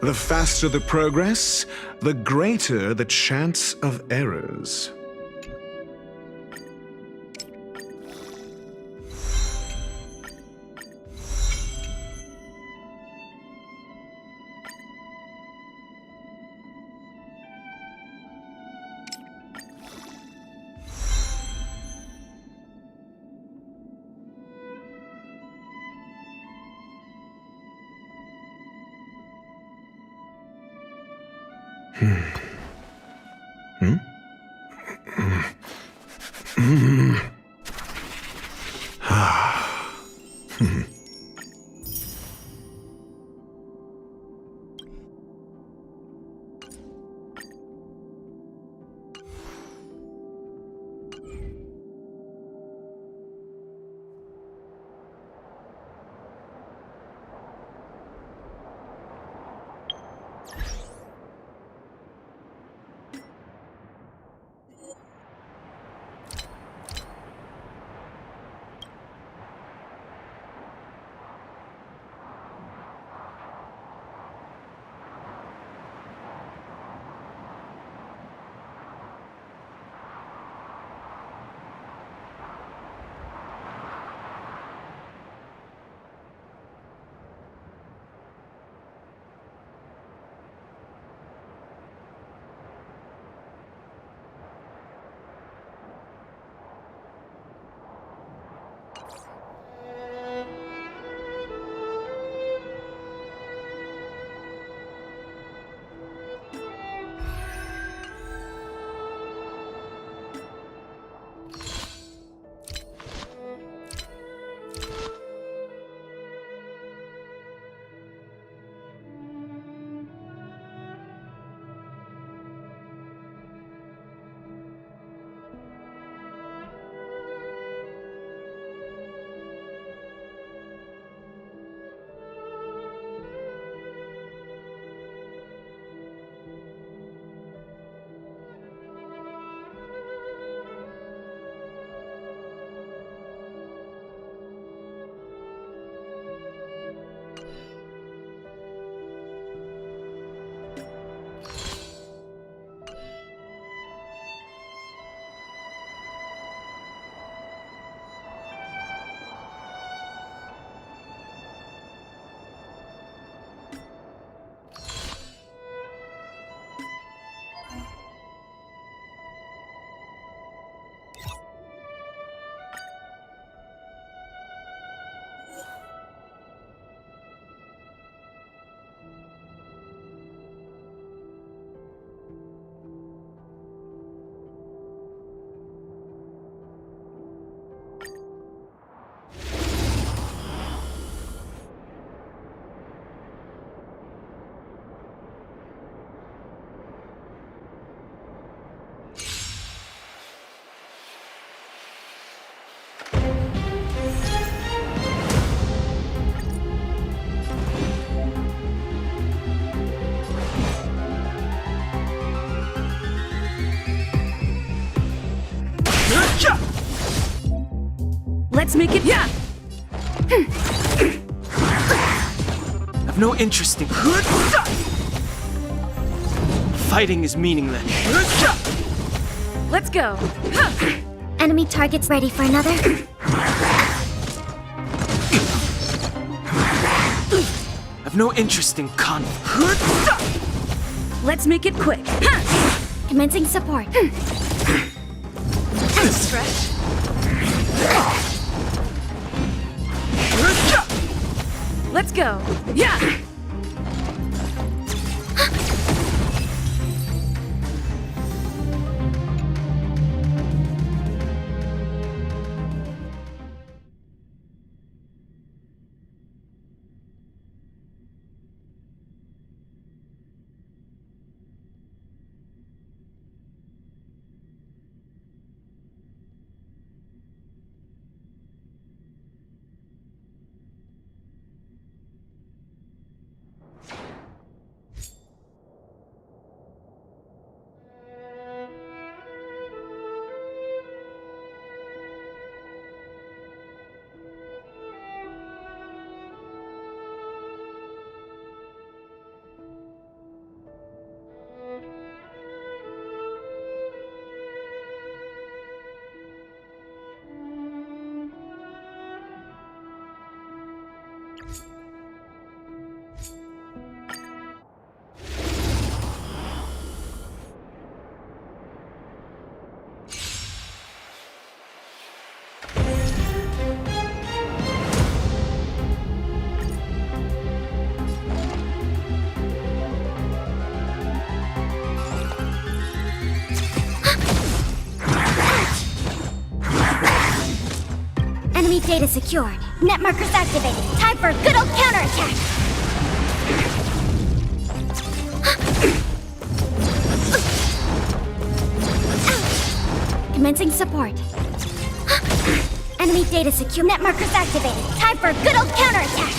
The faster the progress, the greater the chance of errors. Let's make it. Yeah. I've no interest in fighting is meaningless. Let's go. Enemy targets ready for another. I've no interest in conflict. Let's make it quick. Commencing support. Stretch. Let's go. Yeah. Enemy data secured. Net markers activated. Time for a good old counterattack. Commencing support. Enemy data secure. Net markers activated. Time for a good old counterattack.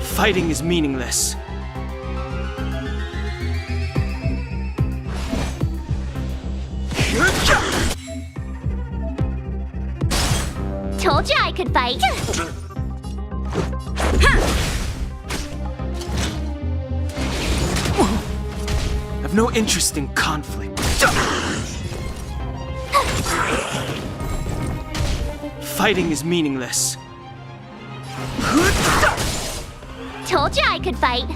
Fighting is meaningless. Told you I could fight. I've no interest in conflict. Fighting is meaningless. Told you I could fight.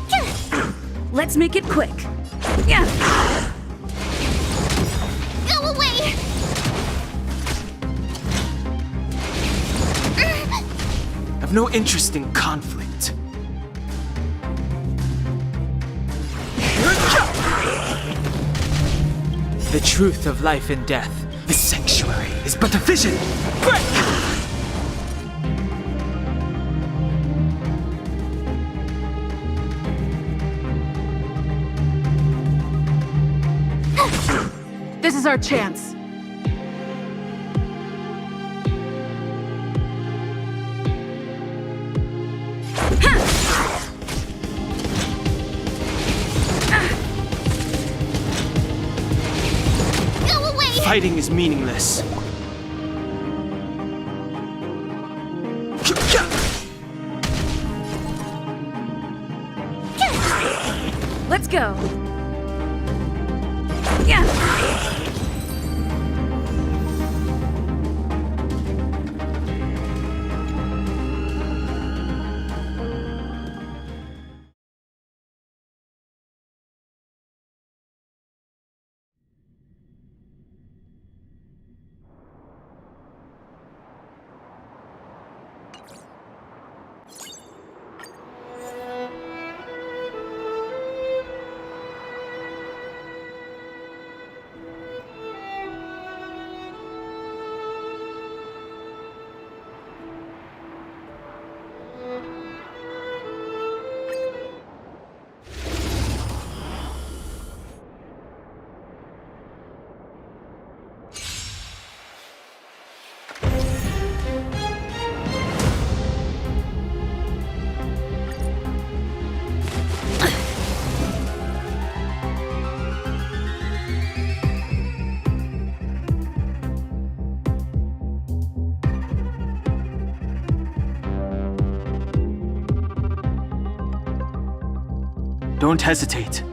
Let's make it quick. Yeah. Go away! I've no interest in conflict. The truth of life and death. The sanctuary is but a vision. Break! This is our chance. Go away! Fighting is meaningless. Let's go. Yeah. Don't hesitate.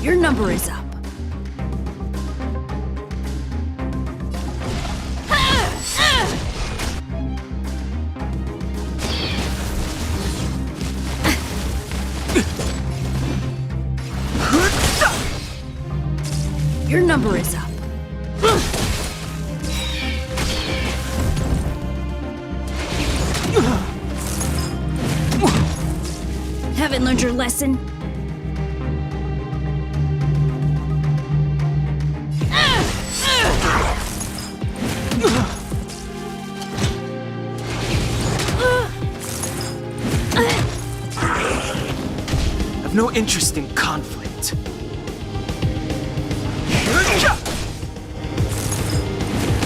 Your number is up. Your number is up. haven't learned your lesson. I've no interest in conflict.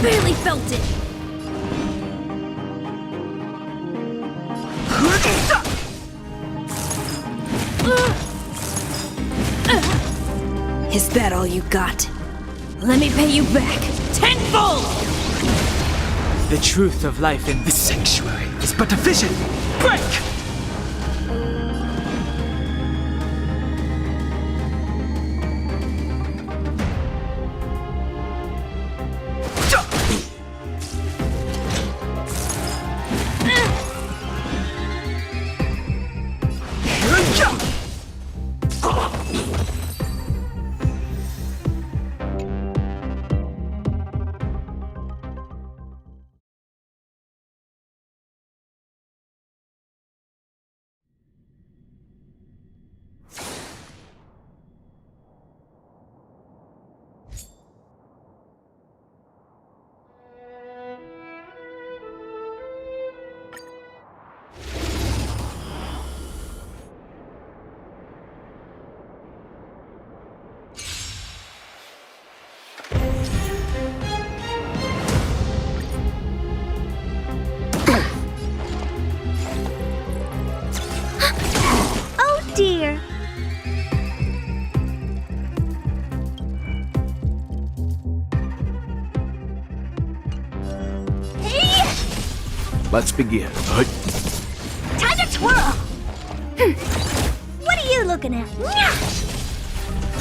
Barely felt it. Is that all you got? Let me pay you back tenfold! The truth of life in this sanctuary is but a vision. Break! Dear. Let's begin. Time to twirl! What are you looking at?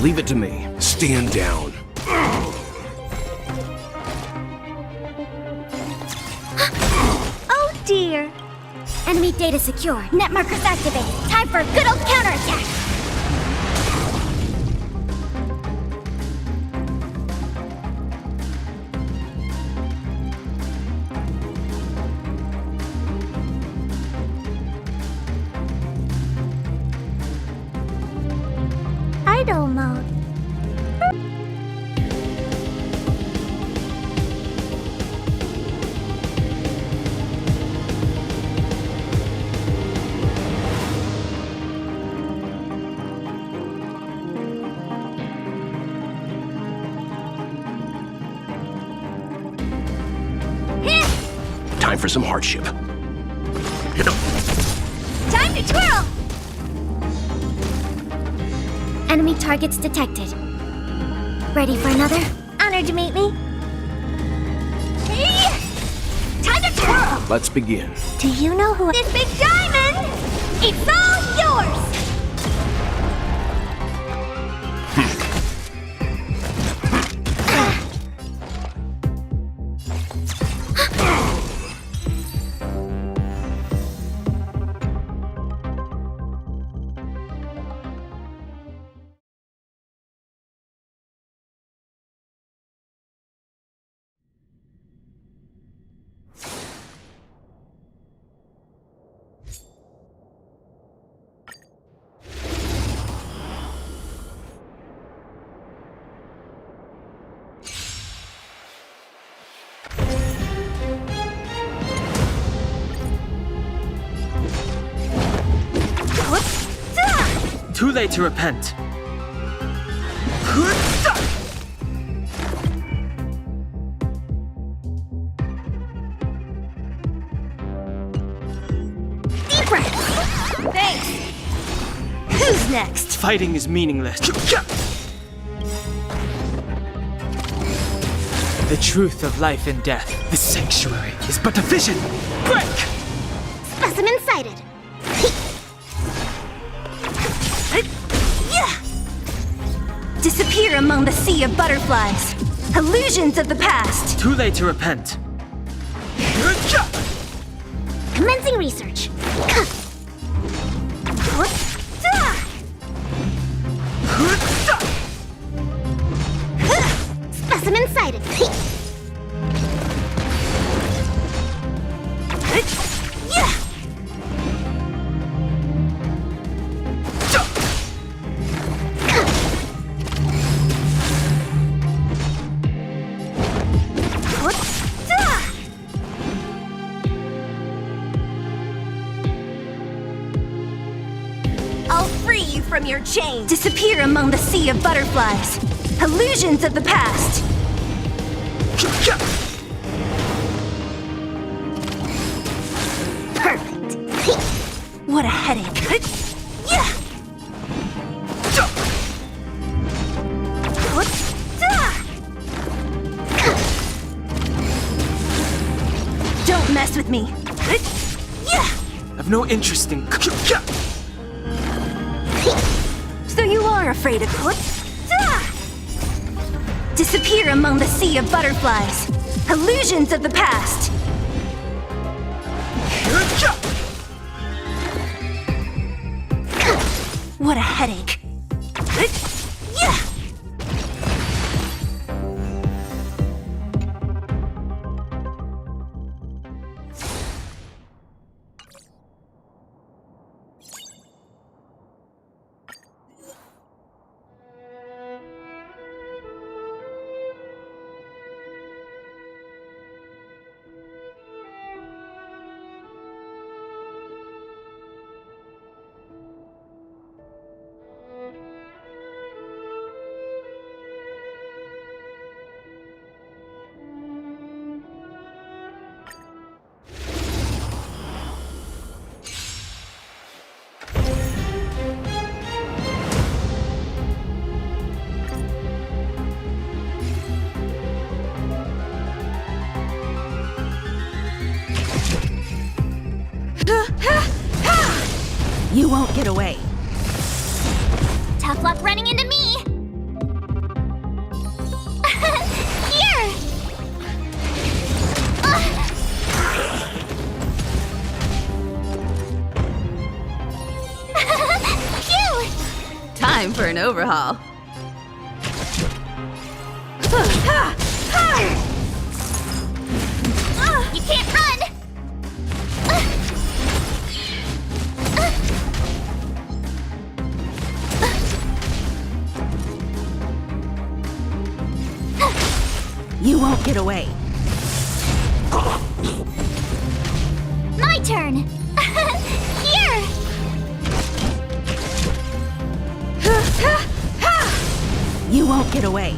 Leave it to me. Stand down. Oh dear. Enemy data secure. Net markers activated. Time for a good old counterattack. Idle mode. Time for some hardship. Time to twirl! Enemy targets detected. Ready for another? Honored to meet me. Hey! Time to twirl! Let's begin. Do you know who this big diamond? It's all yours! Too late to repent. Deep breath! Thanks! Who's next? Fighting is meaningless. The truth of life and death, the sanctuary, is but a vision. Break! Specimen sighted! Disappear among the sea of butterflies. Illusions of the past. Too late to repent. Commencing research. Specimen sighted. from your chain! Disappear among the sea of butterflies! Illusions of the past! Perfect! What a headache! Yeah! Don't mess with me! I've no interest in. So you are afraid of disappear among the sea of butterflies. Illusions of the past. What a headache. You won't get away. Tough luck running into me! Here! Phew! Time for an overhaul. You can't run! You won't get away. My turn! Here! You won't get away.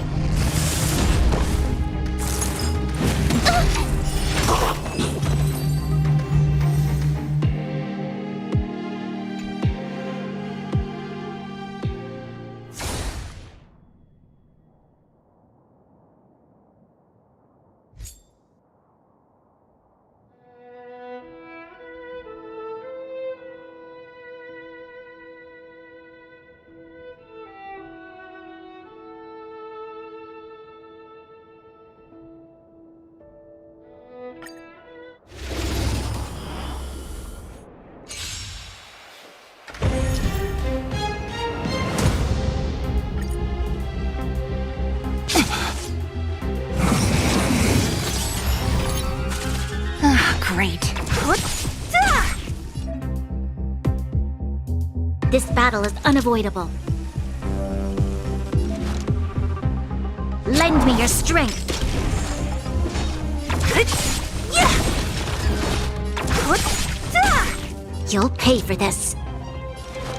Great. This battle is unavoidable. Lend me your strength. You'll pay for this.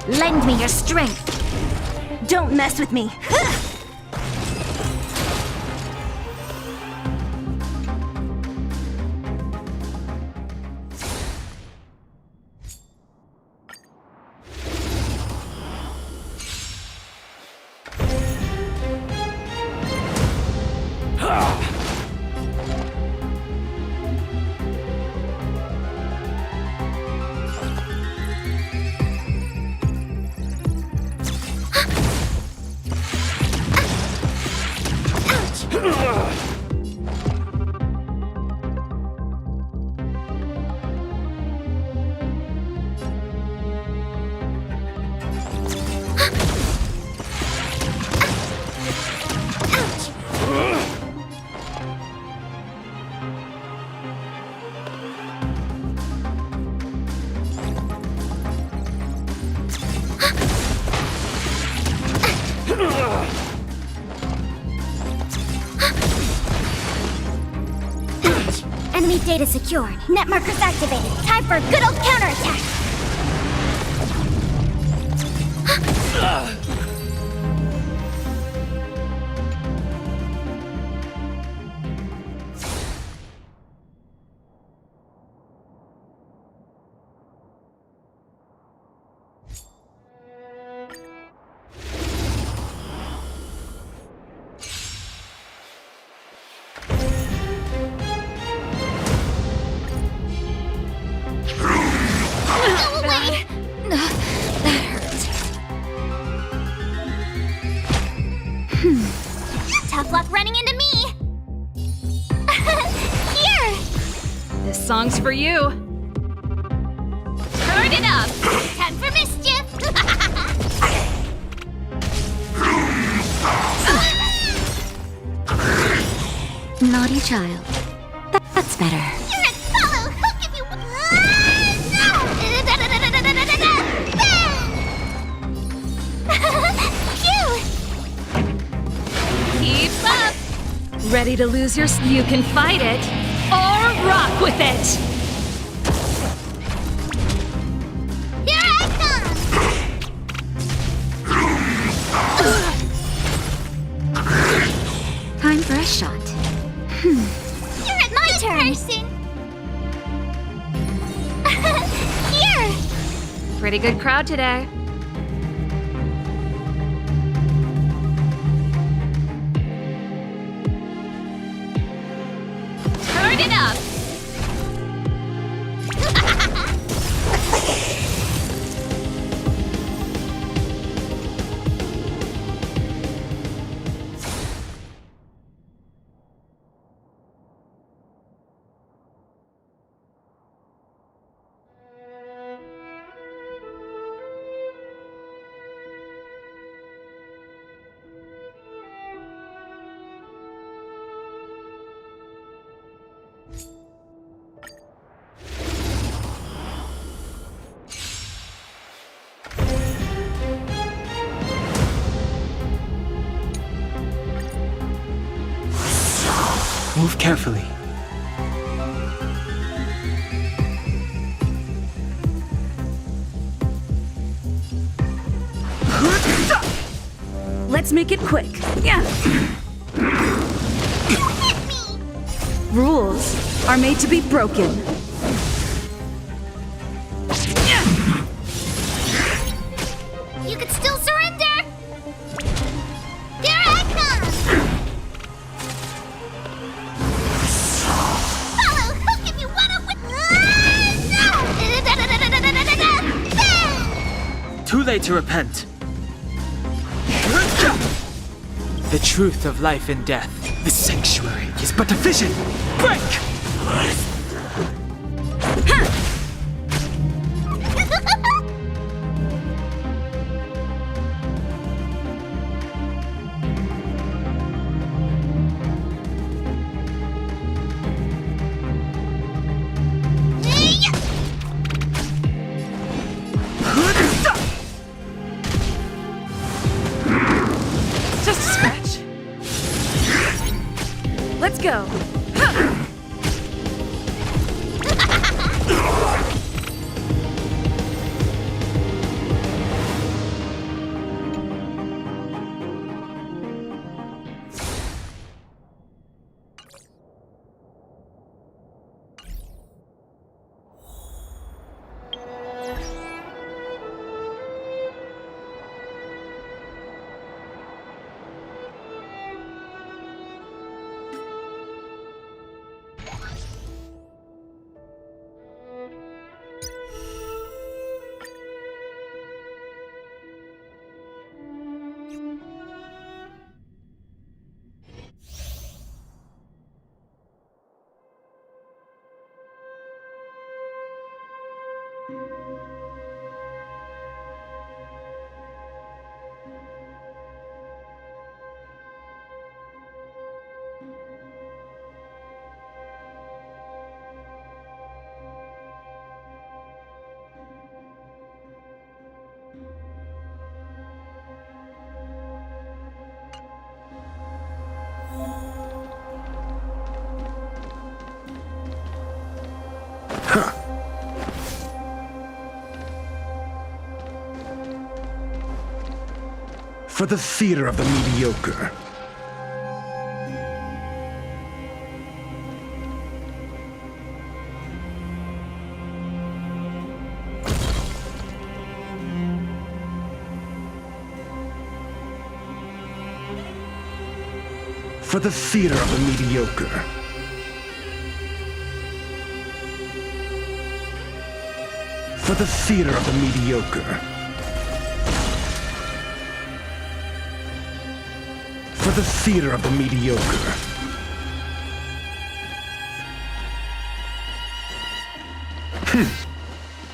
Lend me your strength. Don't mess with me. Enemy data secured. Net markers activated. Time for a good old counterattack. Go away! That hurt. Tough luck running into me! Here! This song's for you. Turn it up! Time for mischief! Naughty child. That's better. You're a fellow hook if you... Phew! Keep up. Ready to lose your... You can fight it, or rock with it. Here I come! Time for a shot. You're at my turn! Here! Pretty good crowd today. Turn it up! Move carefully. Let's make it quick. Yeah. Rules are made to be broken. You could still surrender! Here I come! Follow hook if you wanna win! Too late to repent. The truth of life and death. The sanctuary is but a vision. Break! Just a scratch. Let's go. For the theater of the mediocre. For the theater of the mediocre. For the theater of the mediocre. For the theater of the mediocre.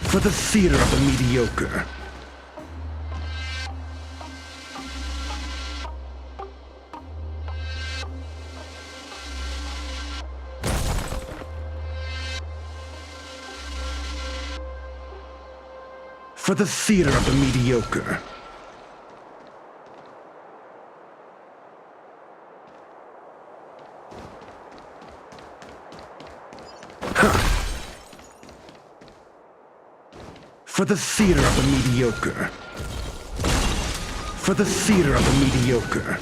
For the theater of the mediocre. For the theater of the mediocre. For the theater of the mediocre. For the theater of the mediocre.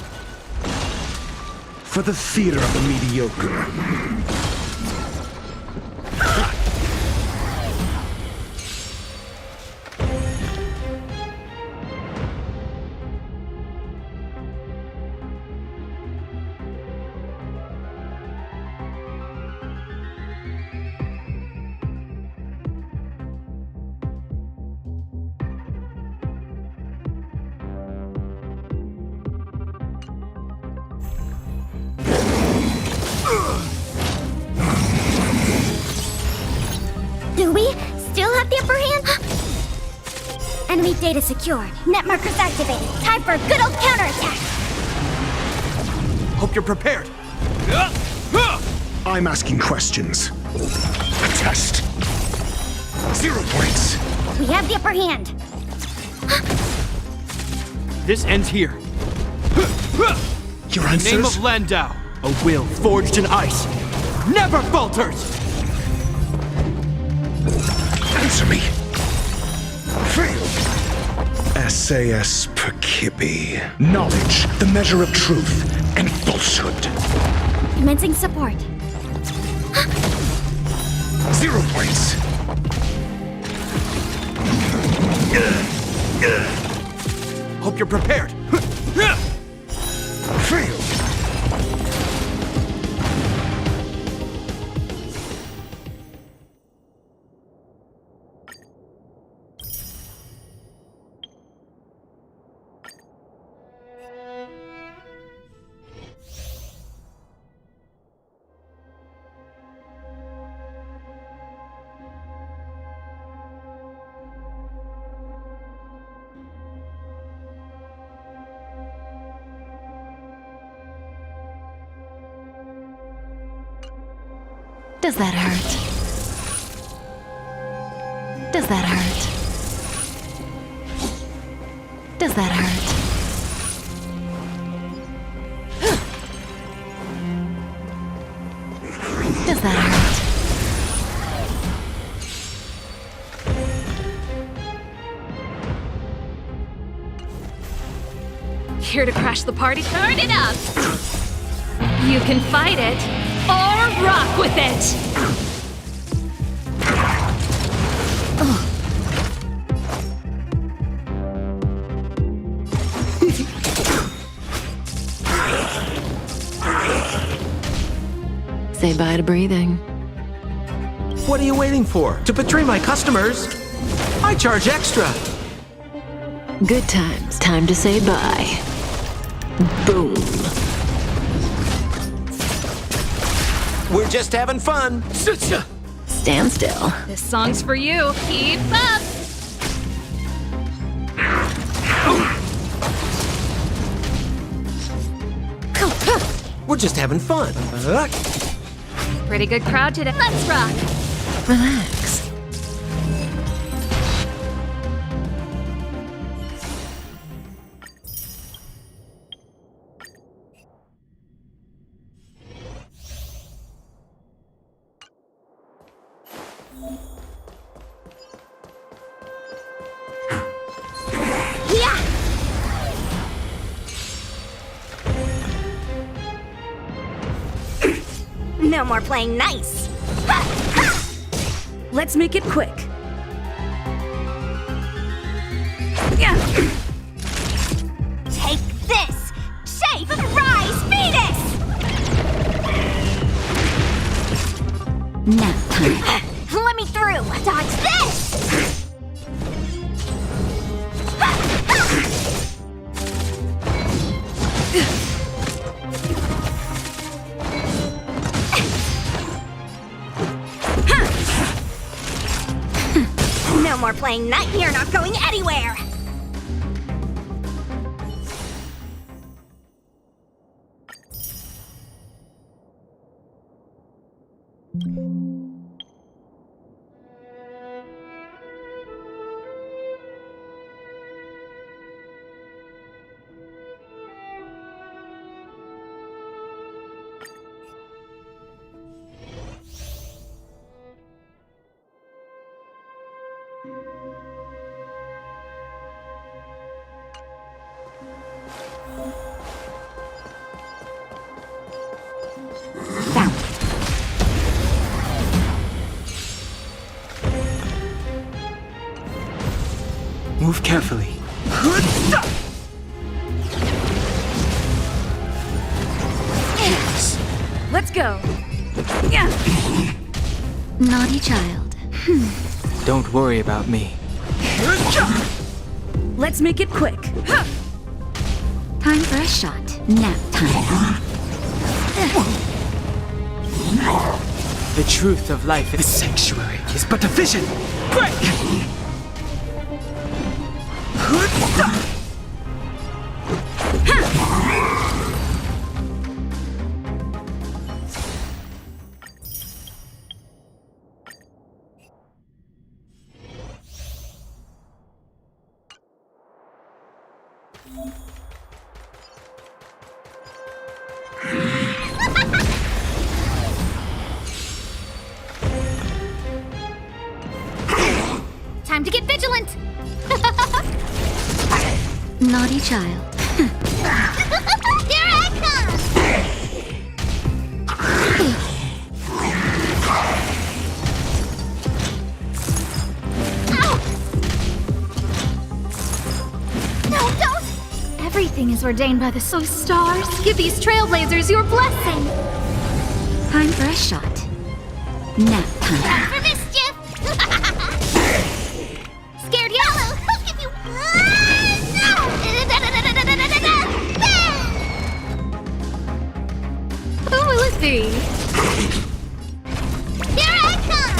For the theater of the mediocre. Do we still have the upper hand? Enemy data secured. Net markers activated. Time for a good old counterattack. Hope you're prepared. I'm asking questions. A test. 0 points. We have the upper hand. This ends here. Your In the name answers? of Landau, a will forged in ice never falters! Answer me. Failed. SAS Perkibi. Knowledge, the measure of truth and falsehood. Commencing support. 0 points. Hope you're prepared. Failed. Does that hurt? Does that hurt? Does that hurt? Does that hurt? Here to crash the party? Turn it up! You can fight it, or rock with it! Say bye to breathing. What are you waiting for? To betray my customers? I charge extra. Good times. Time to say bye. Boom. We're just having fun. Stand still. This song's for you. Keep up! We're just having fun. Pretty good crowd today. Let's rock! Relax. No more playing nice. Let's make it quick. Take this! Shape! Rise! Fetus! Nap time. Let me through! Dodge this! more playing night. You're not going anywhere. Move carefully. Let's go. Naughty child. Don't worry about me. Let's make it quick. Time for a shot. Nap time. The truth of life in this sanctuary is but a vision. Break! Time to get vigilant. Naughty child. Here I come. Ow. No, don't. Everything is ordained by the stars. Give these trailblazers your blessing. Time for a shot. Nap time. Time for mischief. Scared yellow. I'll give you. Who will it be? Here I come.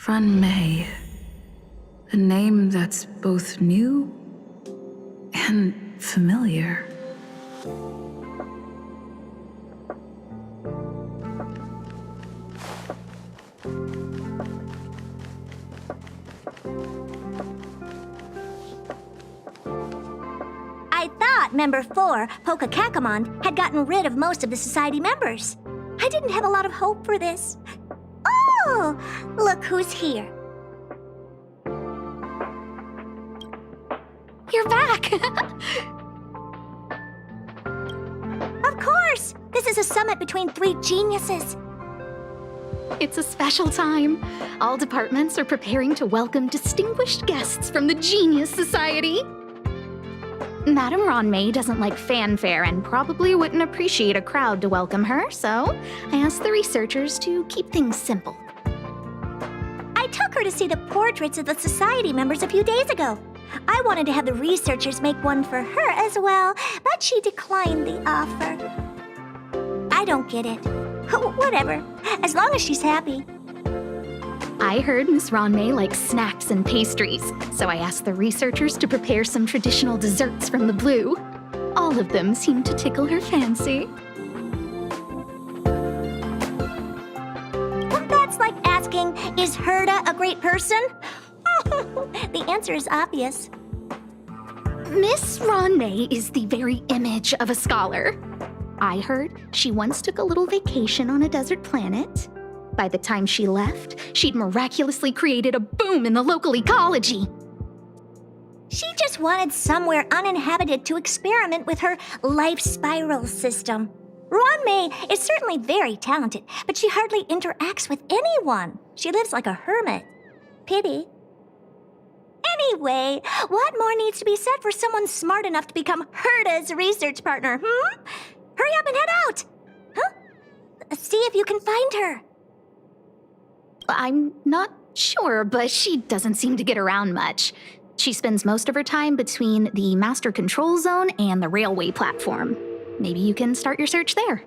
Run May. A name that's both new and familiar. I thought Member 4, Pokakakamon, had gotten rid of most of the society members. I didn't have a lot of hope for this. Oh, look who's here. You're back! Of course! This is a summit between 3 geniuses. It's a special time. All departments are preparing to welcome distinguished guests from the Genius Society. Madame Ronmei doesn't like fanfare and probably wouldn't appreciate a crowd to welcome her, so I asked the researchers to keep things simple. I took her to see the portraits of the society members a few days ago. I wanted to have the researchers make one for her as well, but she declined the offer. I don't get it. Whatever, as long as she's happy. I heard Miss Ronmei likes snacks and pastries, so I asked the researchers to prepare some traditional desserts from the blue. All of them seemed to tickle her fancy. That's like asking, is Herda a great person? The answer is obvious. Miss Ronmei is the very image of a scholar. I heard she once took a little vacation on a desert planet. By the time she left, she'd miraculously created a boom in the local ecology. She just wanted somewhere uninhabited to experiment with her life spiral system. Ronmei is certainly very talented, but she hardly interacts with anyone. She lives like a hermit. Pity. Anyway, what more needs to be said for someone smart enough to become Herda's research partner, Hurry up and head out! Huh? See if you can find her. I'm not sure, but she doesn't seem to get around much. She spends most of her time between the master control zone and the railway platform. Maybe you can start your search there.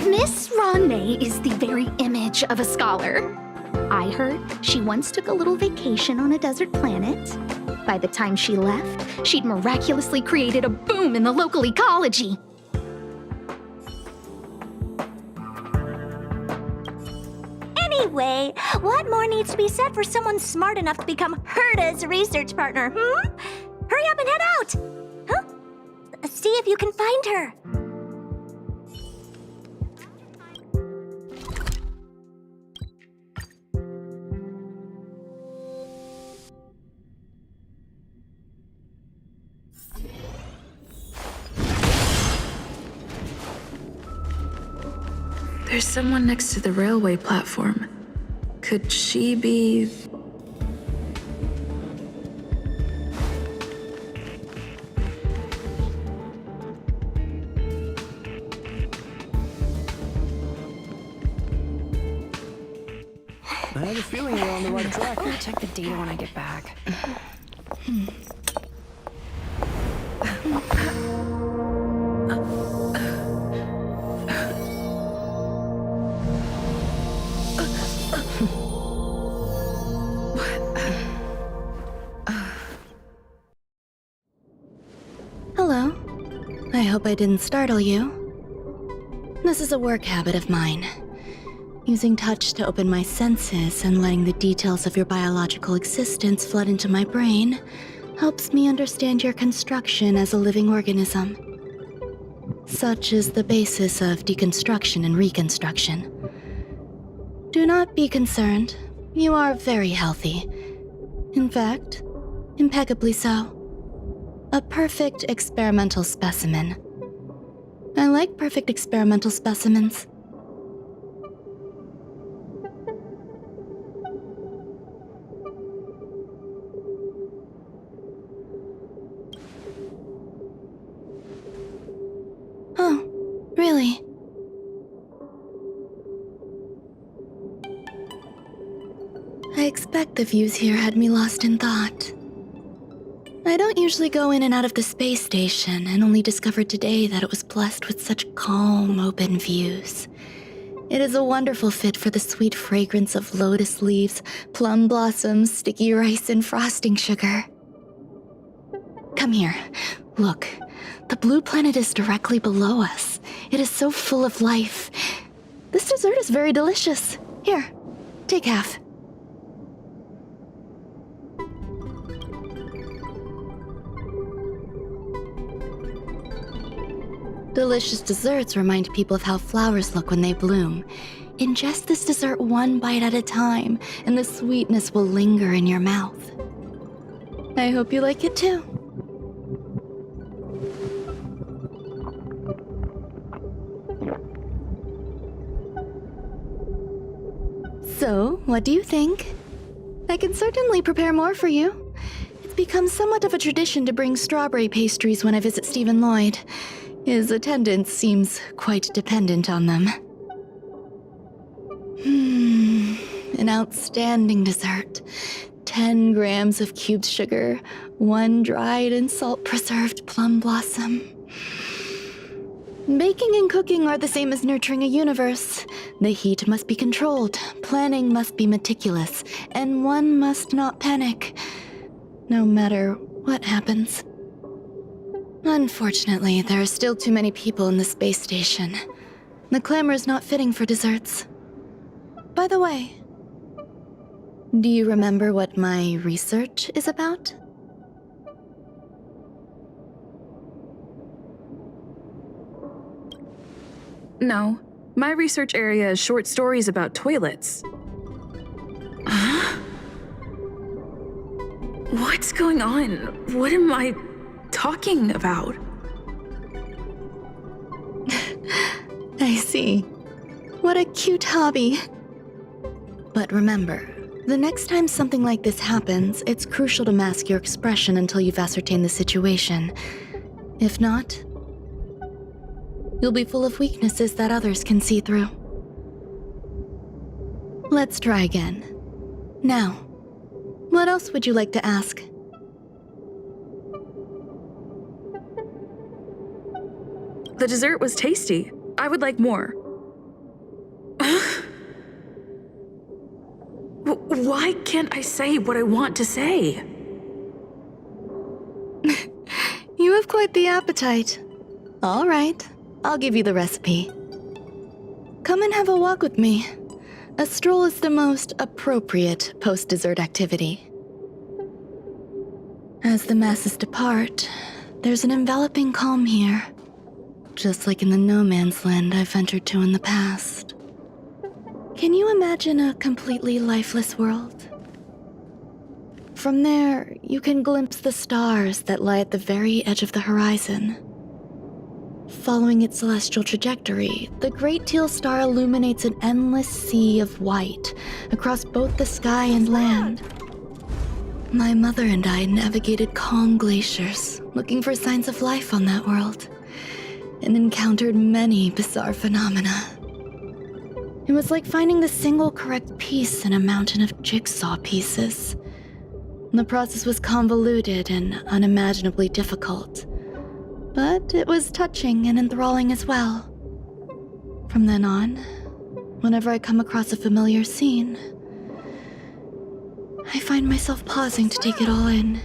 Miss Ronmei is the very image of a scholar. I heard she once took a little vacation on a desert planet. By the time she left, she'd miraculously created a boom in the local ecology. Anyway, what more needs to be said for someone smart enough to become Herda's research partner, Hurry up and head out! Huh? See if you can find her. There's someone next to the railway platform. Could she be... I have a feeling we're on the right track. I'll check the data when I get back. hope I didn't startle you. This is a work habit of mine. Using touch to open my senses and letting the details of your biological existence flood into my brain helps me understand your construction as a living organism. Such is the basis of deconstruction and reconstruction. Do not be concerned. You are very healthy. In fact, impeccably so. A perfect experimental specimen. I like perfect experimental specimens. Oh, really? I expect the views here had me lost in thought. I don't usually go in and out of the space station, and only discovered today that it was blessed with such calm, open views. It is a wonderful fit for the sweet fragrance of lotus leaves, plum blossoms, sticky rice, and frosting sugar. Come here. Look. The blue planet is directly below us. It is so full of life. This dessert is very delicious. Here, take half. Delicious desserts remind people of how flowers look when they bloom. Ingest this dessert one bite at a time, and the sweetness will linger in your mouth. I hope you like it too. So, what do you think? I can certainly prepare more for you. It's become somewhat of a tradition to bring strawberry pastries when I visit Stephen Lloyd. His attendance seems quite dependent on them. An outstanding dessert. 10 grams of cubed sugar, 1 dried and salt-preserved plum blossom. Baking and cooking are the same as nurturing a universe. The heat must be controlled, planning must be meticulous, and one must not panic, no matter what happens. Unfortunately, there are still too many people in the space station. The clamor is not fitting for desserts. By the way, do you remember what my research is about? No. My research area is short stories about toilets. Huh? What's going on? What am I talking about? I see. What a cute hobby. But remember, the next time something like this happens, it's crucial to mask your expression until you've ascertained the situation. If not, you'll be full of weaknesses that others can see through. Let's try again. Now, what else would you like to ask? The dessert was tasty. I would like more. Why can't I say what I want to say? You have quite the appetite. All right, I'll give you the recipe. Come and have a walk with me. A stroll is the most appropriate post-dessert activity. As the masses depart, there's an enveloping calm here, just like in the no man's land I've ventured to in the past. Can you imagine a completely lifeless world? From there, you can glimpse the stars that lie at the very edge of the horizon. Following its celestial trajectory, the Great Teal Star illuminates an endless sea of white across both the sky and land. My mother and I navigated calm glaciers, looking for signs of life on that world, and encountered many bizarre phenomena. It was like finding the single correct piece in a mountain of jigsaw pieces. The process was convoluted and unimaginably difficult, but it was touching and enthralling as well. From then on, whenever I come across a familiar scene, I find myself pausing to take it all in.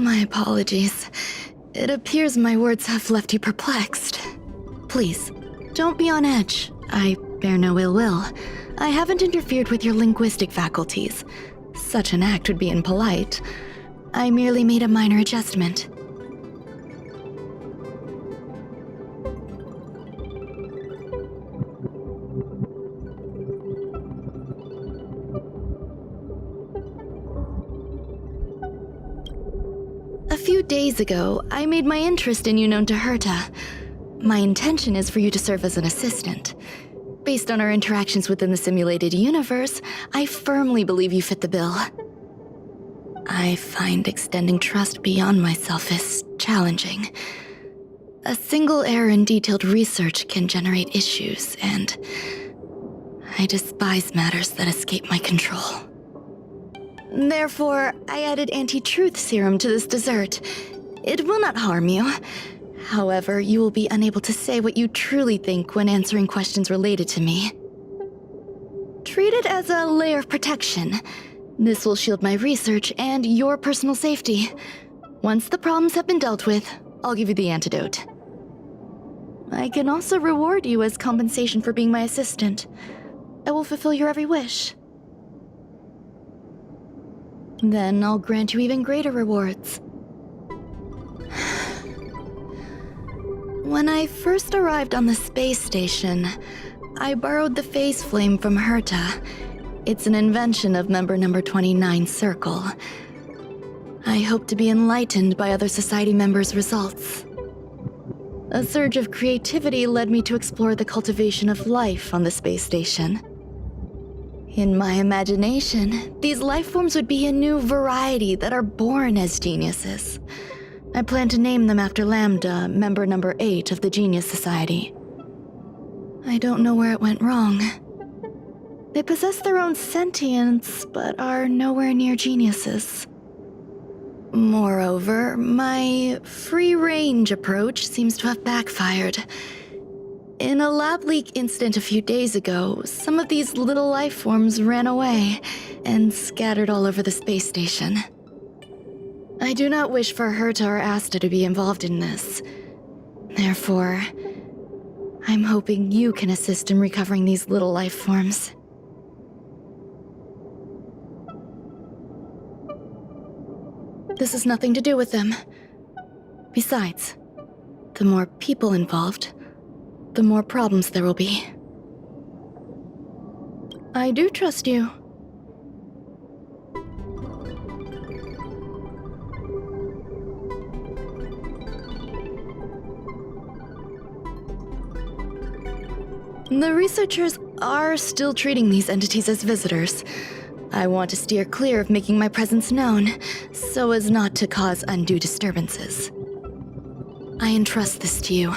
My apologies. It appears my words have left you perplexed. Please, don't be on edge. I bear no ill will. I haven't interfered with your linguistic faculties. Such an act would be impolite. I merely made a minor adjustment. A few days ago, I made my interest in you known to Herta. My intention is for you to serve as an assistant. Based on our interactions within the simulated universe, I firmly believe you fit the bill. I find extending trust beyond myself is challenging. A single error in detailed research can generate issues, and I despise matters that escape my control. Therefore, I added anti-truth serum to this dessert. It will not harm you. However, you will be unable to say what you truly think when answering questions related to me. Treat it as a layer of protection. This will shield my research and your personal safety. Once the problems have been dealt with, I'll give you the antidote. I can also reward you as compensation for being my assistant. I will fulfill your every wish. Then I'll grant you even greater rewards. When I first arrived on the space station, I borrowed the phase flame from Herta. It's an invention of member number 29 Circle. I hope to be enlightened by other society members' results. A surge of creativity led me to explore the cultivation of life on the space station. In my imagination, these life forms would be a new variety that are born as geniuses. I plan to name them after Lambda, member number 8 of the Genius Society. I don't know where it went wrong. They possess their own sentience, but are nowhere near geniuses. Moreover, my free-range approach seems to have backfired. In a lab leak incident a few days ago, some of these little life forms ran away and scattered all over the space station. I do not wish for Herta or Asta to be involved in this. Therefore, I'm hoping you can assist in recovering these little life forms. This has nothing to do with them. Besides, the more people involved, the more problems there will be. I do trust you. The researchers are still treating these entities as visitors. I want to steer clear of making my presence known, so as not to cause undue disturbances. I entrust this to you.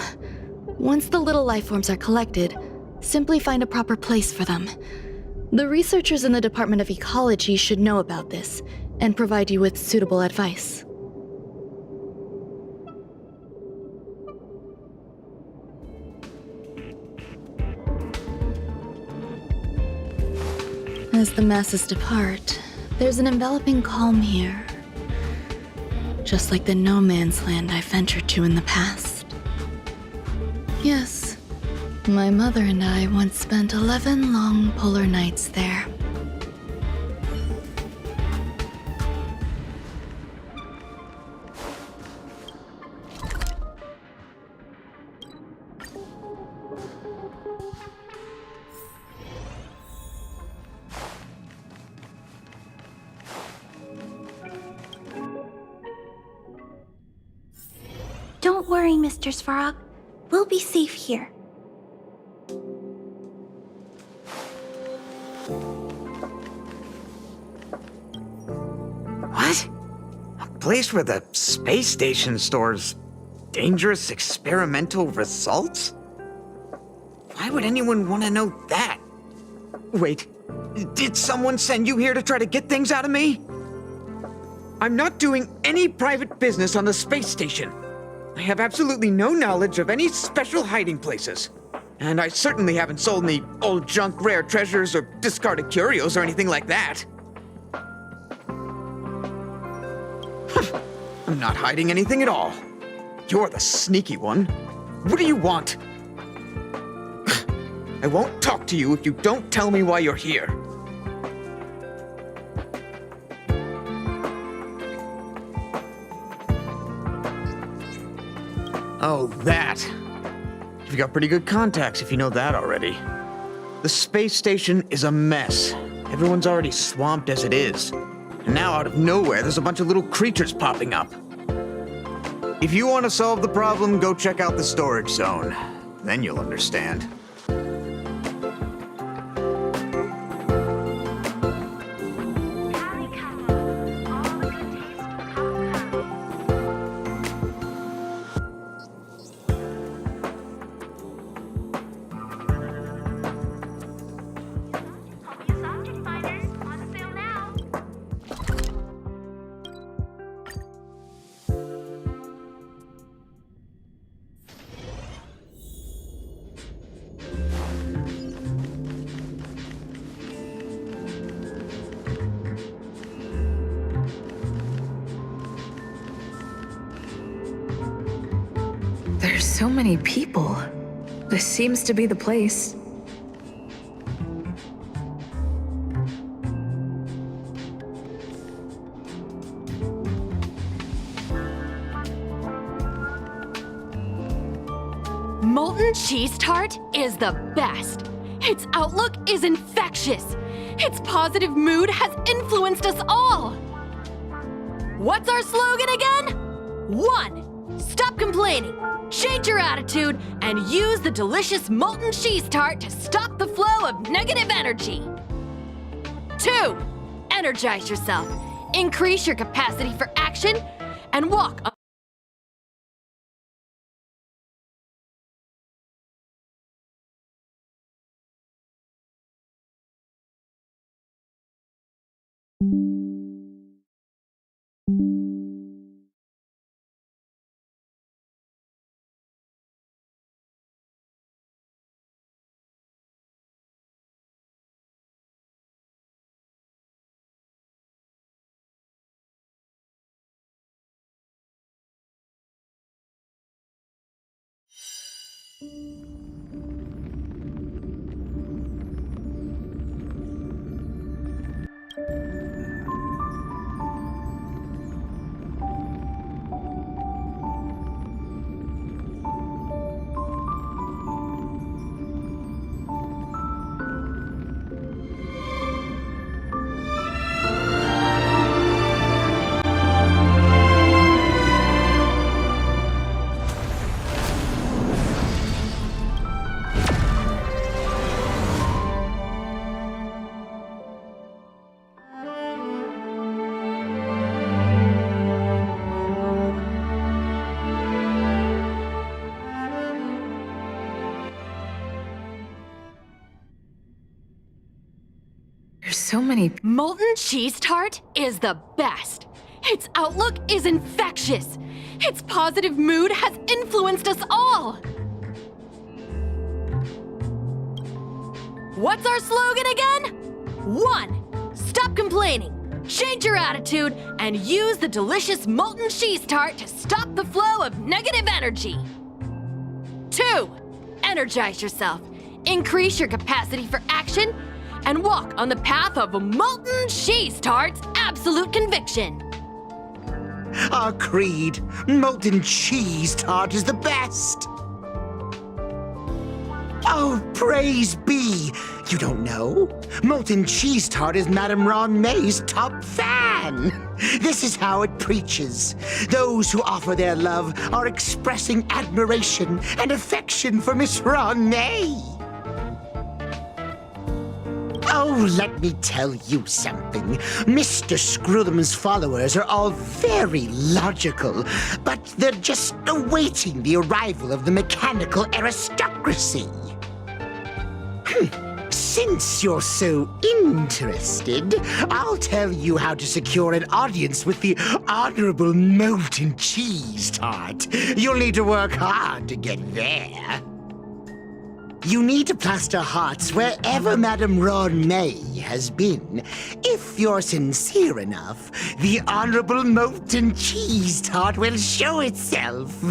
Once the little life forms are collected, simply find a proper place for them. The researchers in the Department of Ecology should know about this, and provide you with suitable advice. As the masses depart, there's an enveloping calm here. Just like the no man's land I ventured to in the past. Yes, my mother and I once spent 11 long polar nights there. Don't worry, Mr. Svarog. We'll be safe here. What? A place where the space station stores dangerous experimental results? Why would anyone want to know that? Wait, did someone send you here to try to get things out of me? I'm not doing any private business on the space station. I have absolutely no knowledge of any special hiding places. And I certainly haven't sold any old junk rare treasures or discarded curios or anything like that. I'm not hiding anything at all. You're the sneaky one. What do you want? I won't talk to you if you don't tell me why you're here. Oh, that. You've got pretty good contacts if you know that already. The space station is a mess. Everyone's already swamped as it is. And now out of nowhere, there's a bunch of little creatures popping up. If you want to solve the problem, go check out the storage zone. Then you'll understand. There's so many people. This seems to be the place. Molten cheese tart is the best. Its outlook is infectious. Its positive mood has influenced us all. What's our slogan again? 1. Stop complaining. Change your attitude and use the delicious molten cheese tart to stop the flow of negative energy. 2. Energize yourself. Increase your capacity for action and walk on So many. Molten cheese tart is the best. Its outlook is infectious. Its positive mood has influenced us all. What's our slogan again? 1. Stop complaining. Change your attitude and use the delicious molten cheese tart to stop the flow of negative energy. 2. Energize yourself. Increase your capacity for action and walk on the path of a molten cheese tart's absolute conviction. Our creed, molten cheese tart is the best. Oh, praise be! You don't know? Molten cheese tart is Madame Ron May's top fan. This is how it preaches. Those who offer their love are expressing admiration and affection for Miss Ron May. Oh, let me tell you something. Mr. Screwthum's followers are all very logical, but they're just awaiting the arrival of the mechanical aristocracy. Since you're so interested, I'll tell you how to secure an audience with the Honorable Molten Cheese Tart. You'll need to work hard to get there. You need to plaster hearts wherever Madame Ron May has been. If you're sincere enough, the Honorable Molten Cheese Tart will show itself.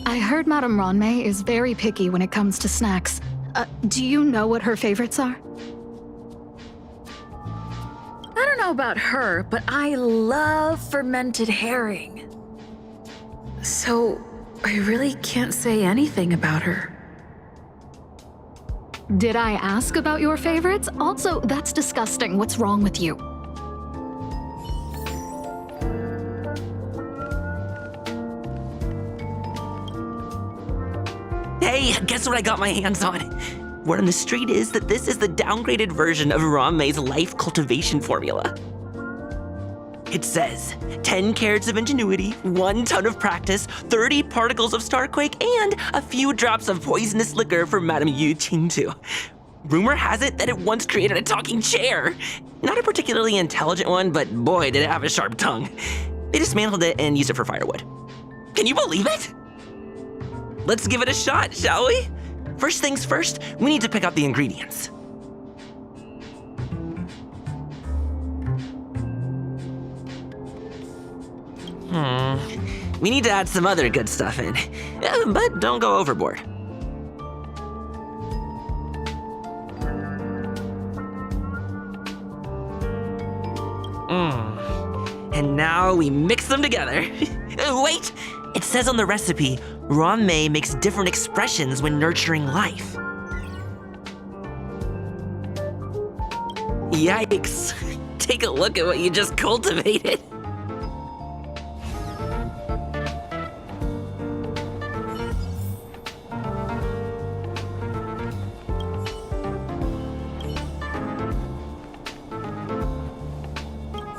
I heard Madame Ronmay is very picky when it comes to snacks. Do you know what her favorites are? I don't know about her, but I love fermented herring. So, I really can't say anything about her. Did I ask about your favorites? Also, that's disgusting. What's wrong with you? Hey, guess what I got my hands on? Word on the street is that this is the downgraded version of Ron May's life cultivation formula. It says 10 carats of ingenuity, 1 ton of practice, 30 particles of starquake, and a few drops of poisonous liquor for Madame Yu Qingtu. Rumor has it that it once created a talking chair. Not a particularly intelligent one, but boy, did it have a sharp tongue. They dismantled it and used it for firewood. Can you believe it? Let's give it a shot, shall we? First things first, we need to pick out the ingredients. We need to add some other good stuff in, but don't go overboard. And now we mix them together. Wait! It says on the recipe, Ron May makes different expressions when nurturing life. Yikes! Take a look at what you just cultivated.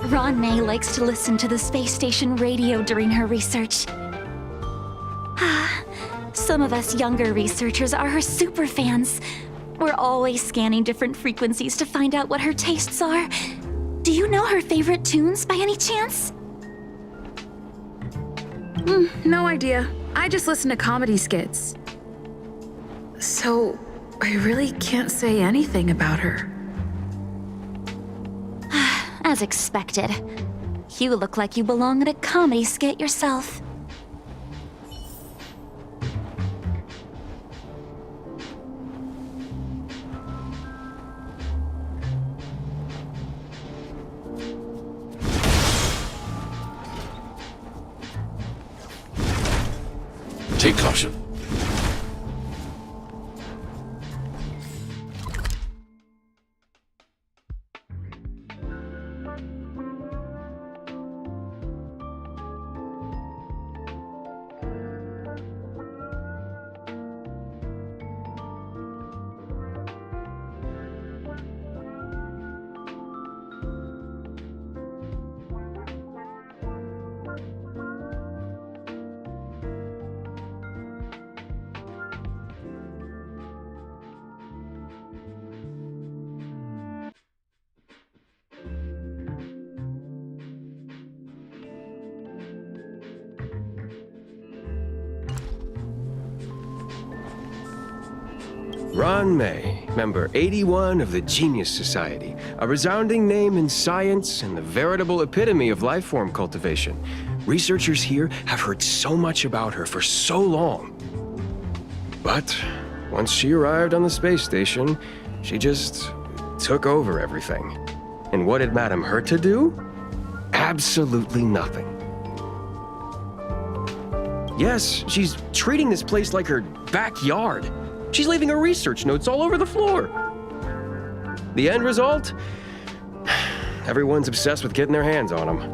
Ron May likes to listen to the space station radio during her research. Some of us younger researchers are her super fans. We're always scanning different frequencies to find out what her tastes are. Do you know her favorite tunes by any chance? No idea. I just listen to comedy skits. So, I really can't say anything about her. As expected. You look like you belong in a comedy skit yourself. Take caution. Ron May, member 81 of the Genius Society, a resounding name in science and the veritable epitome of lifeform cultivation. Researchers here have heard so much about her for so long. But once she arrived on the space station, she just took over everything. And what did Madame Herta do? Absolutely nothing. Yes, she's treating this place like her backyard. She's leaving her research notes all over the floor. The end result? Everyone's obsessed with getting their hands on them.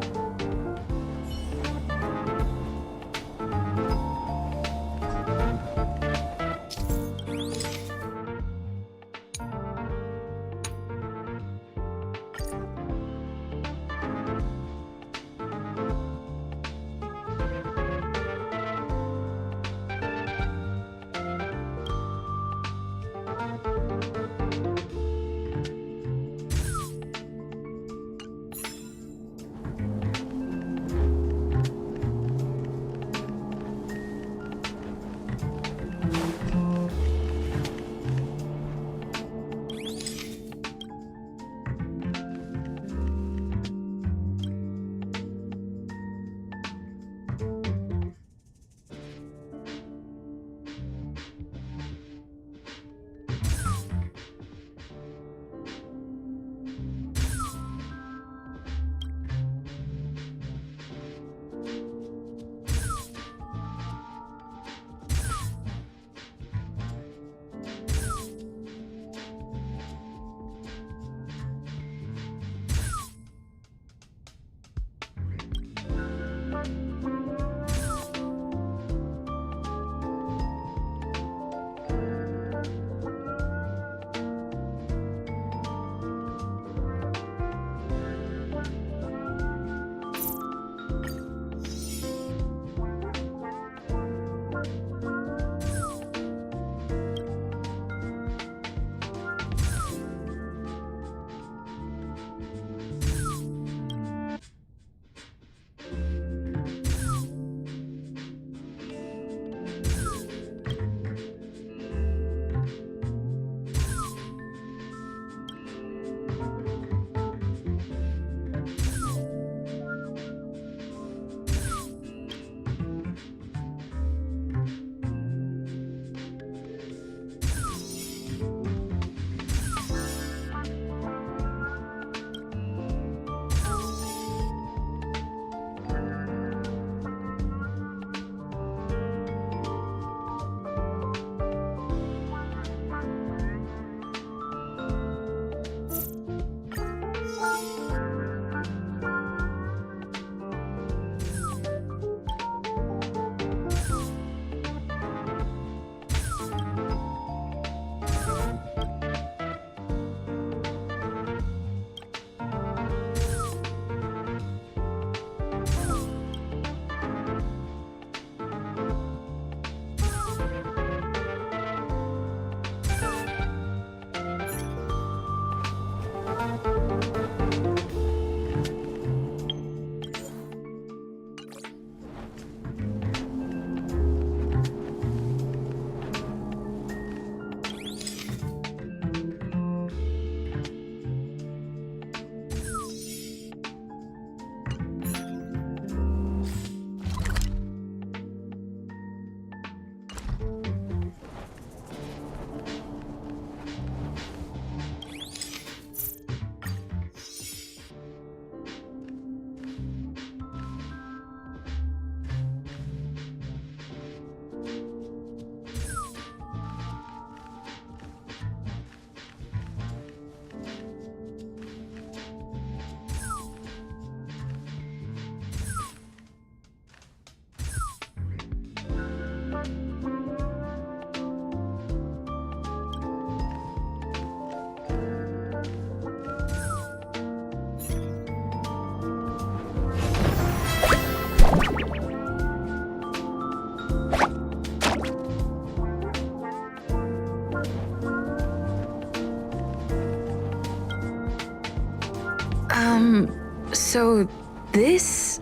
So, this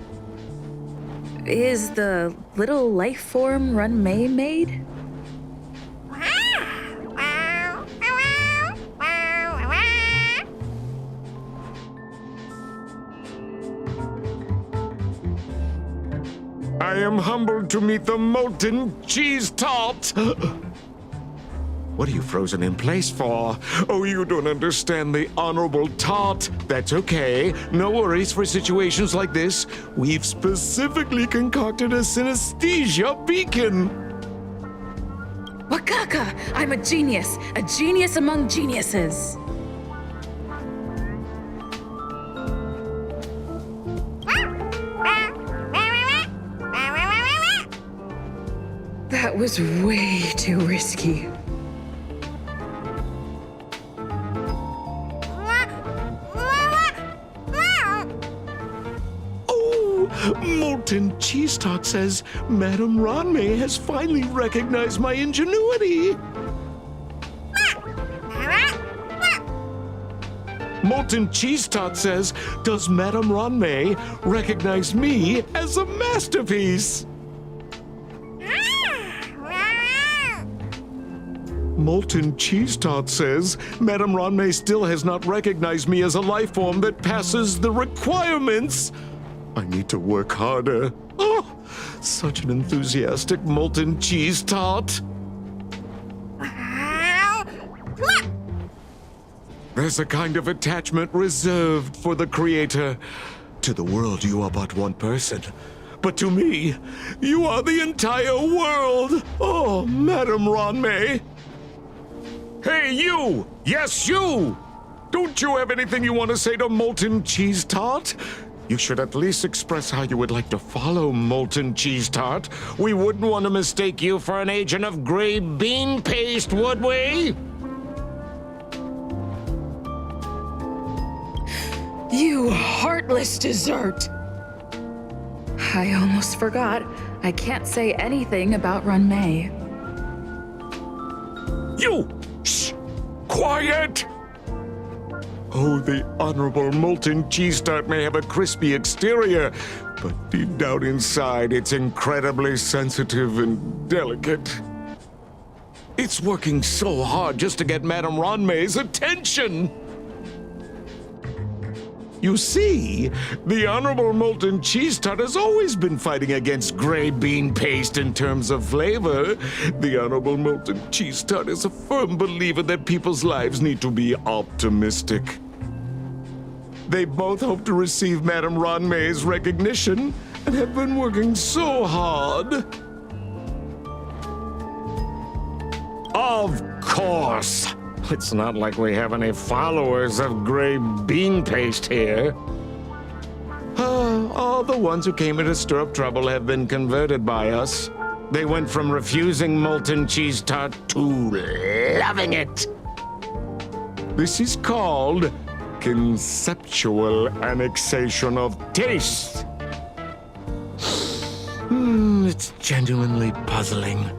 is the little life form Run May made? I am humbled to meet the molten cheese tart. What are you frozen in place for? Oh, you don't understand the honorable tart. That's okay. No worries for situations like this. We've specifically concocted a synesthesia beacon. Wakaka! I'm a genius among geniuses. That was way too risky. Molten Cheese Tart says Madame Ranmei has finally recognized my ingenuity. Molten Cheese Tart says, does Madame Ranmei recognize me as a masterpiece? Molten Cheese Tart says, Madame Ranmei still has not recognized me as a life form that passes the requirements. I need to work harder. Oh, such an enthusiastic molten cheese tart. There's a kind of attachment reserved for the creator. To the world, you are but one person. But to me, you are the entire world. Oh, Madame Ranmei. Hey, you! Yes, you! Don't you have anything you want to say to Molten Cheese Tart? You should at least express how you would like to follow Molten Cheese Tart. We wouldn't want to mistake you for an agent of gray bean paste, would we? You heartless dessert! I almost forgot. I can't say anything about Run May. You! Shh! Quiet! Oh, the honorable molten cheese tart may have a crispy exterior, but deep down inside, it's incredibly sensitive and delicate. It's working so hard just to get Madame Ranmei's attention. You see, the honorable molten cheese tart has always been fighting against gray bean paste in terms of flavor. The honorable molten cheese tart is a firm believer that people's lives need to be optimistic. They both hope to receive Madame Ranmei's recognition and have been working so hard. Of course! It's not like we have any followers of gray bean paste here. All the ones who came here to stir up trouble have been converted by us. They went from refusing molten cheese tart to loving it. This is called conceptual annexation of taste. It's genuinely puzzling.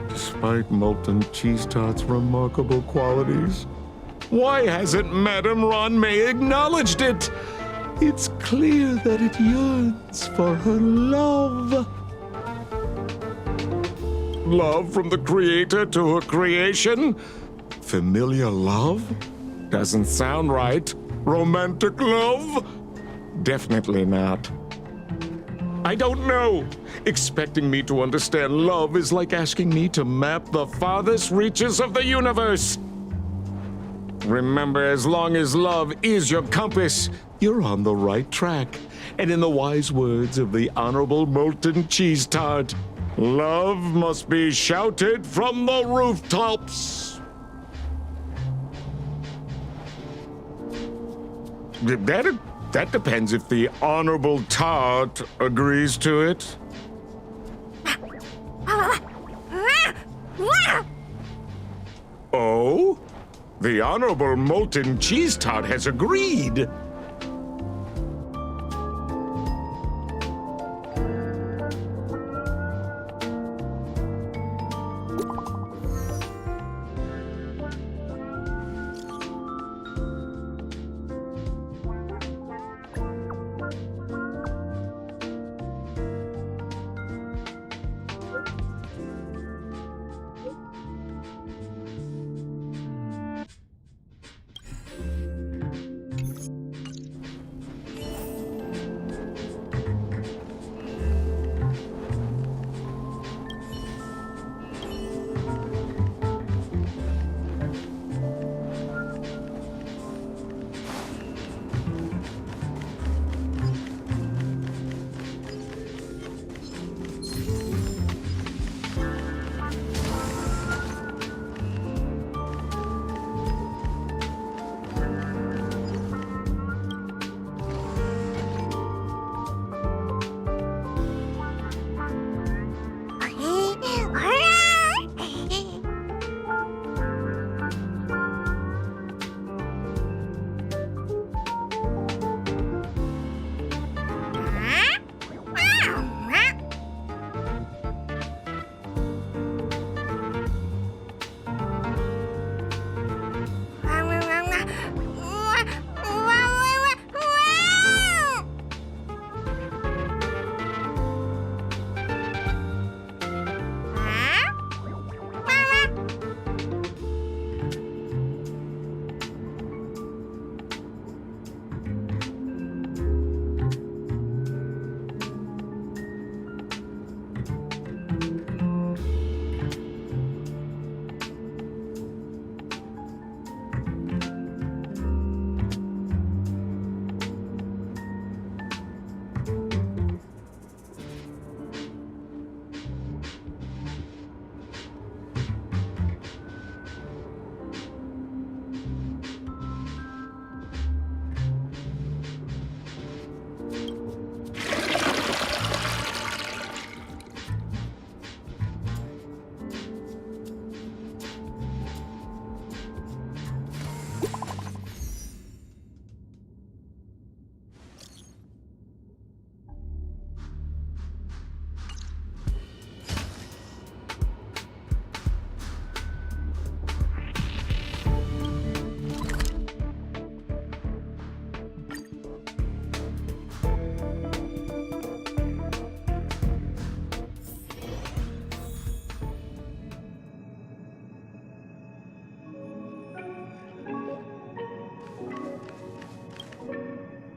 Despite molten cheese tart's remarkable qualities, why hasn't Madame Ranmei acknowledged it? It's clear that it yearns for her love. Love from the creator to her creation? Familiar love? Doesn't sound right. Romantic love? Definitely not. I don't know. Expecting me to understand love is like asking me to map the farthest reaches of the universe. Remember, as long as love is your compass, you're on the right track. And in the wise words of the Honorable Molten Cheese Tart, love must be shouted from the rooftops. That depends if the Honorable Tart agrees to it. Oh? The Honorable Molten Cheese Tart has agreed.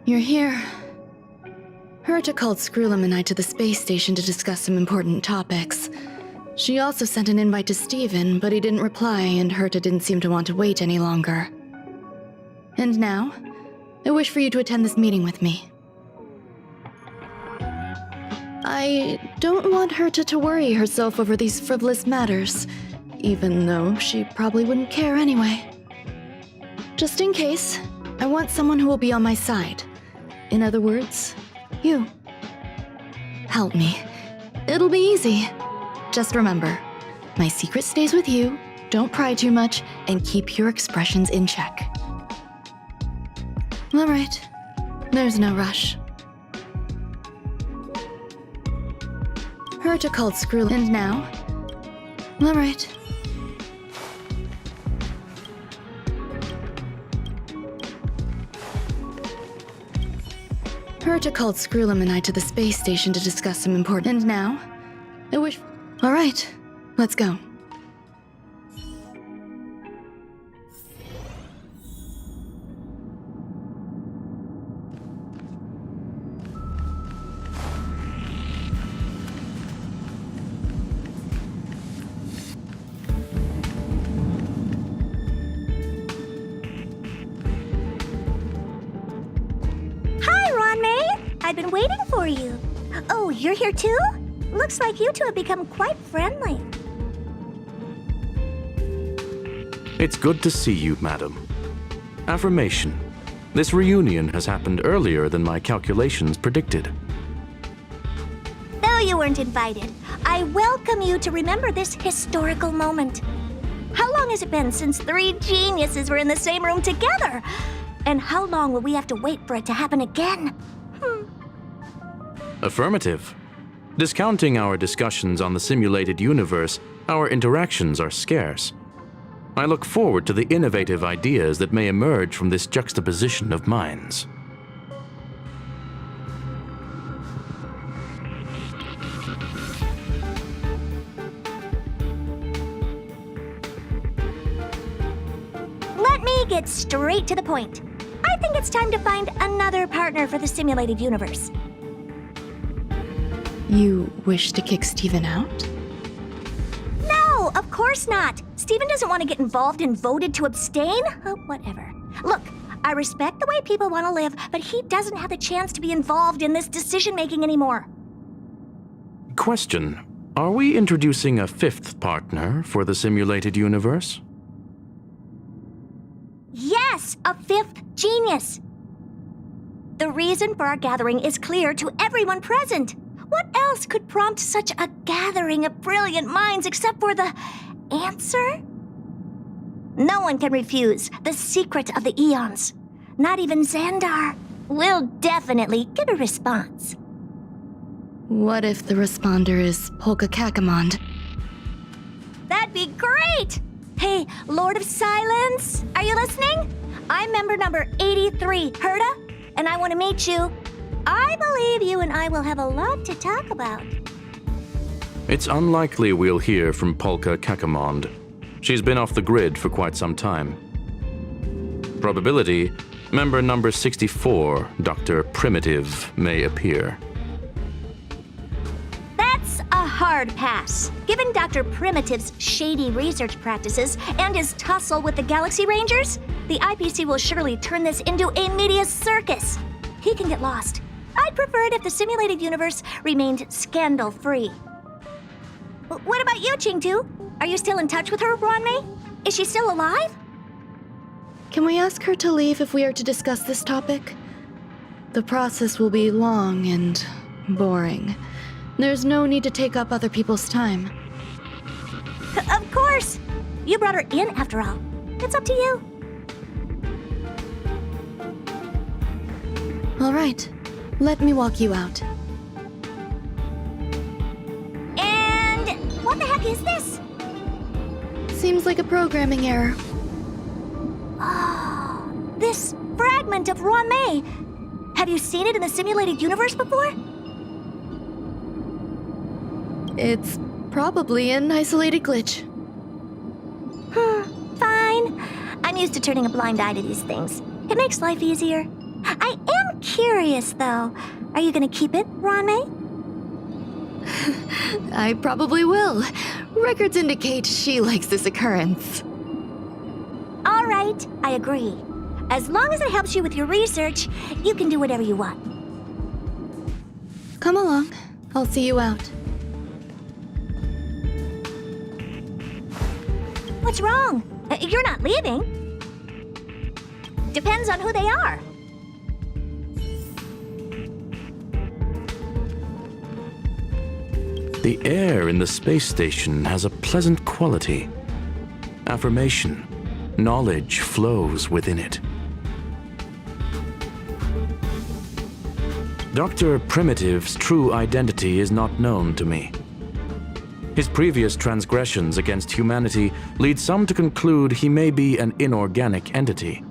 You're here. Herta called Skrullum and I to the space station to discuss some important topics. She also sent an invite to Steven, but he didn't reply, and Herta didn't seem to want to wait any longer. And now, I wish for you to attend this meeting with me. I don't want Herta to worry herself over these frivolous matters, even though she probably wouldn't care anyway. Just in case, I want someone who will be on my side. In other words, you. Help me. It'll be easy. Just remember, my secret stays with you, don't pry too much, and keep your expressions in check. All right. There's no rush. Herta called Skrullum, and now? All right. Herta called Skrullum and I to the space station to discuss some important... And now? I wish... All right. Let's go. I've been waiting for you. Oh, you're here too? Looks like you two have become quite friendly. It's good to see you, madam. Affirmation. This reunion has happened earlier than my calculations predicted. Though you weren't invited, I welcome you to remember this historical moment. How long has it been since 3 geniuses were in the same room together? And how long will we have to wait for it to happen again? Affirmative. Discounting our discussions on the simulated universe, our interactions are scarce. I look forward to the innovative ideas that may emerge from this juxtaposition of minds. Let me get straight to the point. I think it's time to find another partner for the simulated universe. You wish to kick Steven out? No, of course not. Steven doesn't want to get involved and voted to abstain. Whatever. Look, I respect the way people want to live, but he doesn't have the chance to be involved in this decision-making anymore. Question. Are we introducing a 5th partner for the simulated universe? Yes, a 5th genius. The reason for our gathering is clear to everyone present. What else could prompt such a gathering of brilliant minds except for the answer? No one can refuse the secret of the eons. Not even Xandar. We'll definitely get a response. What if the responder is Polka Kakamond? That'd be great! Hey, Lord of Silence, are you listening? I'm member number 83, Herta, and I want to meet you. I believe you and I will have a lot to talk about. It's unlikely we'll hear from Polka Kakamond. She's been off the grid for quite some time. Probability, member number 64, Dr. Primitive, may appear. That's a hard pass. Given Dr. Primitive's shady research practices and his tussle with the Galaxy Rangers, the IPC will surely turn this into a media circus. He can get lost. I'd prefer it if the simulated universe remained scandal-free. What about you, Chingtu? Are you still in touch with her, Ronmei? Is she still alive? Can we ask her to leave if we are to discuss this topic? The process will be long and boring. There's no need to take up other people's time. Of course! You brought her in after all. It's up to you. All right. Let me walk you out. And what the heck is this? Seems like a programming error. Oh, this fragment of Ronmei. Have you seen it in the simulated universe before? It's probably an isolated glitch. Fine. I'm used to turning a blind eye to these things. It makes life easier. I am curious, though. Are you gonna keep it, Ranmei? I probably will. Records indicate she likes this occurrence. All right, I agree. As long as it helps you with your research, you can do whatever you want. Come along. I'll see you out. What's wrong? You're not leaving. Depends on who they are. The air in the space station has a pleasant quality. Affirmation, knowledge flows within it. Dr. Primitive's true identity is not known to me. His previous transgressions against humanity lead some to conclude he may be an inorganic entity.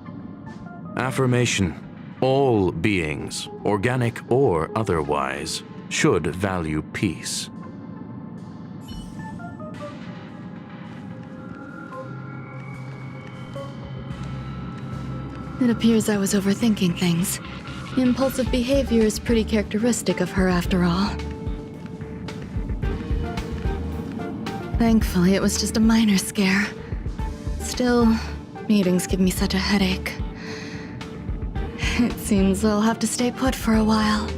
Affirmation, all beings, organic or otherwise, should value peace. It appears I was overthinking things. Impulsive behavior is pretty characteristic of her after all. Thankfully, it was just a minor scare. Still, meetings give me such a headache. It seems I'll have to stay put for a while.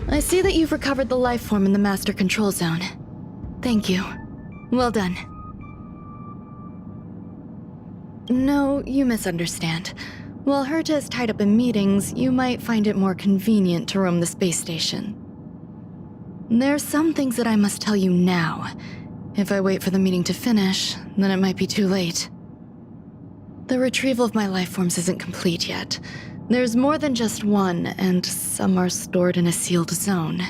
I see that you've recovered the life form in the master control zone. Thank you. Well done. No, you misunderstand. While Herta is tied up in meetings, you might find it more convenient to roam the space station. There's some things that I must tell you now. If I wait for the meeting to finish, then it might be too late. The retrieval of my life forms isn't complete yet. There's more than just one, and some are stored in a sealed zone.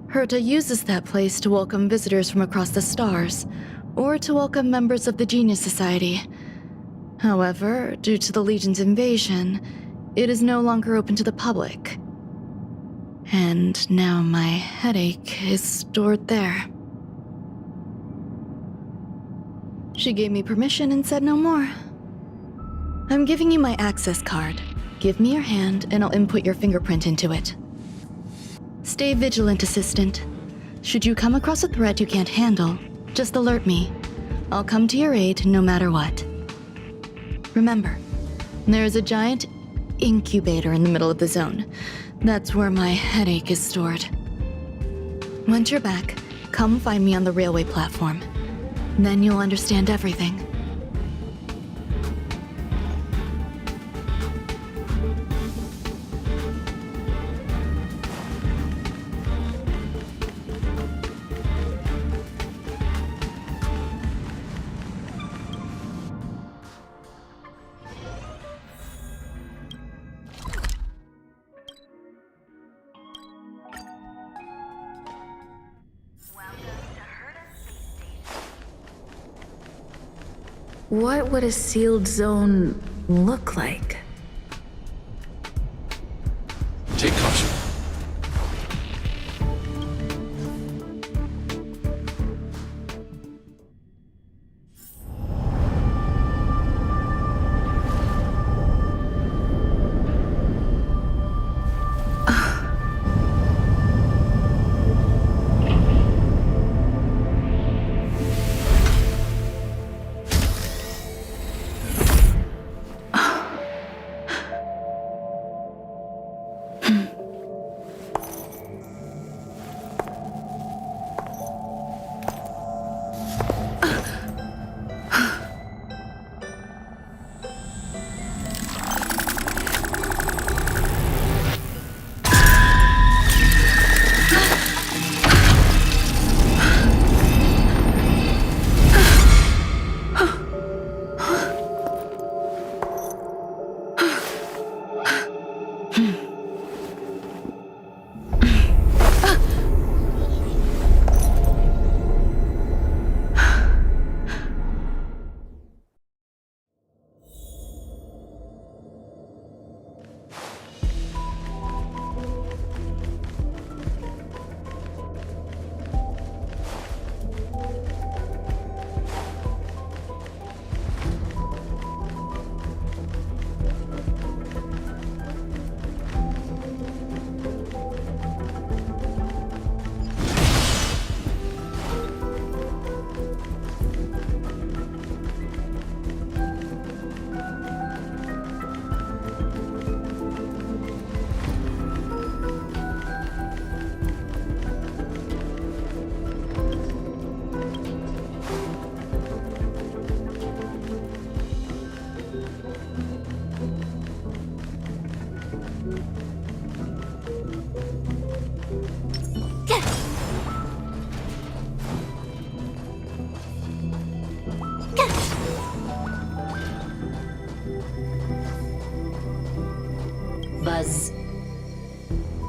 Herta uses that place to welcome visitors from across the stars, or to welcome members of the Genius Society. However, due to the Legion's invasion, it is no longer open to the public. And now my headache is stored there. She gave me permission and said no more. I'm giving you my access card. Give me your hand and I'll input your fingerprint into it. Stay vigilant, Assistant. Should you come across a threat you can't handle, just alert me. I'll come to your aid no matter what. Remember, there is a giant incubator in the middle of the zone. That's where my headache is stored. Once you're back, come find me on the railway platform. Then you'll understand everything. What would a sealed zone look like? Take caution.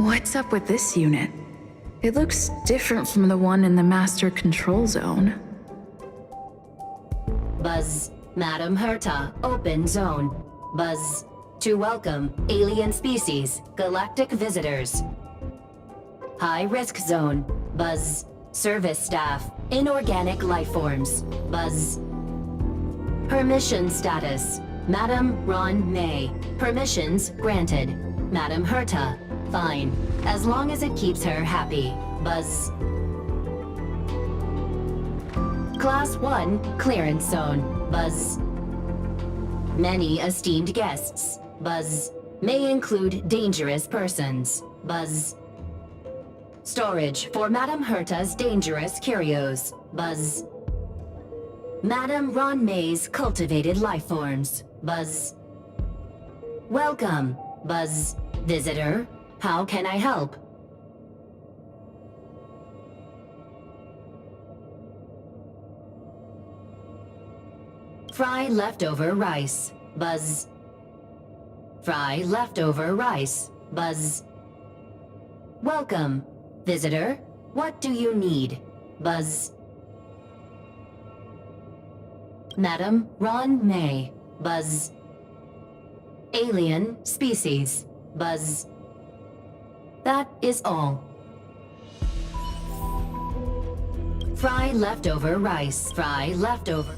What's up with this unit? It looks different from the one in the master control zone. Buzz, Madam Herta, open zone. Buzz, to welcome alien species, galactic visitors. High risk zone. Buzz, service staff, inorganic life forms. Buzz. Permission status. Madam Ron May. Permissions granted. Madam Herta. Fine. As long as it keeps her happy. Buzz. Class 1 clearance zone. Buzz. Many esteemed guests. Buzz. May include dangerous persons. Buzz. Storage for Madam Herta's dangerous curios. Buzz. Madam Ron May's cultivated life forms. Buzz. Welcome. Buzz. Visitor. How can I help? Fry leftover rice. Buzz. Fry leftover rice. Buzz. Welcome. Visitor, what do you need? Buzz. Madam Ron May. Buzz. Alien species. Buzz. That is all. Fry leftover rice. Fry leftover.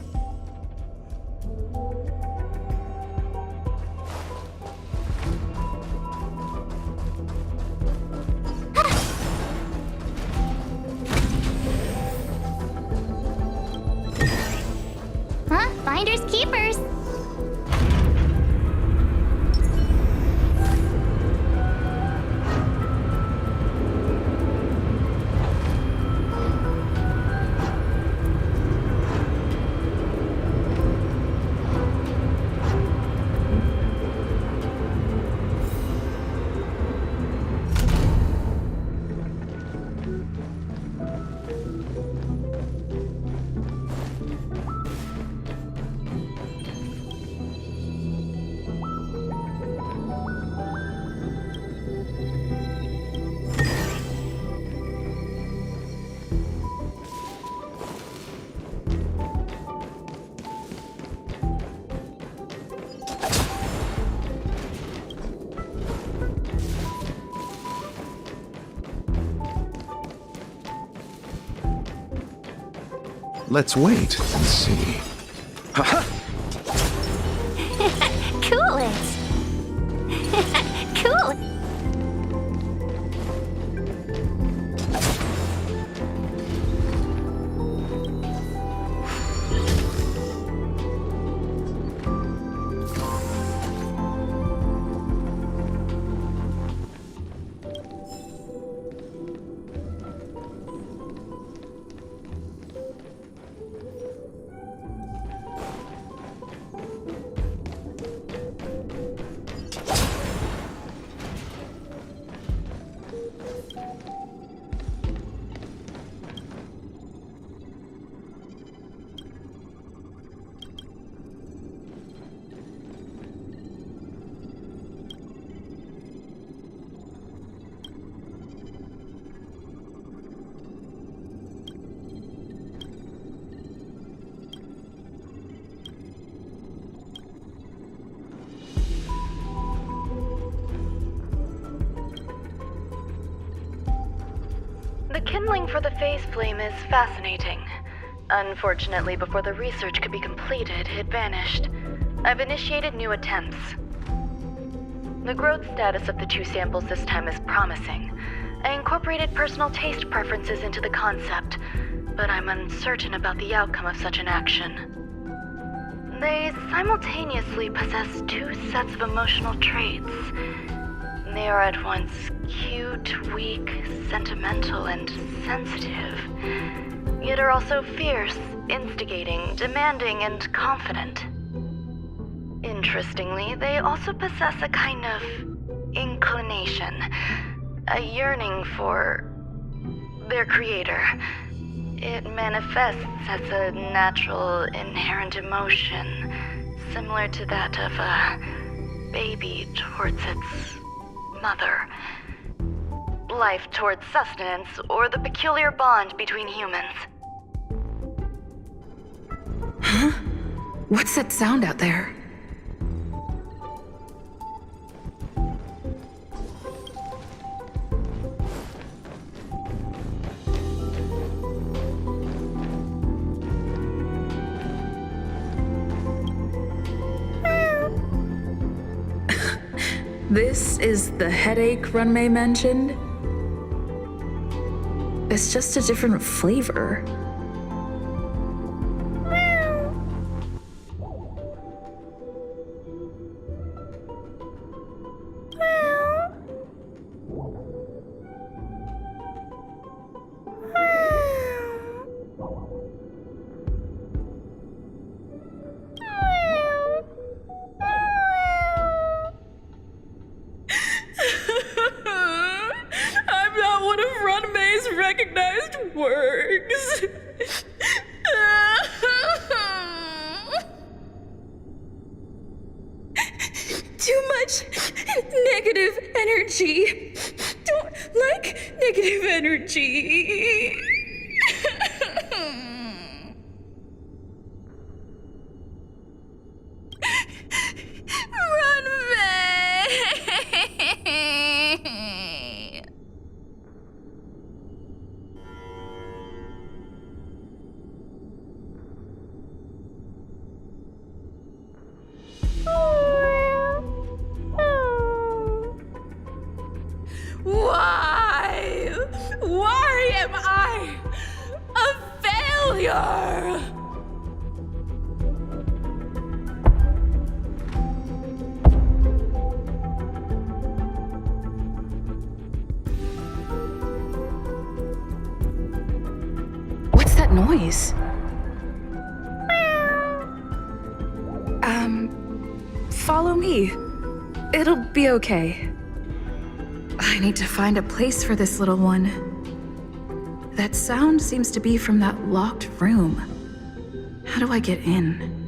Huh? Finders keepers. Let's wait and see. Cool it. Cool it. The kindling for the phase flame is fascinating. Unfortunately, before the research could be completed, it vanished. I've initiated new attempts. The growth status of the two samples this time is promising. I incorporated personal taste preferences into the concept, but I'm uncertain about the outcome of such an action. They simultaneously possess two sets of emotional traits. They are at once cute, weak, sentimental, and sensitive, yet are also fierce, instigating, demanding, and confident. Interestingly, they also possess a kind of inclination, a yearning for their creator. It manifests as a natural, inherent emotion, similar to that of a baby towards its mother. life towards sustenance or the peculiar bond between humans. Huh? What's that sound out there? This is the headache Runmei mentioned? It's just a different flavor. I'm not one of Runmei's recognized works. Too much negative energy. Don't like negative energy. Runmei. Why? Why am I a failure? What's that noise? Follow me. It'll be okay. I need to find a place for this little one. That sound seems to be from that locked room. How do I get in?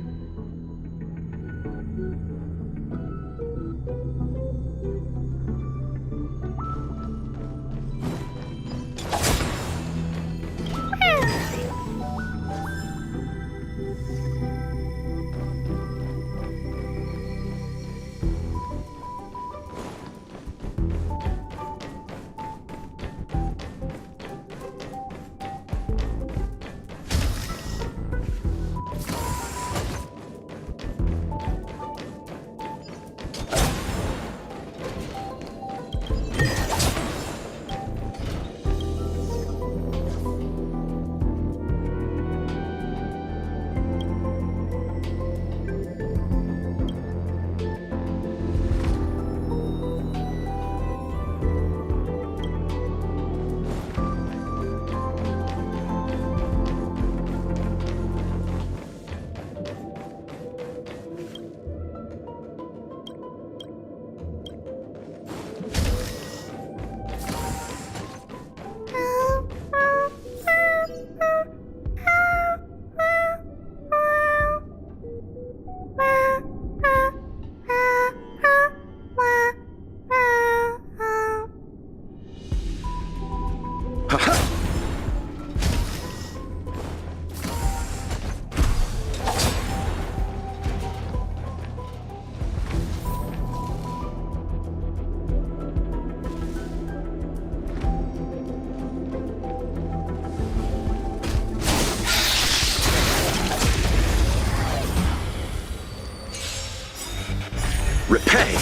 Repay!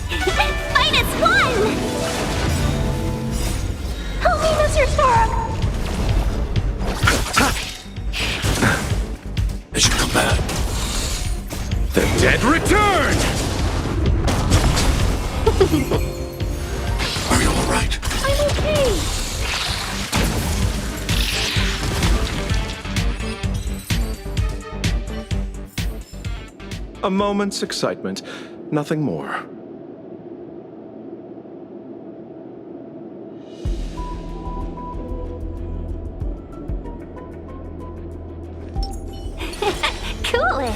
-1! Help me, Mr. Stark! They should come back. The dead return! Are you alright? I'm okay. A moment's excitement, nothing more. Cool it.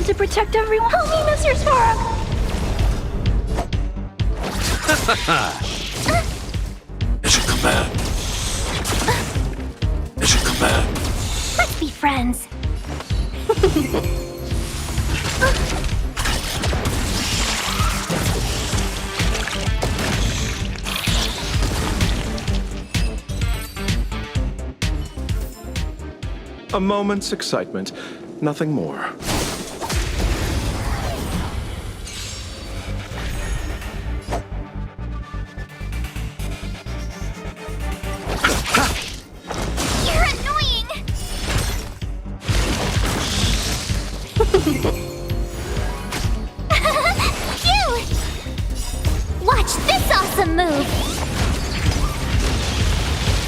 want to protect everyone. Help me, Mr. Sparrow! It's a command. It's a command. Let's be friends. A moment's excitement, nothing more. You're annoying! Phew! Watch this awesome move!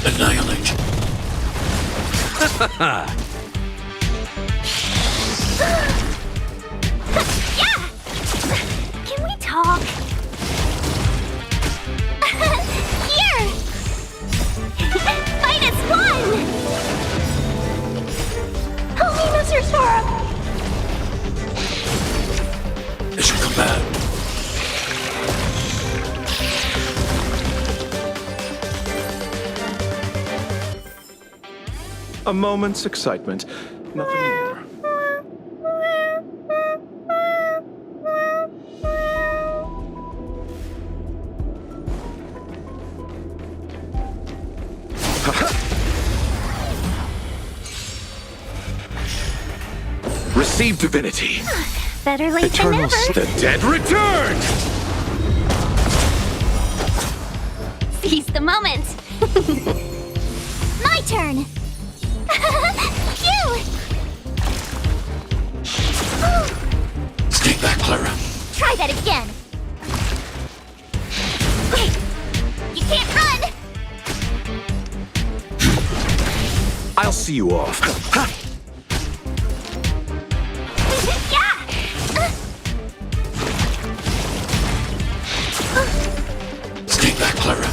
Annihilate. Yeah! Can we talk? Here! -1! Help me, Mr. Sparrow! It's a command. A moment's excitement, nothing more. Receive divinity. Better late than Eternal never. the dead return! Seize the moment. My turn. Phew! Stay back, Clara. Try that again. You can't run. I'll see you off. Yeah. Stay back, Clara.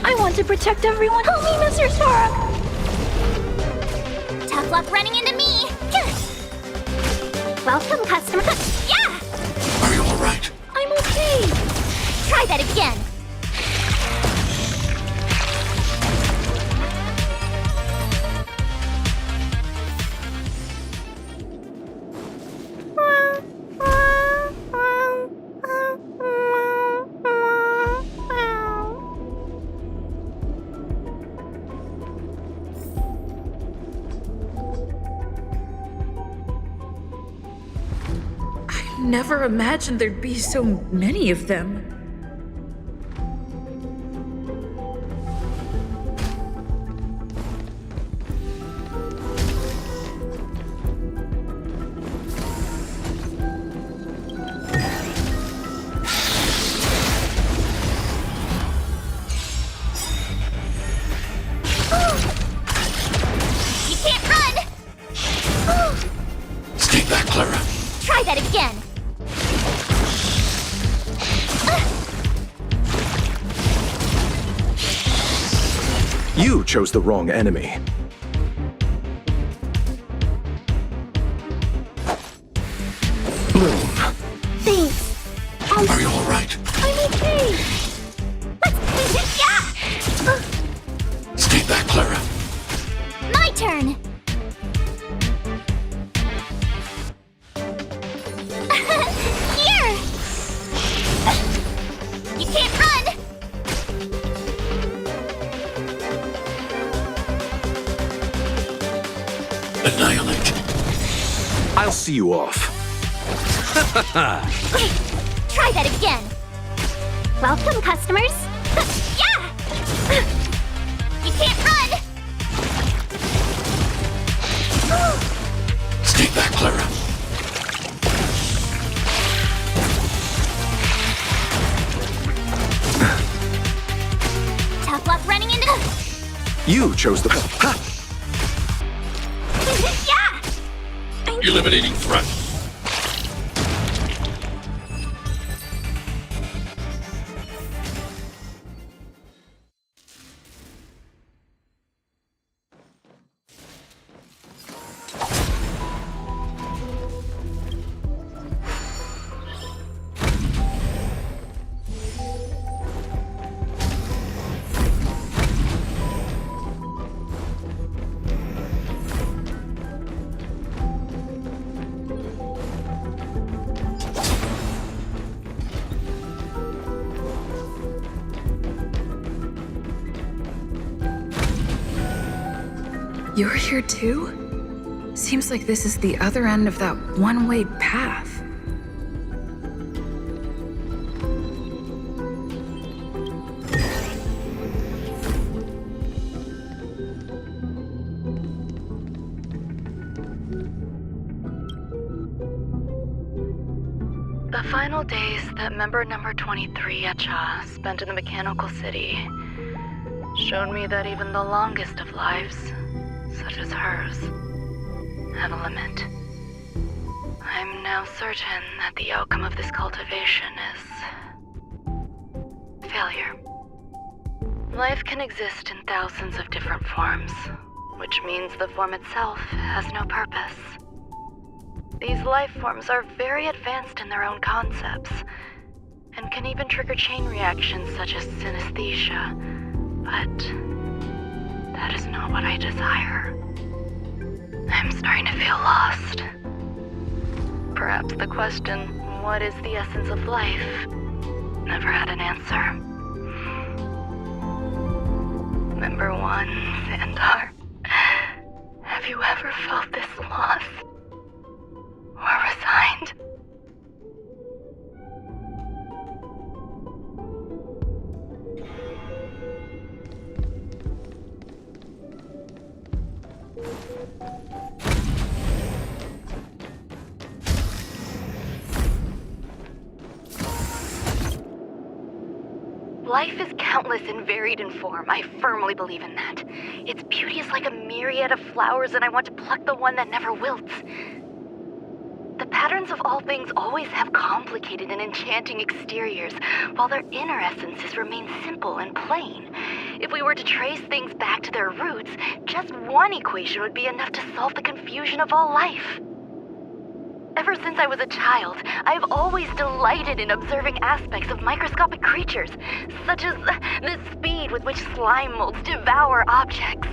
I want to protect everyone. Help me, Mr. Sparrow. Tough luck running into me. Welcome, customer. Yeah. Are you all right? I'm okay. Try that again. Never imagined there'd be so many of them. You can't run. Stay back, Clara. Try that again. You chose the wrong enemy. Bloom. Thanks. Are you all right? I'm okay. Yeah. Stay back, Clara. My turn. Here. You can't run. Annihilate. I'll see you off. Try that again. Welcome, customers. Yeah. You can't run. Stay back, Clara. Tough luck running into. You chose the... Yeah. Eliminating threat. You're here too? Seems like this is the other end of that one-way path. The final days that member number 23 at Cha spent in the mechanical city showed me that even the longest of lives, such as hers, have a limit. I'm now certain that the outcome of this cultivation is failure. Life can exist in thousands of different forms, which means the form itself has no purpose. These life forms are very advanced in their own concepts, and can even trigger chain reactions such as synesthesia, but that is not what I desire. I'm starting to feel lost. Perhaps the question, what is the essence of life, never had an answer. Member 1, Xandar, have you ever felt this loss? Or resigned? Life is countless and varied in form. I firmly believe in that. Its beauty is like a myriad of flowers, and I want to pluck the one that never wilts. The patterns of all things always have complicated and enchanting exteriors, while their inner essences remain simple and plain. If we were to trace things back to their roots, just one equation would be enough to solve the confusion of all life. Ever since I was a child, I have always delighted in observing aspects of microscopic creatures, such as the speed with which slime molds devour objects.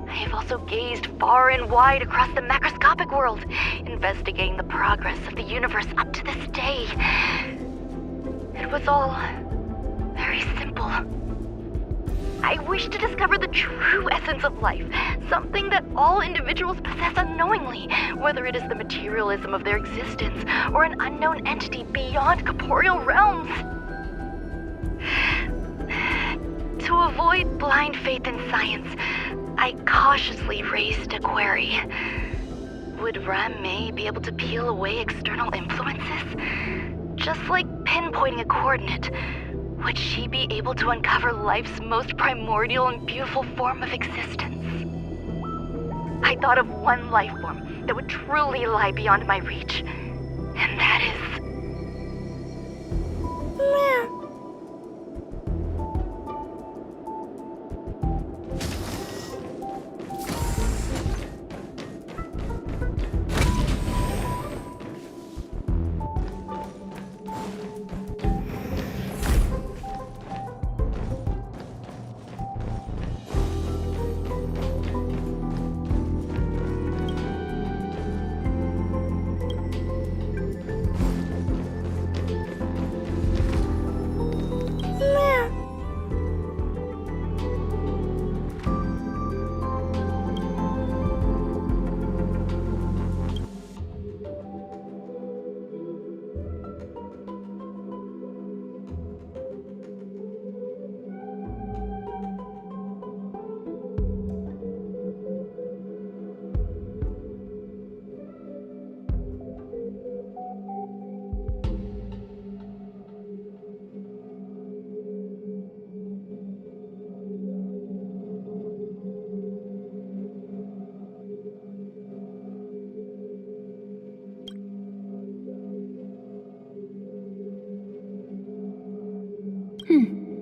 I have also gazed far and wide across the macroscopic world, investigating the progress of the universe up to this day. It was all very simple. I wish to discover the true essence of life, something that all individuals possess unknowingly, whether it is the materialism of their existence or an unknown entity beyond corporeal realms. To avoid blind faith in science, I cautiously raised a query. Would Ram-Mei be able to peel away external influences? Just like pinpointing a coordinate, would she be able to uncover life's most primordial and beautiful form of existence? I thought of one life form that would truly lie beyond my reach, and that is...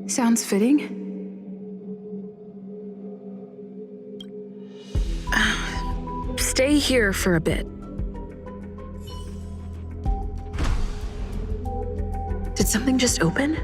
Sounds fitting. Stay here for a bit. Did something just open?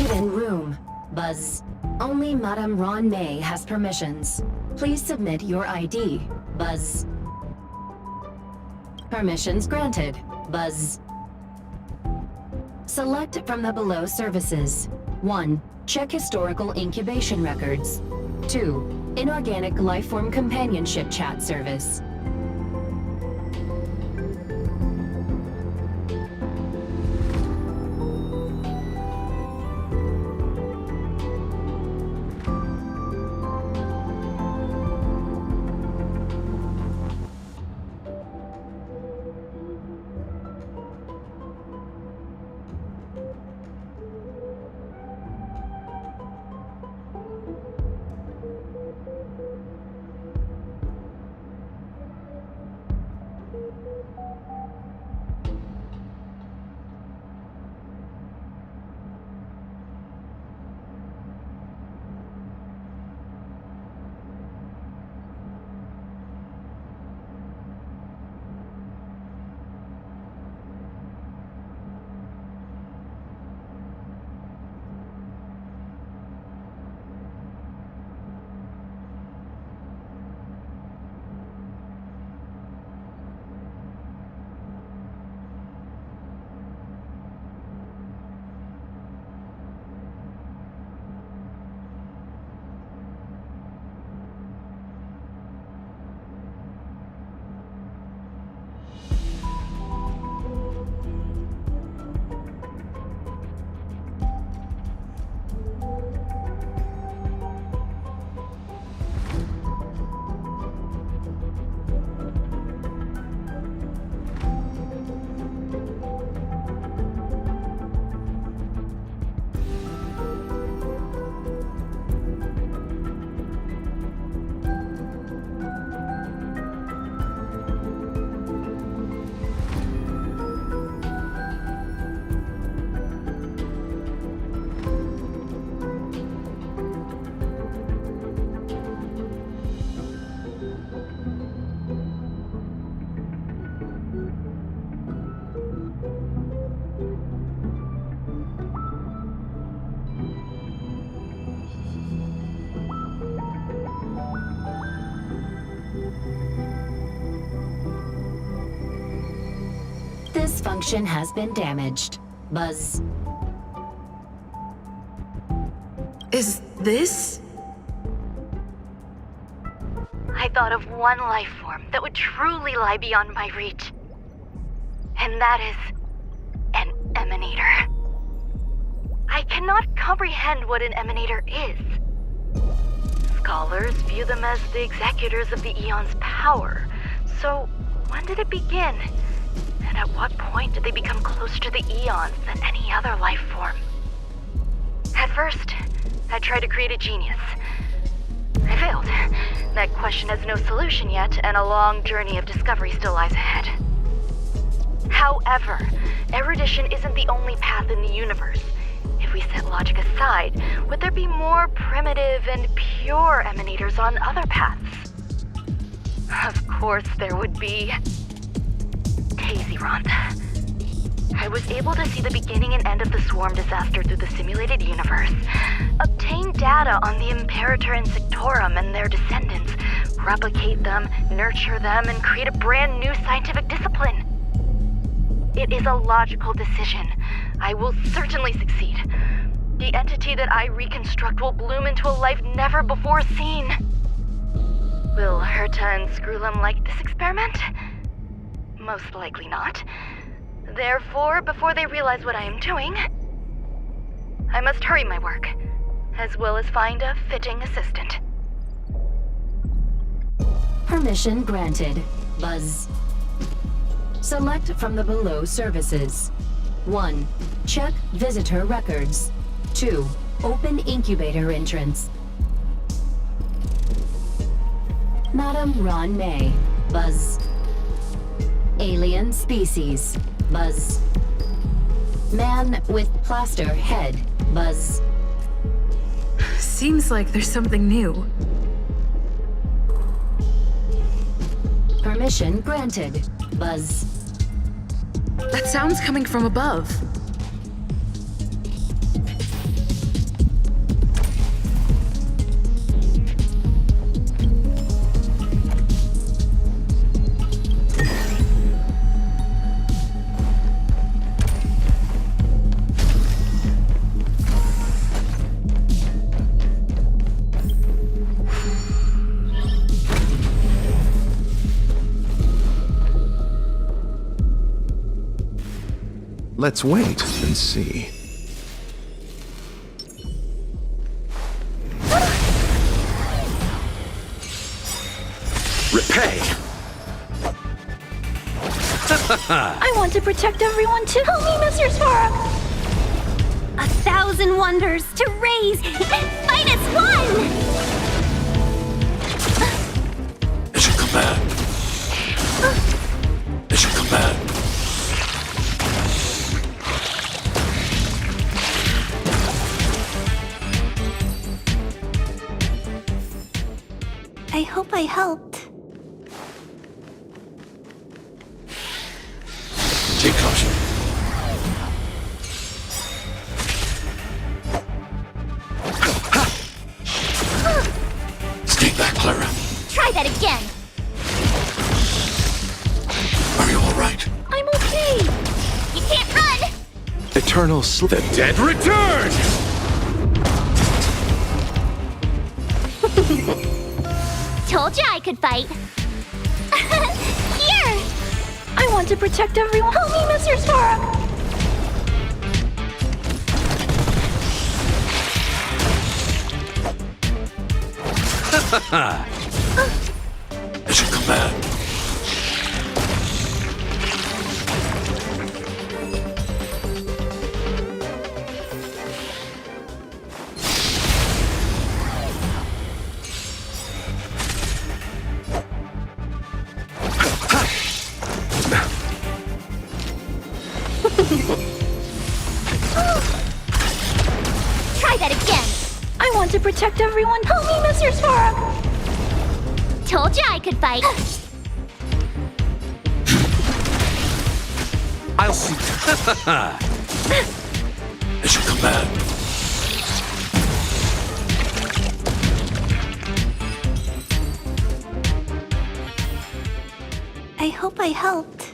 Forbidden room. Buzz. Only Madame Ron May has permissions. Please submit your ID. Buzz. Permissions granted. Buzz. Select from the below services. 1. Check historical incubation records. 2. Inorganic lifeform companionship chat service. This function has been damaged. Buzz. Is this? I thought of one life form that would truly lie beyond my reach. And that is an emanator. I cannot comprehend what an emanator is. Scholars view them as the executors of the Eon's power. So, when did it begin? And at what point did they become closer to the Eons than any other life form? At first, I tried to create a genius. I failed. That question has no solution yet, and a long journey of discovery still lies ahead. However, erudition isn't the only path in the universe. If we set logic aside, would there be more primitive and pure emanators on other paths? Of course there would be. Tazyronth. I was able to see the beginning and end of the swarm disaster through the simulated universe, obtain data on the Imperator and Sectorum and their descendants, replicate them, nurture them, and create a brand new scientific discipline. It is a logical decision. I will certainly succeed. The entity that I reconstruct will bloom into a life never before seen. Will Herta and Screwlum like this experiment? Most likely not. Therefore, before they realize what I am doing, I must hurry my work, as well as find a fitting assistant. Permission granted. Buzz. Select from the below services. 1. Check visitor records. 2. Open incubator entrance. Madame Ron May. Buzz. Alien species. Buzz. Man with plaster head. Buzz. Seems like there's something new. Permission granted. Buzz. That sound's coming from above. Let's wait and see. Repay! I want to protect everyone too. Help me, Mr. Sparrow! 1,000 wonders to raise! Fight as one! It's a command. It's a command. I hope I helped. Take caution. Stay back, Clara. Try that again. Are you all right? I'm okay. You can't run. Eternal sleep. The dead return! Told you I could fight. Here! I want to protect everyone. Help me, Mr. Sparrow! It's a command. Try that again. I want to protect everyone. Help me, Mr. Sparrow! Told you I could fight. I'll see. It's a command. I hope I helped.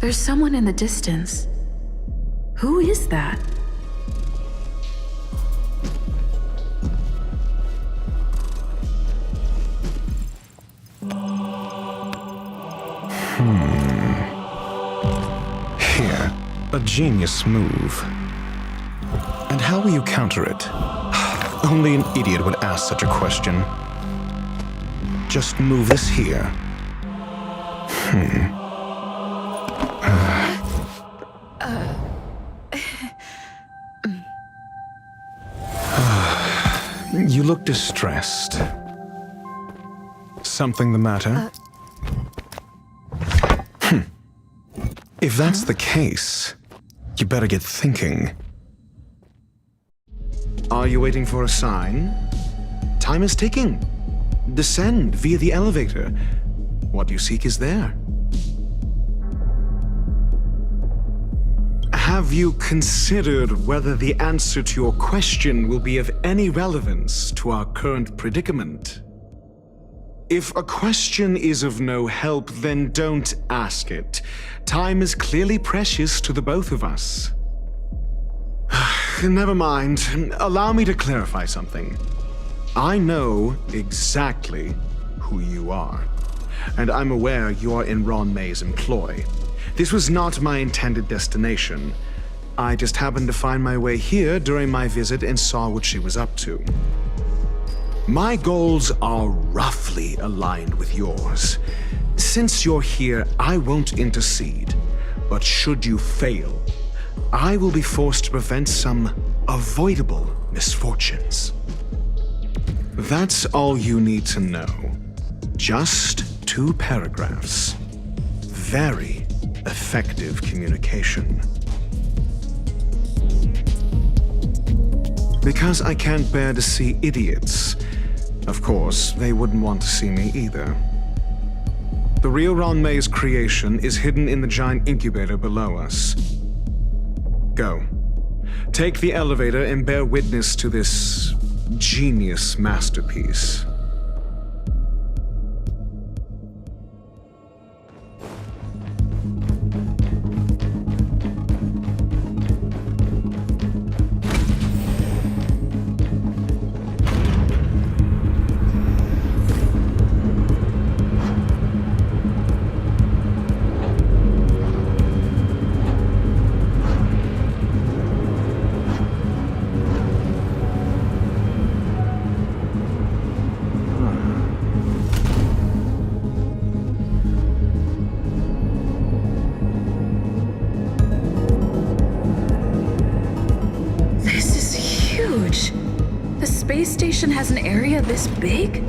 There's someone in the distance. Who is that? Here, a genius move. And how will you counter it? Only an idiot would ask such a question. Just move this here. You look distressed. Something the matter? If that's the case, you better get thinking. Are you waiting for a sign? Time is ticking. Descend via the elevator. What you seek is there. Have you considered whether the answer to your question will be of any relevance to our current predicament? If a question is of no help, then don't ask it. Time is clearly precious to the both of us. Never mind. Allow me to clarify something. I know exactly who you are, and I'm aware you are in Ron May's employ. This was not my intended destination. I just happened to find my way here during my visit and saw what she was up to. My goals are roughly aligned with yours. Since you're here, I won't intercede, but should you fail, I will be forced to prevent some avoidable misfortunes. That's all you need to know. Just 2 paragraphs. Very effective communication. Because I can't bear to see idiots. Of course, they wouldn't want to see me either. The real Ron May's creation is hidden in the giant incubator below us. Go. Take the elevator and bear witness to this genius masterpiece. Space station has an area this big?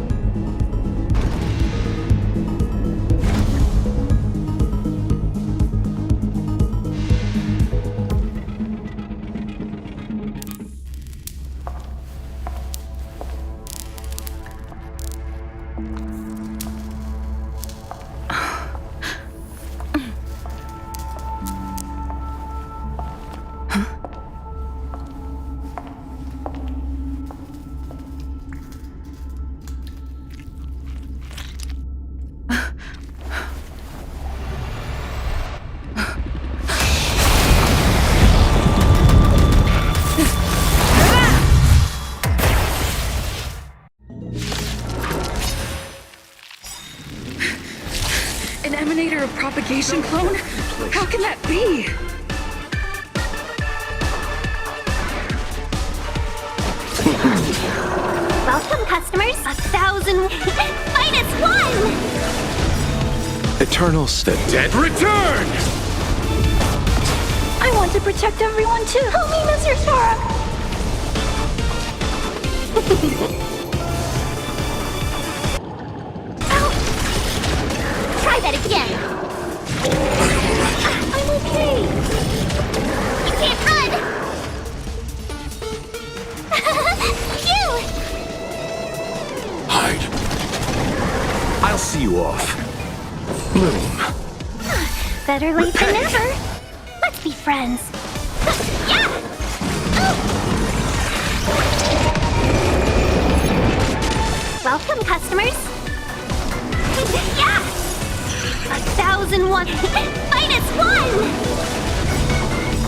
Propagation clone? How can that be? Welcome, customers. 1,000 minus 1! Eternals, the dead return! I want to protect everyone too. Help me, Mr. Sora! Try that again. I'm okay. You can't run. Phew! Hide. I'll see you off. Bloom. Better late than never. Let's be friends. Yeah! Welcome, customers. Yeah! 1,001 minus 1!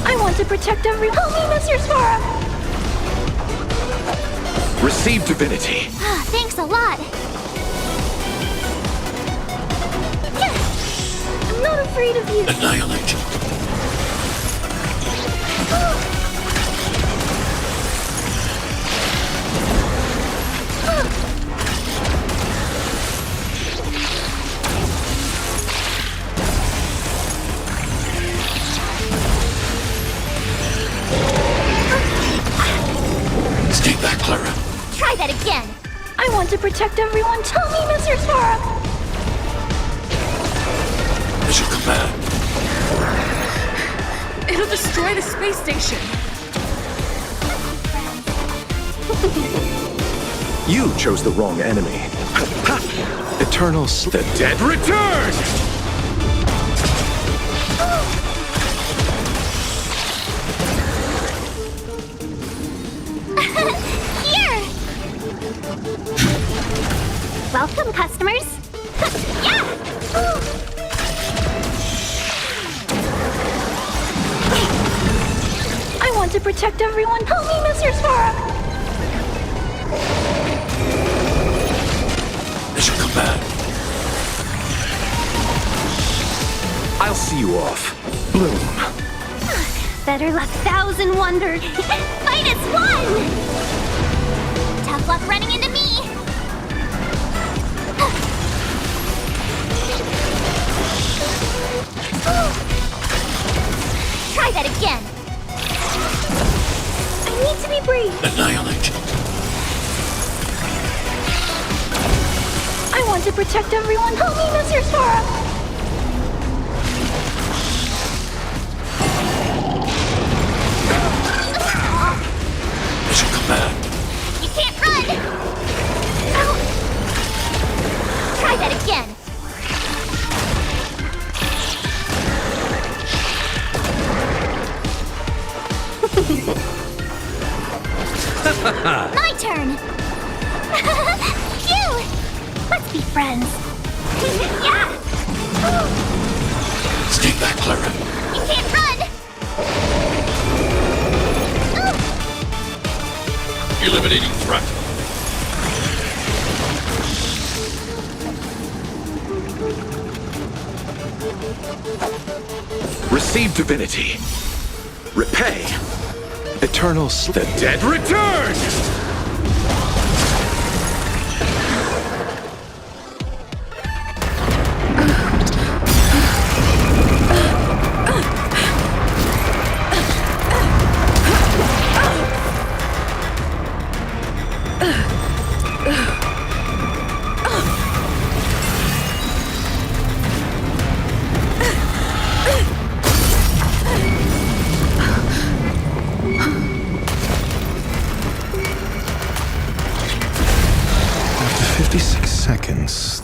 I want to protect everyone. Help me, Mr. Sora! Receive divinity. Thanks a lot. I'm not afraid of you. Annihilate. Stay back, Clara. Try that again. I want to protect everyone. Tell me, Mr. Sora. As you command. It'll destroy the space station. You chose the wrong enemy. Eternals, the dead return! Here! Welcome, customers. Yeah! I want to protect everyone. Help me, Mr. Sora! Mission command. I'll see you off. Bloom. Better luck, thousand wonders. Minus one! Tough luck running into me. Try that again. I need to be brave. Annihilate. I want to protect everyone. Help me, Mr. Sora! Mission command. You can't run! Ow. Try that again. My turn! Phew! Let's be friends. Yeah! Stay back, Clara. You can't run! Eliminating threat. Receive divinity. Repay. Eternal The dead return!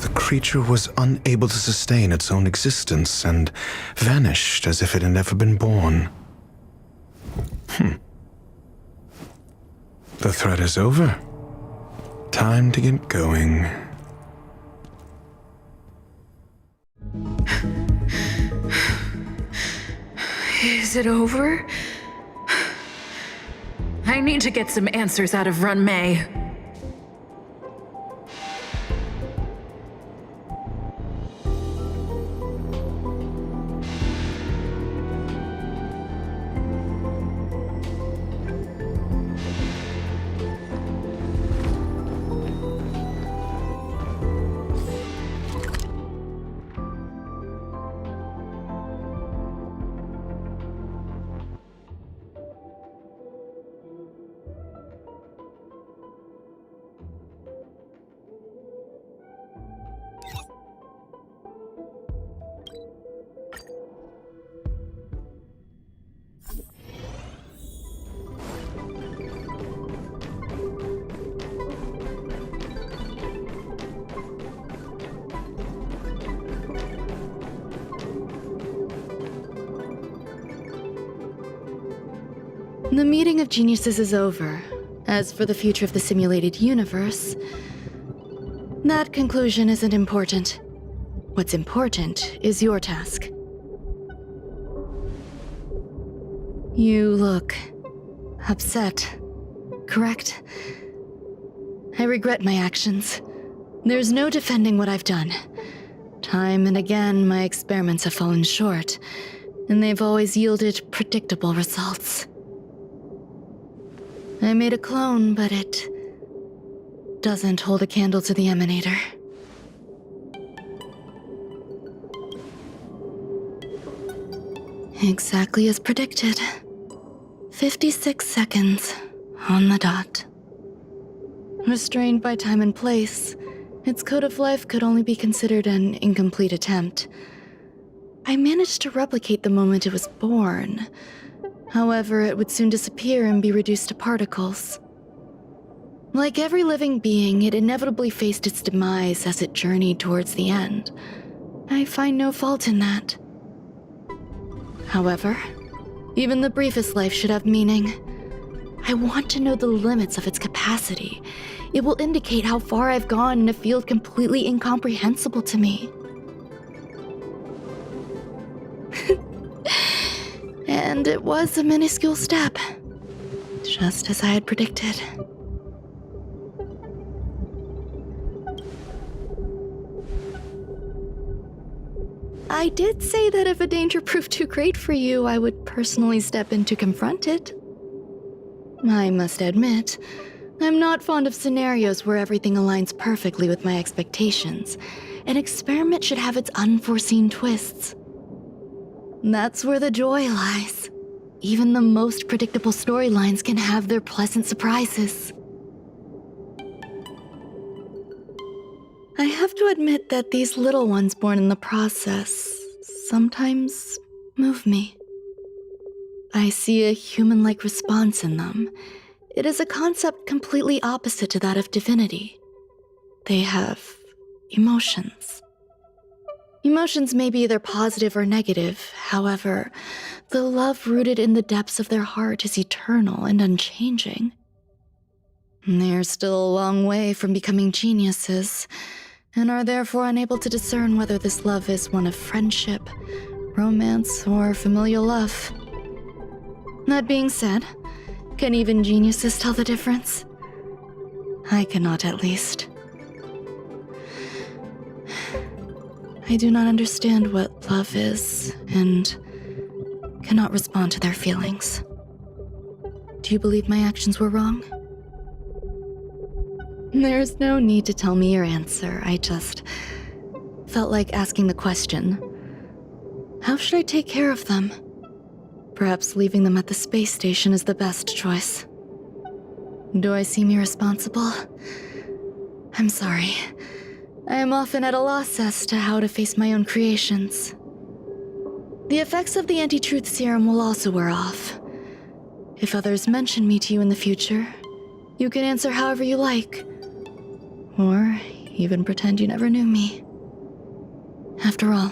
The creature was unable to sustain its own existence and vanished as if it had never been born. The threat is over. Time to get going. Is it over? I need to get some answers out of Run May. The meeting of geniuses is over. As for the future of the simulated universe, that conclusion isn't important. What's important is your task. You look upset, correct? I regret my actions. There's no defending what I've done. Time and again, my experiments have fallen short, and they've always yielded predictable results. I made a clone, but it doesn't hold a candle to the Emanator. Exactly as predicted. 56 seconds on the dot. Restrained by time and place, its code of life could only be considered an incomplete attempt. I managed to replicate the moment it was born. However, it would soon disappear and be reduced to particles. Like every living being, it inevitably faced its demise as it journeyed towards the end. I find no fault in that. However, even the briefest life should have meaning. I want to know the limits of its capacity. It will indicate how far I've gone in a field completely incomprehensible to me. And it was a minuscule step. just as I had predicted. I did say that if a danger proved too great for you, I would personally step in to confront it. I must admit, I'm not fond of scenarios where everything aligns perfectly with my expectations. An experiment should have its unforeseen twists. That's where the joy lies. Even the most predictable storylines can have their pleasant surprises. I have to admit that these little ones born in the process sometimes move me. I see a human-like response in them. It is a concept completely opposite to that of divinity. They have emotions. Emotions may be either positive or negative. However, the love rooted in the depths of their heart is eternal and unchanging. They're still a long way from becoming geniuses, and are therefore unable to discern whether this love is one of friendship, romance, or familial love. That being said, can even geniuses tell the difference? I cannot, at least. I do not understand what love is, and cannot respond to their feelings. Do you believe my actions were wrong? There's no need to tell me your answer. I just felt like asking the question. How should I take care of them? Perhaps leaving them at the space station is the best choice. Do I seem irresponsible? I'm sorry. I am often at a loss as to how to face my own creations. The effects of the anti-truth serum will also wear off. If others mention me to you in the future, you can answer however you like. Or even pretend you never knew me. After all,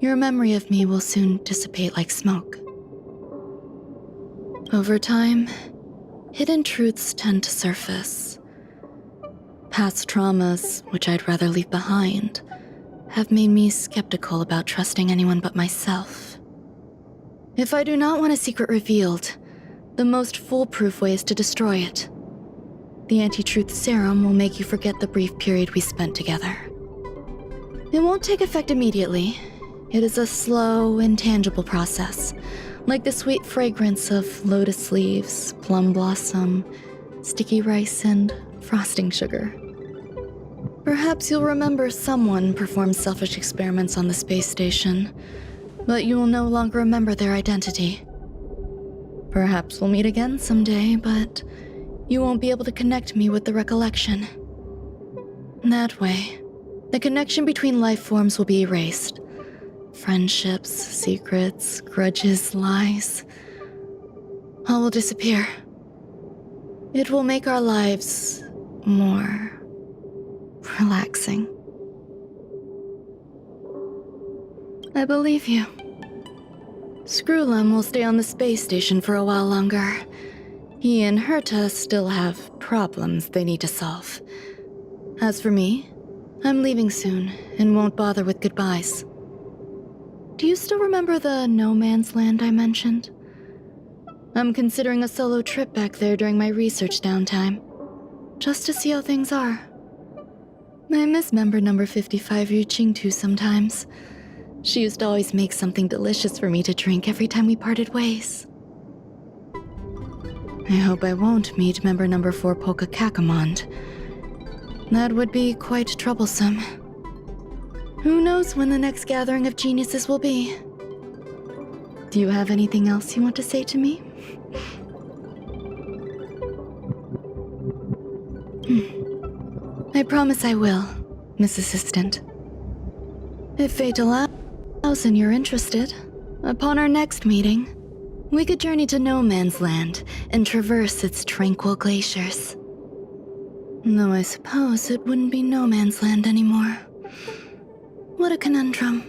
your memory of me will soon dissipate like smoke. Over time, hidden truths tend to surface. Past traumas, which I'd rather leave behind, have made me skeptical about trusting anyone but myself. If I do not want a secret revealed, the most foolproof way is to destroy it. The anti-truth serum will make you forget the brief period we spent together. It won't take effect immediately. It is a slow, intangible process, like the sweet fragrance of lotus leaves, plum blossom, sticky rice, and frosting sugar. Perhaps you'll remember someone performed selfish experiments on the space station, but you will no longer remember their identity. Perhaps we'll meet again someday, but you won't be able to connect me with the recollection. That way, the connection between life forms will be erased. Friendships, secrets, grudges, lies, all will disappear. It will make our lives more relaxing. I believe you. Screwlum will stay on the space station for a while longer. He and Herta still have problems they need to solve. As for me, I'm leaving soon and won't bother with goodbyes. Do you still remember the no man's land I mentioned? I'm considering a solo trip back there during my research downtime, just to see how things are. I miss member number 55 reaching too sometimes. She used to always make something delicious for me to drink every time we parted ways. I hope I won't meet member number 4 Polka Kakamond. That would be quite troublesome. Who knows when the next gathering of geniuses will be? Do you have anything else you want to say to me? I promise I will, Miss Assistant. If fate allows and you're interested, upon our next meeting, we could journey to No Man's Land and traverse its tranquil glaciers. Though I suppose it wouldn't be No Man's Land anymore. What a conundrum.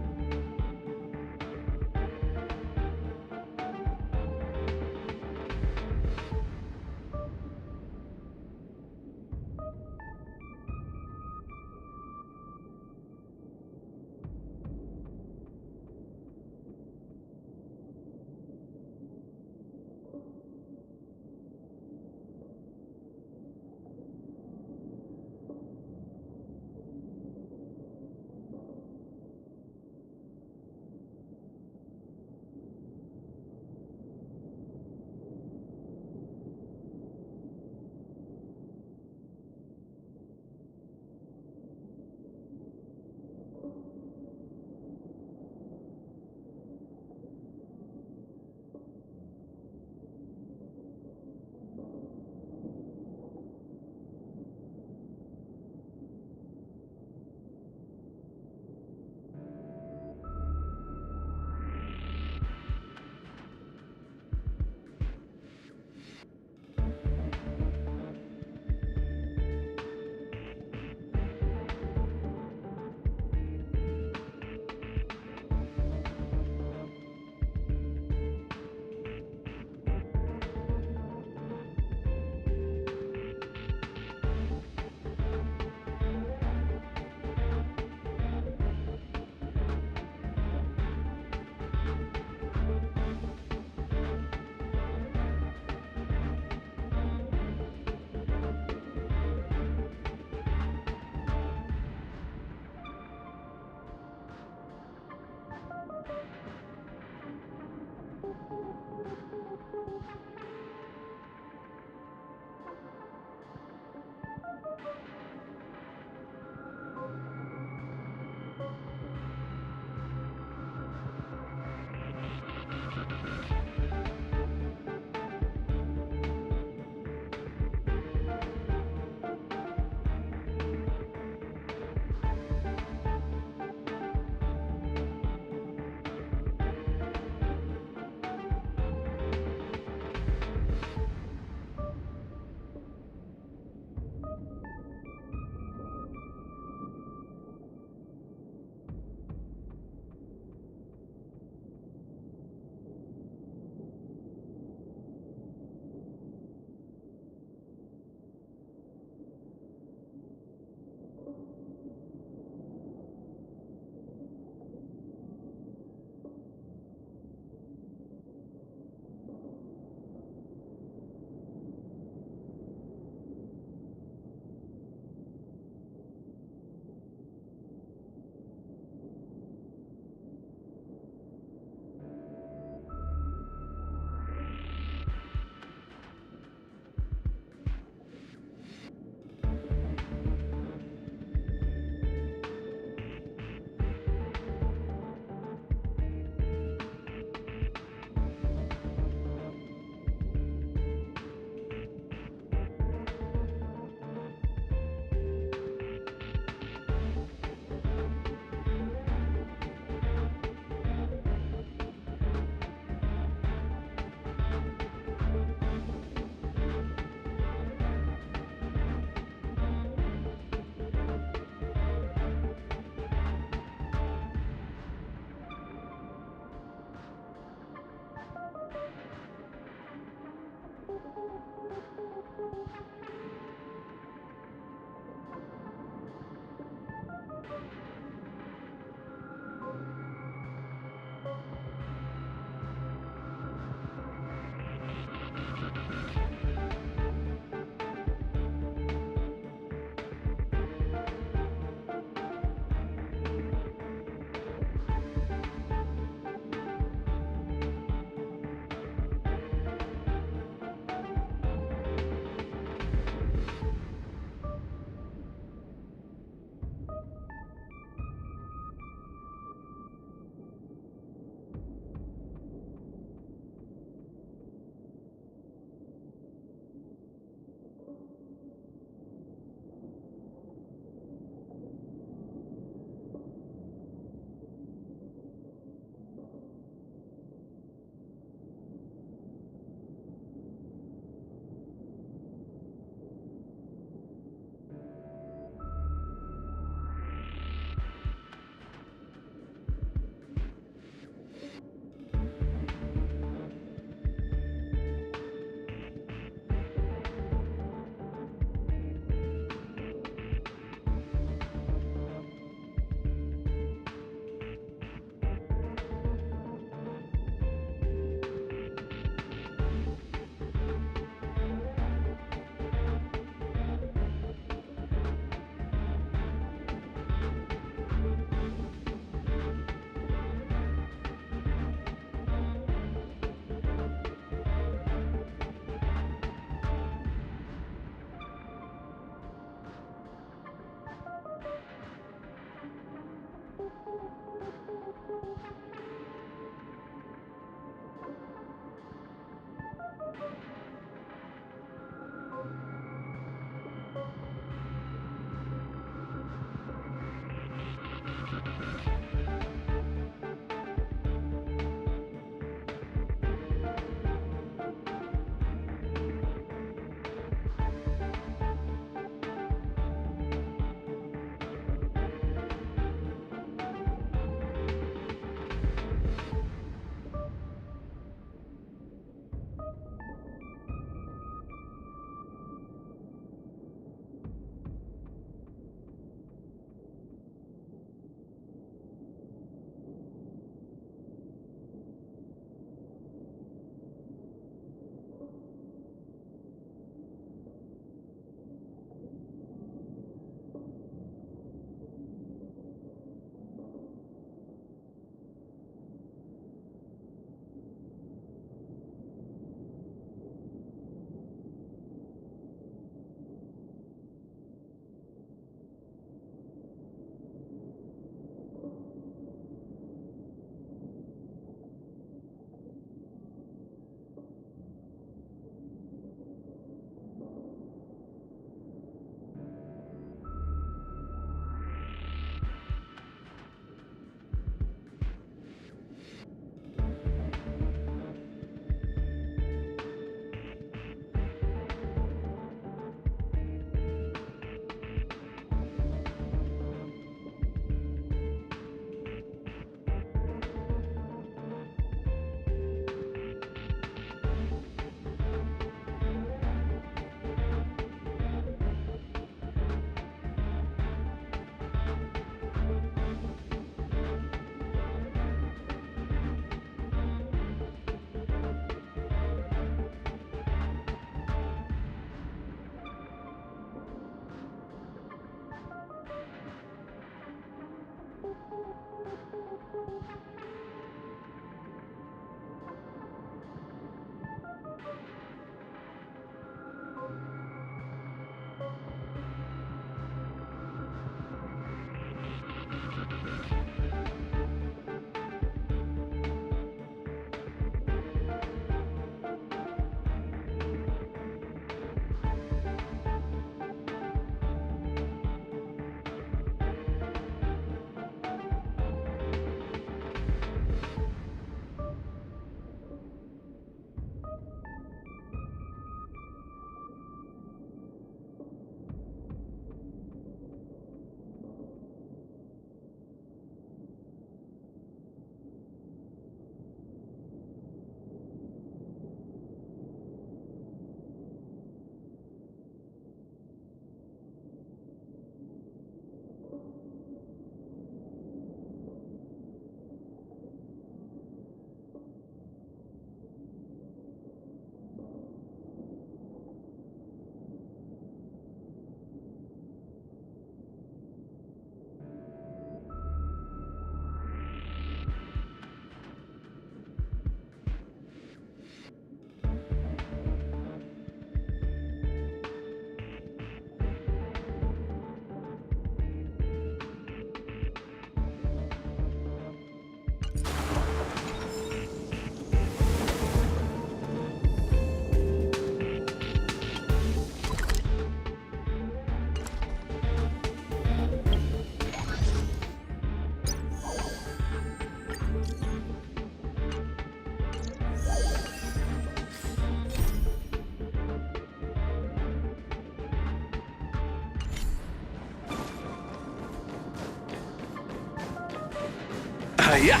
Hiya!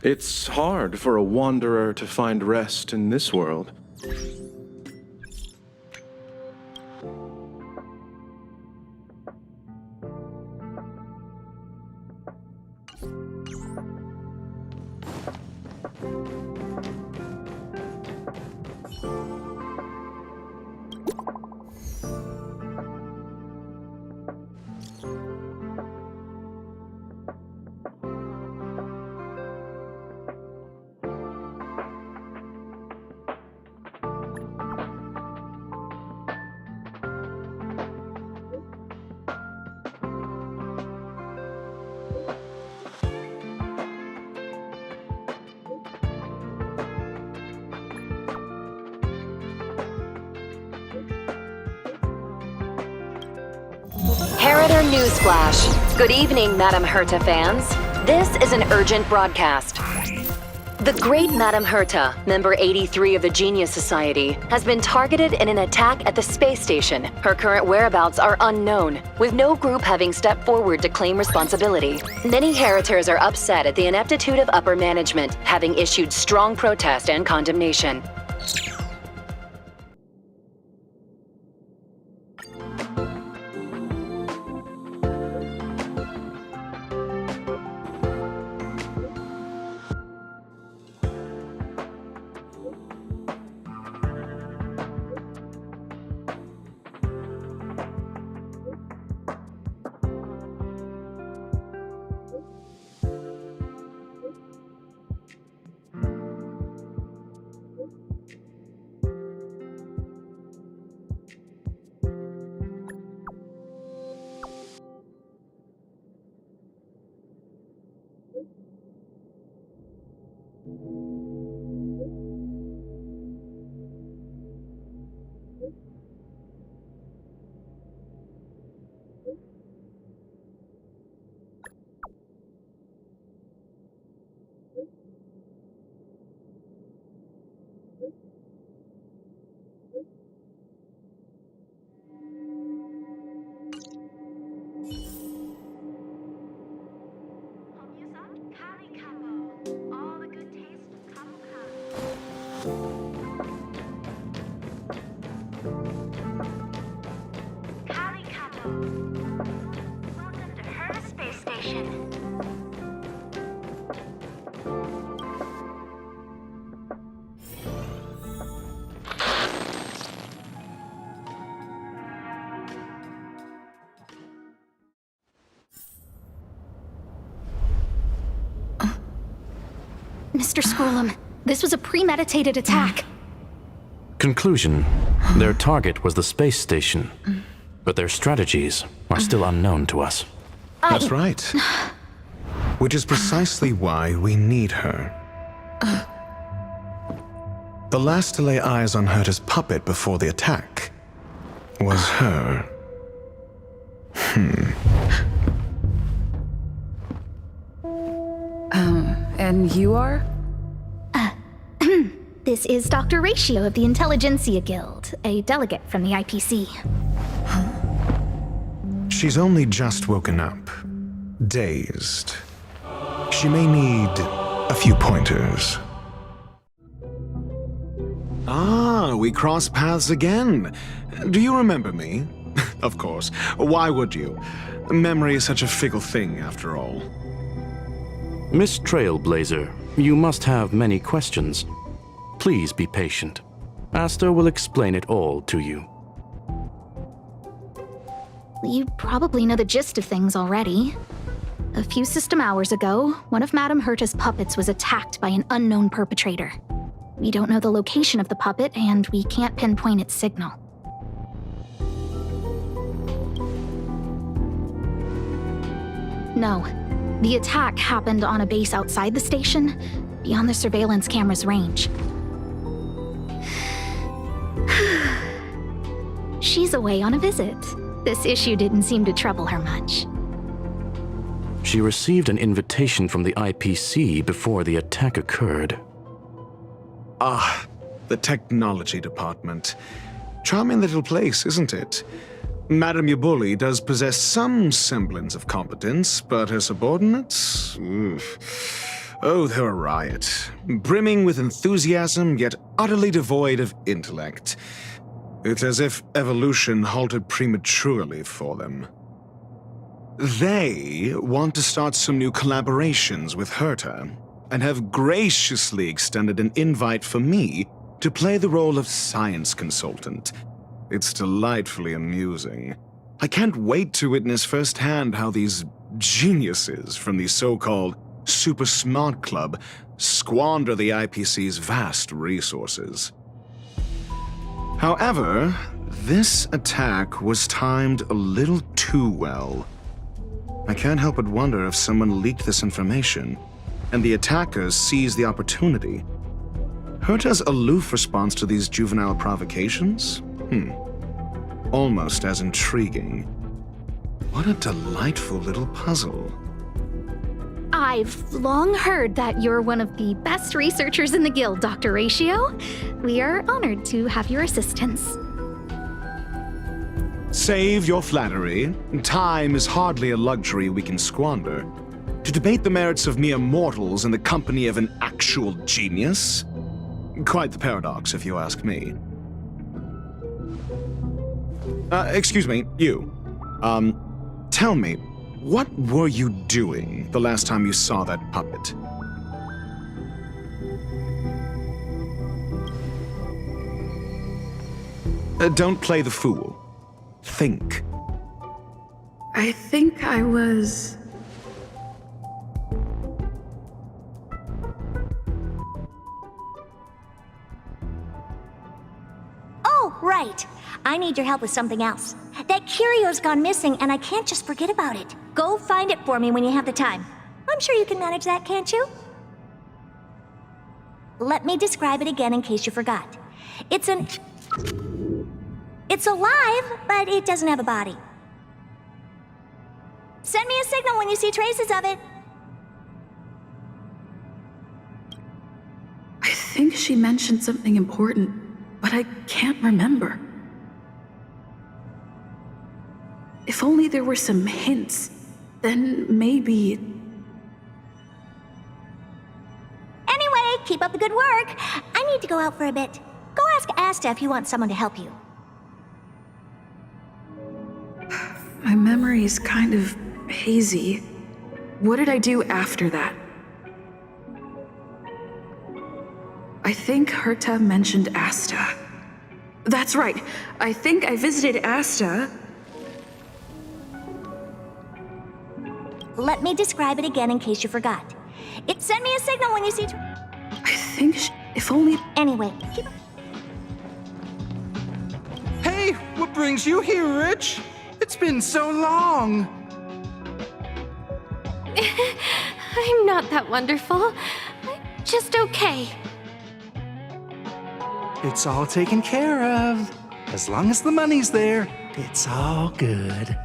It's hard for a wanderer to find rest in this world. Heritor Newsflash. Good evening, Madame Herta fans. This is an urgent broadcast. The great Madame Herta, member 83 of the Genius Society, has been targeted in an attack at the space station. Her current whereabouts are unknown, with no group having stepped forward to claim responsibility. Many Heritors are upset at the ineptitude of upper management, having issued strong protest and condemnation. Mr. Scrollum, this was a premeditated attack. Conclusion: their target was the space station, but their strategies are still unknown to us. That's right. Which is precisely why we need her. The last to lay eyes on Herta's puppet before the attack was her. And you are? This is Dr. Ratio of the Intelligentsia Guild, a delegate from the IPC. She's only just woken up, dazed. She may need a few pointers. Ah, we cross paths again. Do you remember me? Of course. Why would you? Memory is such a fickle thing, after all. Miss Trailblazer, you must have many questions. Please be patient. Asta will explain it all to you. You probably know the gist of things already. A few system hours ago, one of Madame Herta's puppets was attacked by an unknown perpetrator. We don't know the location of the puppet, and we can't pinpoint its signal. No. The attack happened on a base outside the station, beyond the surveillance camera's range. She's away on a visit. This issue didn't seem to trouble her much. She received an invitation from the IPC before the attack occurred. Ah, the technology department. Charming little place, isn't it? Madame Yabuli does possess some semblance of competence, but her subordinates? Oh, they're a riot. Brimming with enthusiasm, yet utterly devoid of intellect. It's as if evolution halted prematurely for them. They want to start some new collaborations with Herta, and have graciously extended an invite for me to play the role of science consultant. It's delightfully amusing. I can't wait to witness firsthand how these geniuses from the so-called Super Smart Club squander the IPC's vast resources. However, this attack was timed a little too well. I can't help but wonder if someone leaked this information, and the attackers seized the opportunity. Herta's aloof response to these juvenile provocations? Almost as intriguing. What a delightful little puzzle. I've long heard that you're one of the best researchers in the guild, Dr. Ratio. We are honored to have your assistance. Save your flattery. Time is hardly a luxury we can squander. To debate the merits of mere mortals in the company of an actual genius? Quite the paradox, if you ask me. Excuse me, you. Tell me, what were you doing the last time you saw that puppet? Don't play the fool. Think. I think I was... Oh, right. I need your help with something else. That curio's gone missing, and I can't just forget about it. Go find it for me when you have the time. I'm sure you can manage that, can't you? Let me describe it again in case you forgot. It's alive, but it doesn't have a body. Send me a signal when you see traces of it. I think she mentioned something important, but I can't remember. If only there were some hints, then maybe... Anyway, keep up the good work. I need to go out for a bit. Go ask Asta if you want someone to help you. My memory is kind of hazy. What did I do after that? I think Herta mentioned Asta. That's right. I think I visited Asta. Let me describe it again in case you forgot. Send me a signal when you see... I think if only... Anyway, keep... Hey, what brings you here, Rich? It's been so long. I'm not that wonderful. I'm just okay. It's all taken care of. As long as the money's there, it's all good.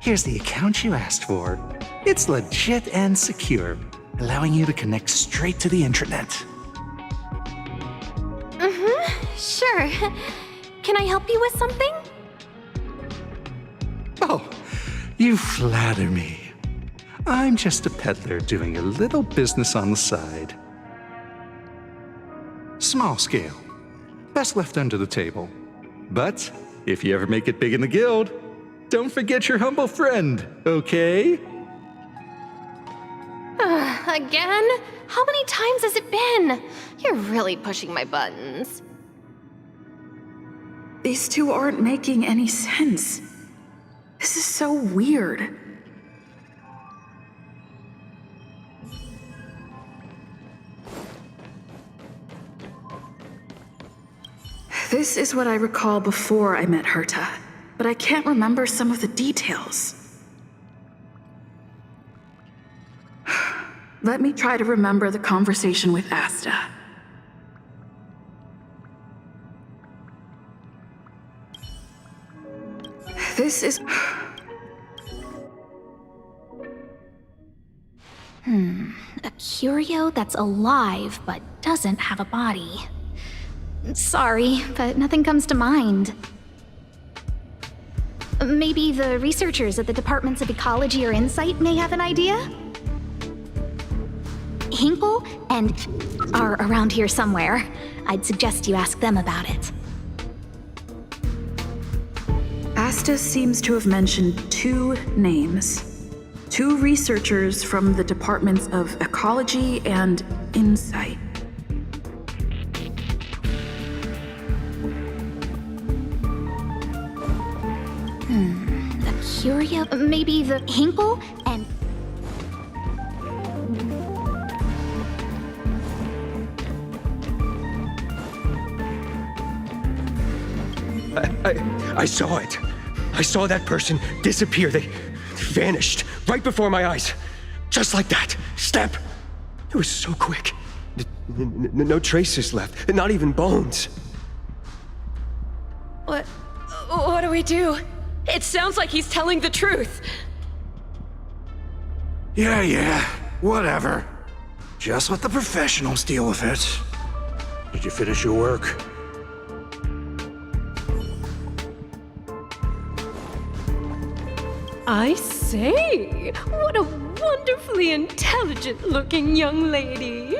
Here's the account you asked for. It's legit and secure, allowing you to connect straight to the intranet. Sure. Can I help you with something? Oh, you flatter me. I'm just a peddler doing a little business on the side. Small scale. Best left under the table. But if you ever make it big in the guild, don't forget your humble friend, okay? Again? How many times has it been? You're really pushing my buttons. These two aren't making any sense. This is so weird. This is what I recall before I met Herta, but I can't remember some of the details. Let me try to remember the conversation with Asta. This is... A curio that's alive but doesn't have a body. Sorry, but nothing comes to mind. Maybe the researchers at the Departments of Ecology or Insight may have an idea? Hinkle and are around here somewhere. I'd suggest you ask them about it. Asta seems to have mentioned 2 names. 2 researchers from the Departments of Ecology and Insight. The Curio? Maybe the Hinkle and... I saw it. I saw that person disappear. They vanished right before my eyes. Just like that. Step. It was so quick. No traces left. Not even bones. What do we do? It sounds like he's telling the truth. Yeah, whatever. Just let the professionals deal with it. Did you finish your work? I say, what a wonderfully intelligent-looking young lady.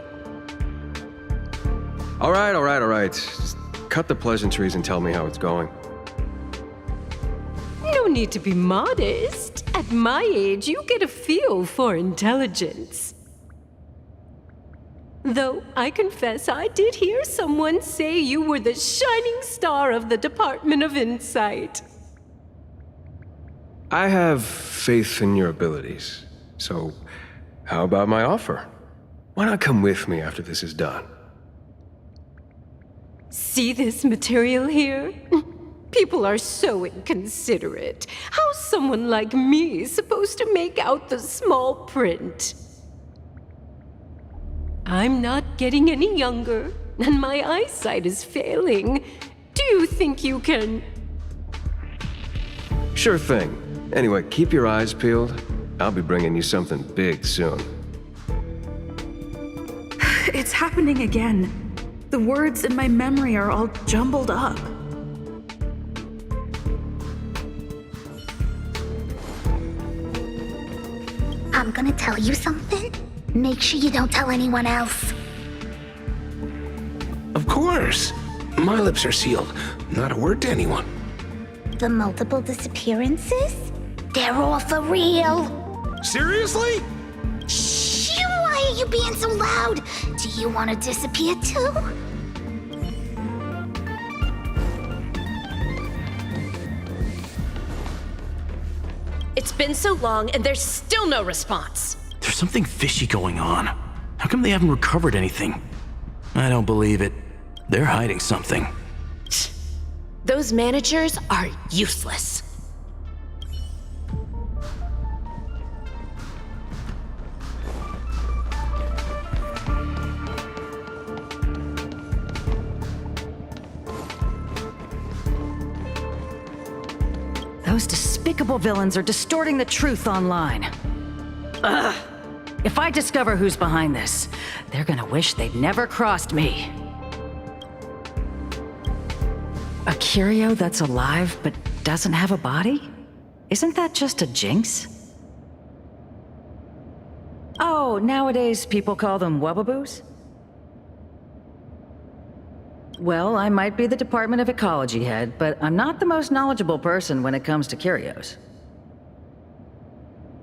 All right. Just cut the pleasantries and tell me how it's going. No need to be modest. At my age, you get a feel for intelligence. Though I confess I did hear someone say you were the shining star of the Department of Insight. I have faith in your abilities. So, how about my offer? Why not come with me after this is done? See this material here? People are so inconsiderate. How's someone like me supposed to make out the small print? I'm not getting any younger, and my eyesight is failing. Do you think you can... Sure thing. Anyway, keep your eyes peeled. I'll be bringing you something big soon. It's happening again. The words in my memory are all jumbled up. I'm gonna tell you something. Make sure you don't tell anyone else. Of course. My lips are sealed. Not a word to anyone. The multiple disappearances? They're all for real. Seriously? Shh! Why are you being so loud? Do you want to disappear too? It's been so long and there's still no response. There's something fishy going on. How come they haven't recovered anything? I don't believe it. They're hiding something. Those managers are useless. Those despicable villains are distorting the truth online. Ugh! If I discover who's behind this, they're gonna wish they'd never crossed me. A curio that's alive but doesn't have a body? Isn't that just a jinx? Oh, nowadays people call them wubbaboos? Well, I might be the Department of Ecology head, but I'm not the most knowledgeable person when it comes to curios.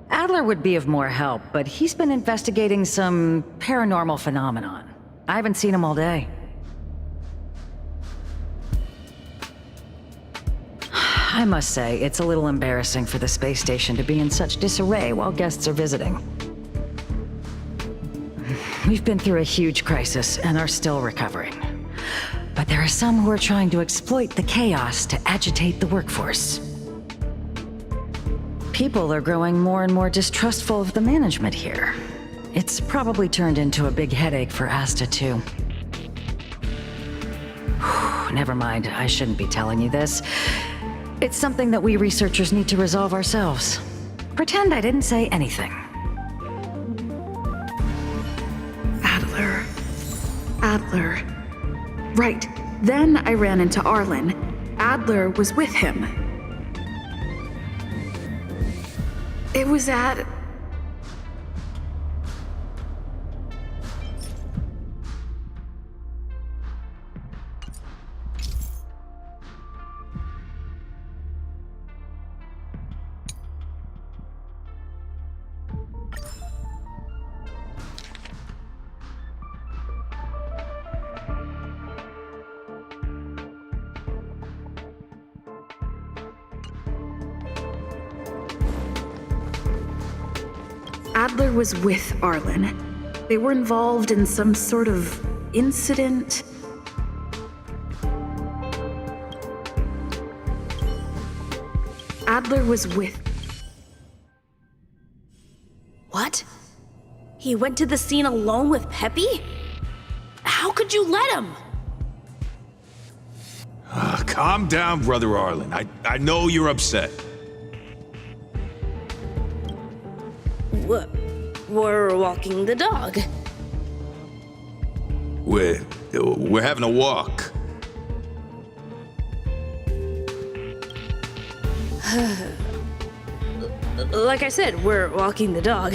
Adler would be of more help, but he's been investigating some paranormal phenomenon. I haven't seen him all day. I must say, it's a little embarrassing for the space station to be in such disarray while guests are visiting. We've been through a huge crisis and are still recovering. But there are some who are trying to exploit the chaos to agitate the workforce. People are growing more and more distrustful of the management here. It's probably turned into a big headache for Asta, too. Never mind, I shouldn't be telling you this. It's something that we researchers need to resolve ourselves. Pretend I didn't say anything. Adler. Right. Then I ran into Arlen. Adler was with him. It was at... Adler was with Arlen. They were involved in some sort of incident. Adler was with... What? He went to the scene alone with Peppy? How could you let him? Calm down, Brother Arlen. I know you're upset. We're walking the dog. We're having a walk. Like I said, we're walking the dog.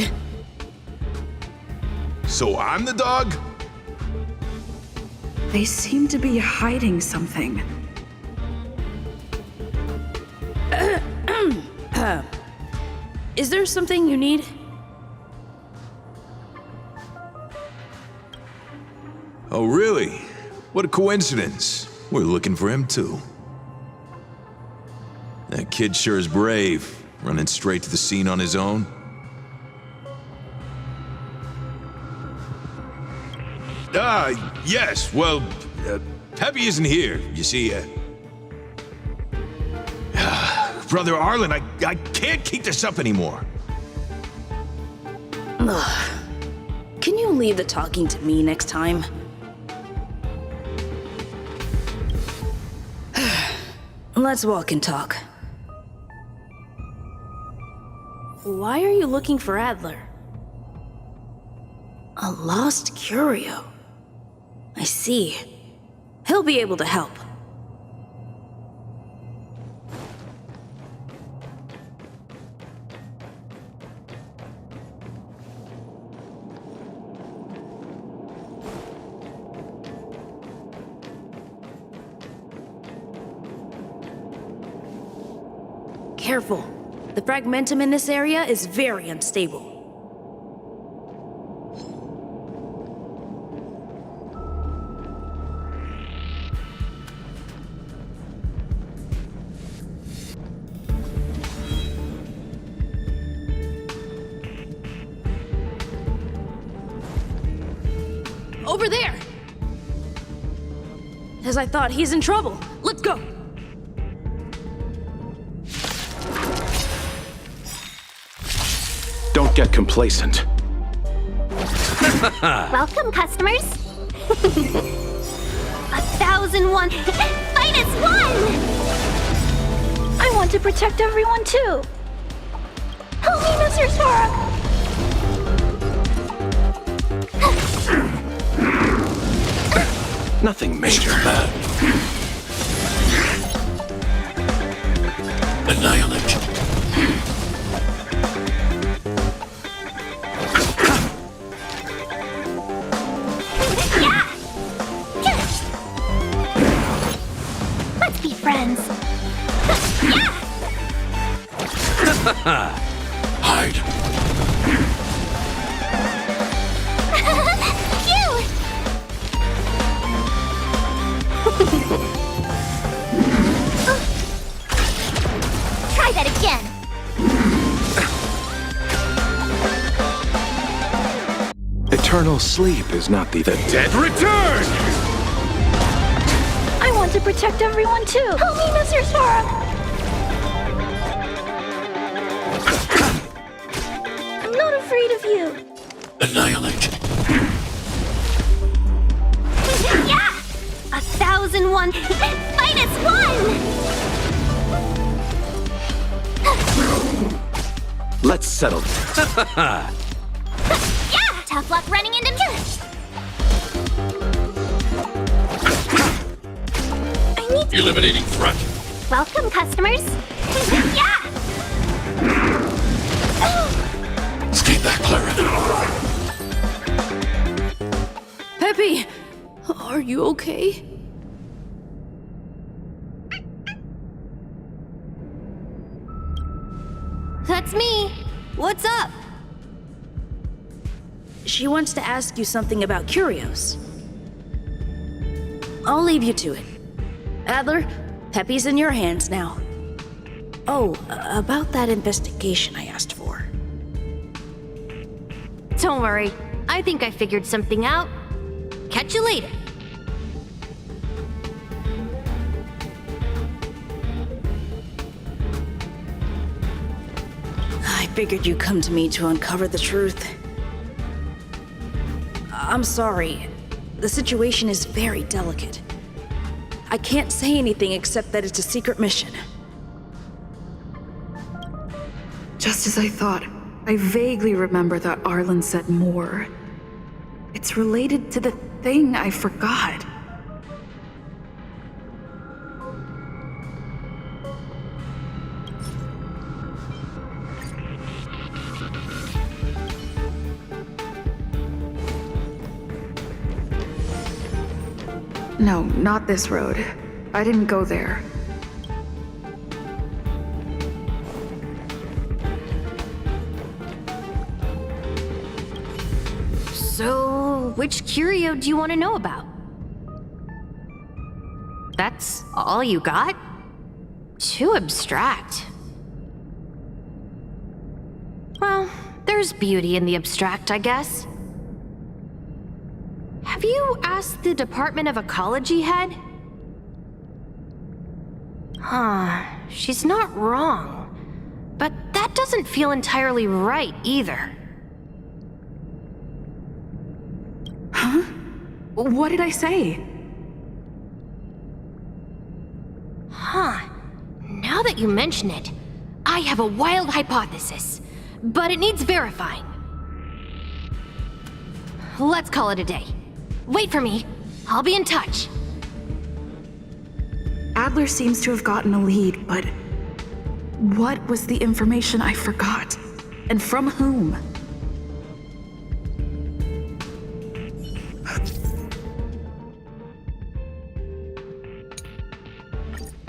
So I'm the dog? They seem to be hiding something. Is there something you need? Oh, really? What a coincidence. We're looking for him, too. That kid sure is brave, running straight to the scene on his own. Yes, well, Peppy isn't here, you see. Brother Arlen, I can't keep this up anymore. Can you leave the talking to me next time? Let's walk and talk. Why are you looking for Adler? A lost curio. I see. He'll be able to help. Careful. The fragmentum in this area is very unstable. Over there! As I thought, he's in trouble. Let's go! Don't get complacent. Welcome, customers. 1001 -1! I want to protect everyone too. Help me, Mr. Sora. Nothing major. Annihilate. Let's be friends. Hide. Cute! Try that again. Eternal sleep is not the dead return! I want to protect everyone too. Help me, Mr. Sora. I'm not afraid of you. Annihilate. Yeah! 1001 -1! Let's settle this. Yeah! Tough luck running into me. Eliminating threat. Welcome, customers. Yeah! Stay back, Clara. Peppy! Are you okay? That's me. What's up? She wants to ask you something about curios. I'll leave you to it. Adler, Peppy's in your hands now. Oh, about that investigation I asked for. Don't worry. I think I figured something out. Catch you later. I figured you'd come to me to uncover the truth. I'm sorry. The situation is very delicate. I can't say anything except that it's a secret mission. Just as I thought, I vaguely remember that Arlen said more. It's related to the thing I forgot. No, not this road. I didn't go there. So, which curio do you want to know about? That's all you got? Too abstract. Well, there's beauty in the abstract, I guess. Have you asked the Department of Ecology head? Huh, she's not wrong. But that doesn't feel entirely right either. Huh? What did I say? Huh. Now that you mention it, I have a wild hypothesis, but it needs verifying. Let's call it a day. Wait for me. I'll be in touch. Adler seems to have gotten a lead, but what was the information I forgot? And from whom?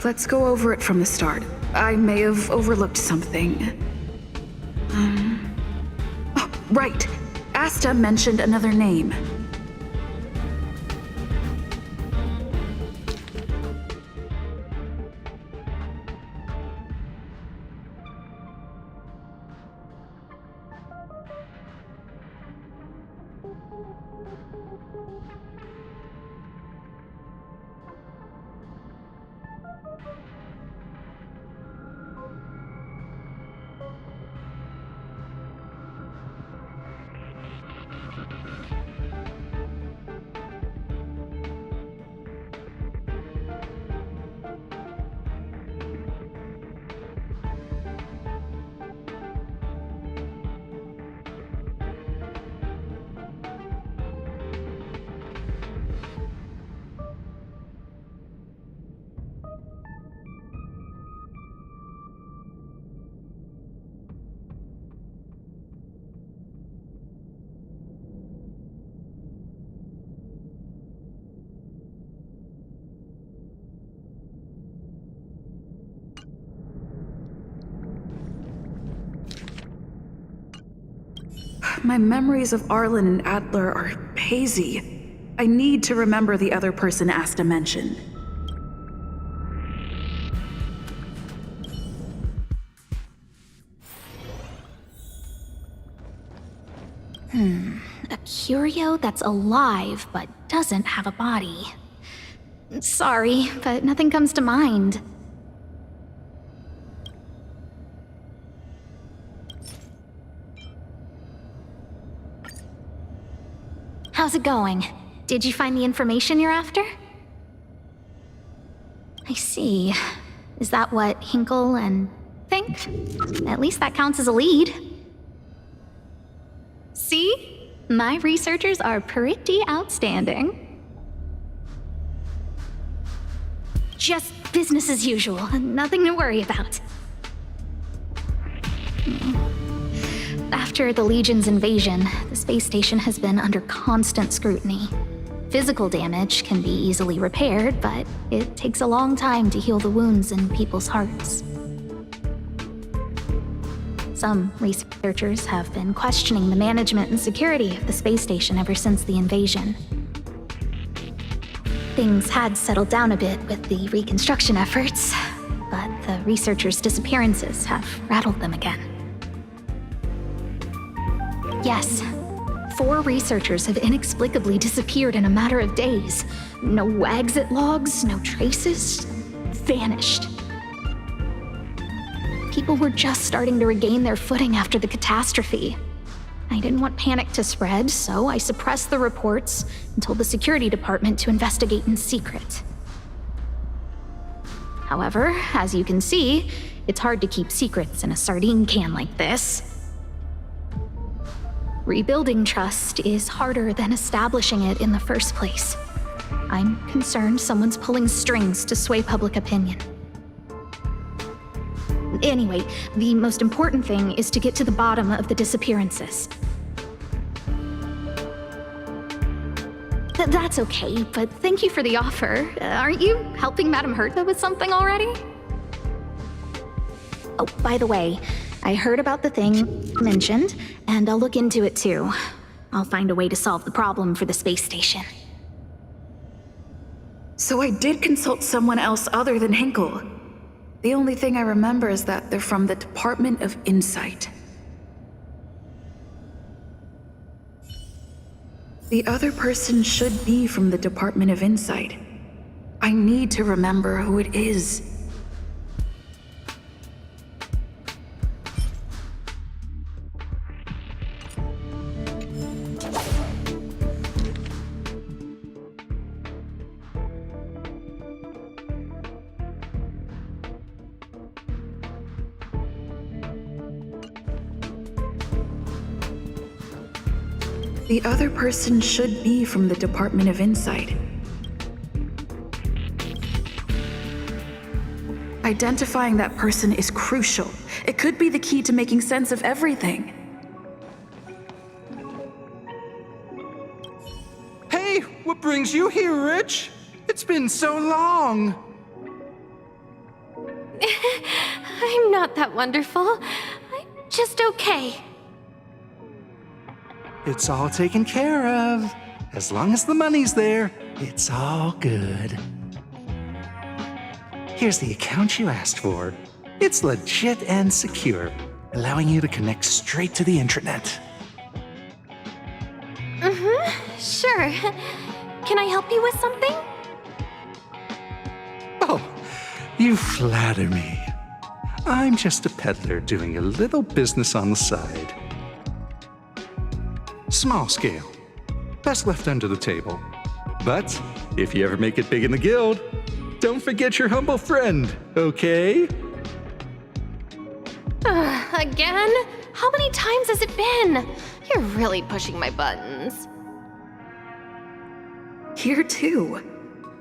Let's go over it from the start. I may have overlooked something. Oh, right. Asta mentioned another name. My memories of Arlen and Adler are hazy. I need to remember the other person Asta mentioned. A curio that's alive but doesn't have a body. Sorry, but nothing comes to mind. How's it going? Did you find the information you're after? I see. Is that what Hinkle and think? At least that counts as a lead. See? My researchers are pretty outstanding. just business as usual. Nothing to worry about. After the Legion's invasion, the space station has been under constant scrutiny. Physical damage can be easily repaired, but it takes a long time to heal the wounds in people's hearts. Some researchers have been questioning the management and security of the space station ever since the invasion. Things had settled down a bit with the reconstruction efforts, but the researchers' disappearances have rattled them again. Yes, 4 researchers have inexplicably disappeared in a matter of days. No exit logs, no traces. Vanished. People were just starting to regain their footing after the catastrophe. I didn't want panic to spread, so I suppressed the reports and told the security department to investigate in secret. However, as you can see, it's hard to keep secrets in a sardine can like this. Rebuilding trust is harder than establishing it in the first place. I'm concerned someone's pulling strings to sway public opinion. Anyway, the most important thing is to get to the bottom of the disappearances. That's okay, but thank you for the offer. Aren't you helping Madame Herta with something already? Oh, by the way, I heard about the thing mentioned, and I'll look into it too. I'll find a way to solve the problem for the space station. So I did consult someone else other than Hinkle. The only thing I remember is that they're from the Department of Insight. The other person should be from the Department of Insight. I need to remember who it is. The other person should be from the Department of Insight. Identifying that person is crucial. It could be the key to making sense of everything. Hey, what brings you here, Rich? It's been so long. I'm not that wonderful. I'm just okay. It's all taken care of. As long as the money's there, it's all good. Here's the account you asked for. It's legit and secure, allowing you to connect straight to the intranet. Sure. Can I help you with something? Oh, you flatter me. I'm just a peddler doing a little business on the side. Small scale. Best left under the table. But if you ever make it big in the guild, don't forget your humble friend, okay? Again? How many times has it been? You're really pushing my buttons. Here too.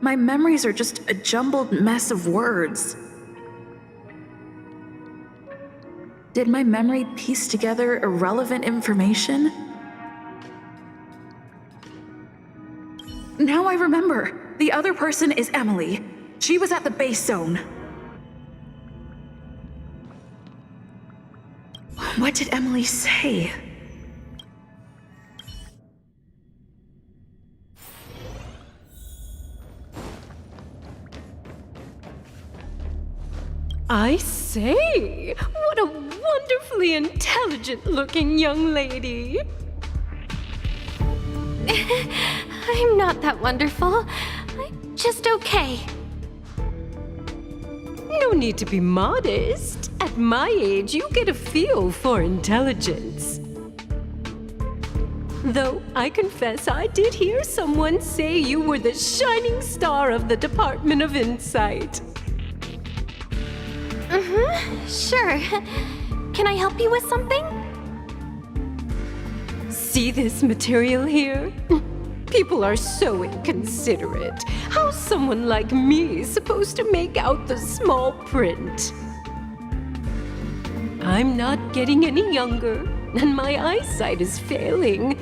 My memories are just a jumbled mess of words. Did my memory piece together irrelevant information? Now I remember. The other person is Emily. She was at the base zone. What did Emily say? I say, what a wonderfully intelligent-looking young lady. I'm not that wonderful. I'm just okay. No need to be modest. At my age, you get a feel for intelligence. Though I confess I did hear someone say you were the shining star of the Department of Insight. Sure. Can I help you with something? See this material here? People are so inconsiderate. How's someone like me supposed to make out the small print? I'm not getting any younger, and my eyesight is failing.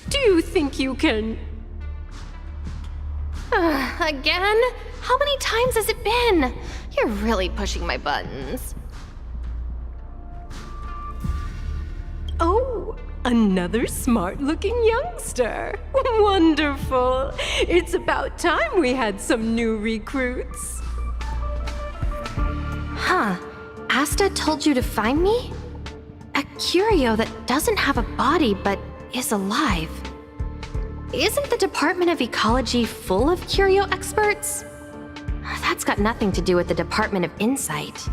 Do you think you can... Again? How many times has it been? You're really pushing my buttons. Oh, another smart-looking youngster. Wonderful. It's about time we had some new recruits. Huh. Asta told you to find me? A curio that doesn't have a body but is alive. Isn't the Department of Ecology full of curio experts? That's got nothing to do with the Department of Insight.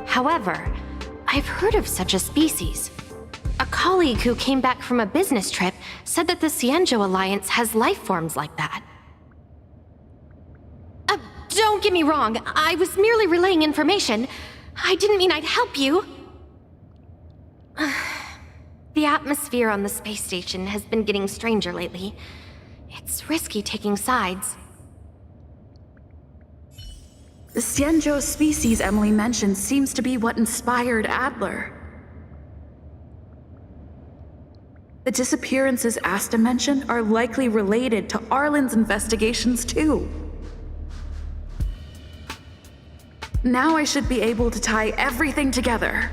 However, I've heard of such a species. A colleague who came back from a business trip said that the Cienjo Alliance has life forms like that. Don't get me wrong, I was merely relaying information. I didn't mean I'd help you. The atmosphere on the space station has been getting stranger lately. It's risky taking sides. The Cienjo species Emily mentioned seems to be what inspired Adler. The disappearances Asta mentioned are likely related to Arlen's investigations too. Now I should be able to tie everything together.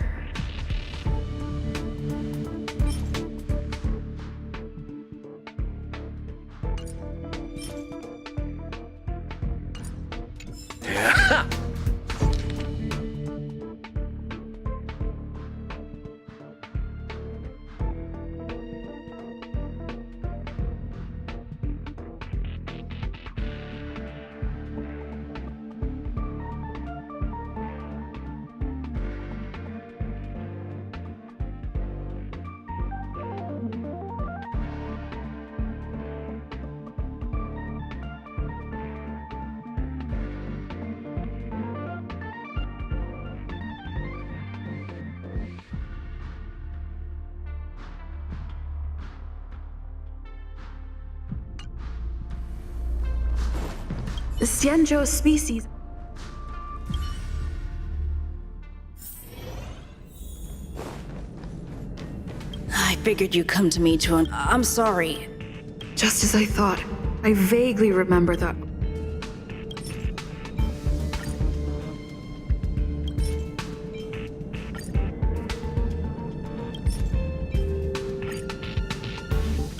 The Cienjo species... I figured you'd come to me to I'm sorry. Just as I thought. I vaguely remember that.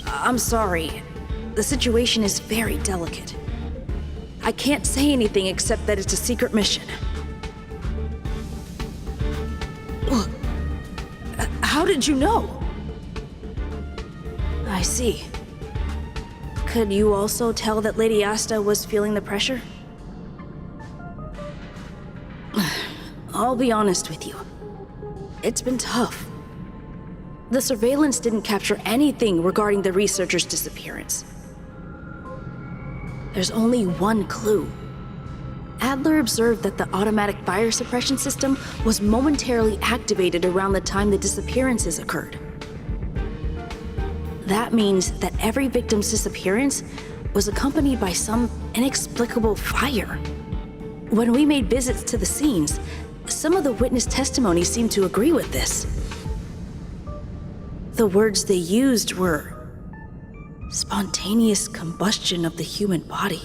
I'm sorry. The situation is very delicate. I can't say anything except that it's a secret mission. How did you know? I see. Could you also tell that Lady Asta was feeling the pressure? I'll be honest with you. It's been tough. The surveillance didn't capture anything regarding the researcher's disappearance. There's only one clue. Adler observed that the automatic fire suppression system was momentarily activated around the time the disappearances occurred. That means that every victim's disappearance was accompanied by some inexplicable fire. When we made visits to the scenes, some of the witness testimony seemed to agree with this. The words they used were spontaneous combustion of the human body.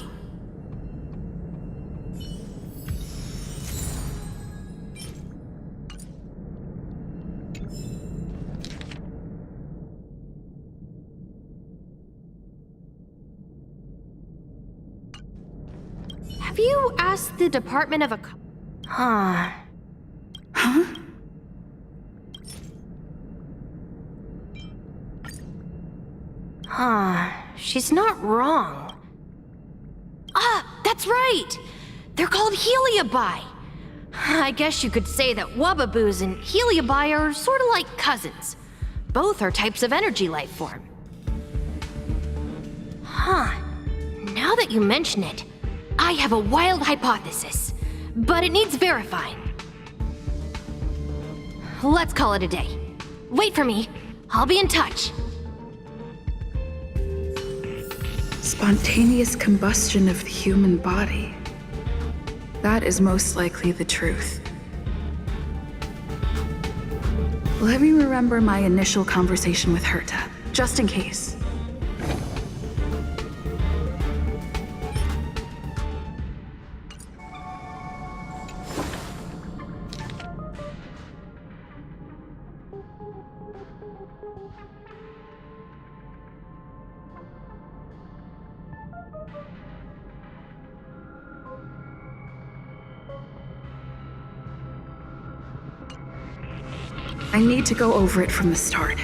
Have you asked the Department of Huh? She's not wrong. That's right! They're called Heliobi. I guess you could say that Wubbaboos and Heliobi are sort of like cousins. Both are types of energy life form. Now that you mention it, I have a wild hypothesis, but it needs verifying. Let's call it a day. Wait for me. I'll be in touch. Spontaneous combustion of the human body. That is most likely the truth. Let me remember my initial conversation with Herta, just in case. I need to go over it from the start.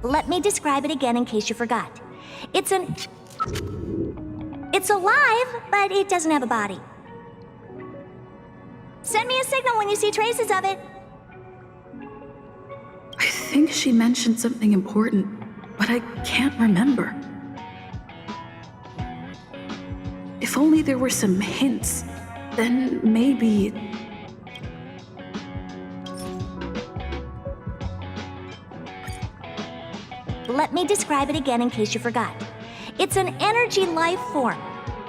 Let me describe it again in case you forgot. It's alive, but it doesn't have a body. Send me a signal when you see traces of it. I think she mentioned something important, but I can't remember. If only there were some hints. Then maybe... Let me describe it again in case you forgot. It's an energy life form.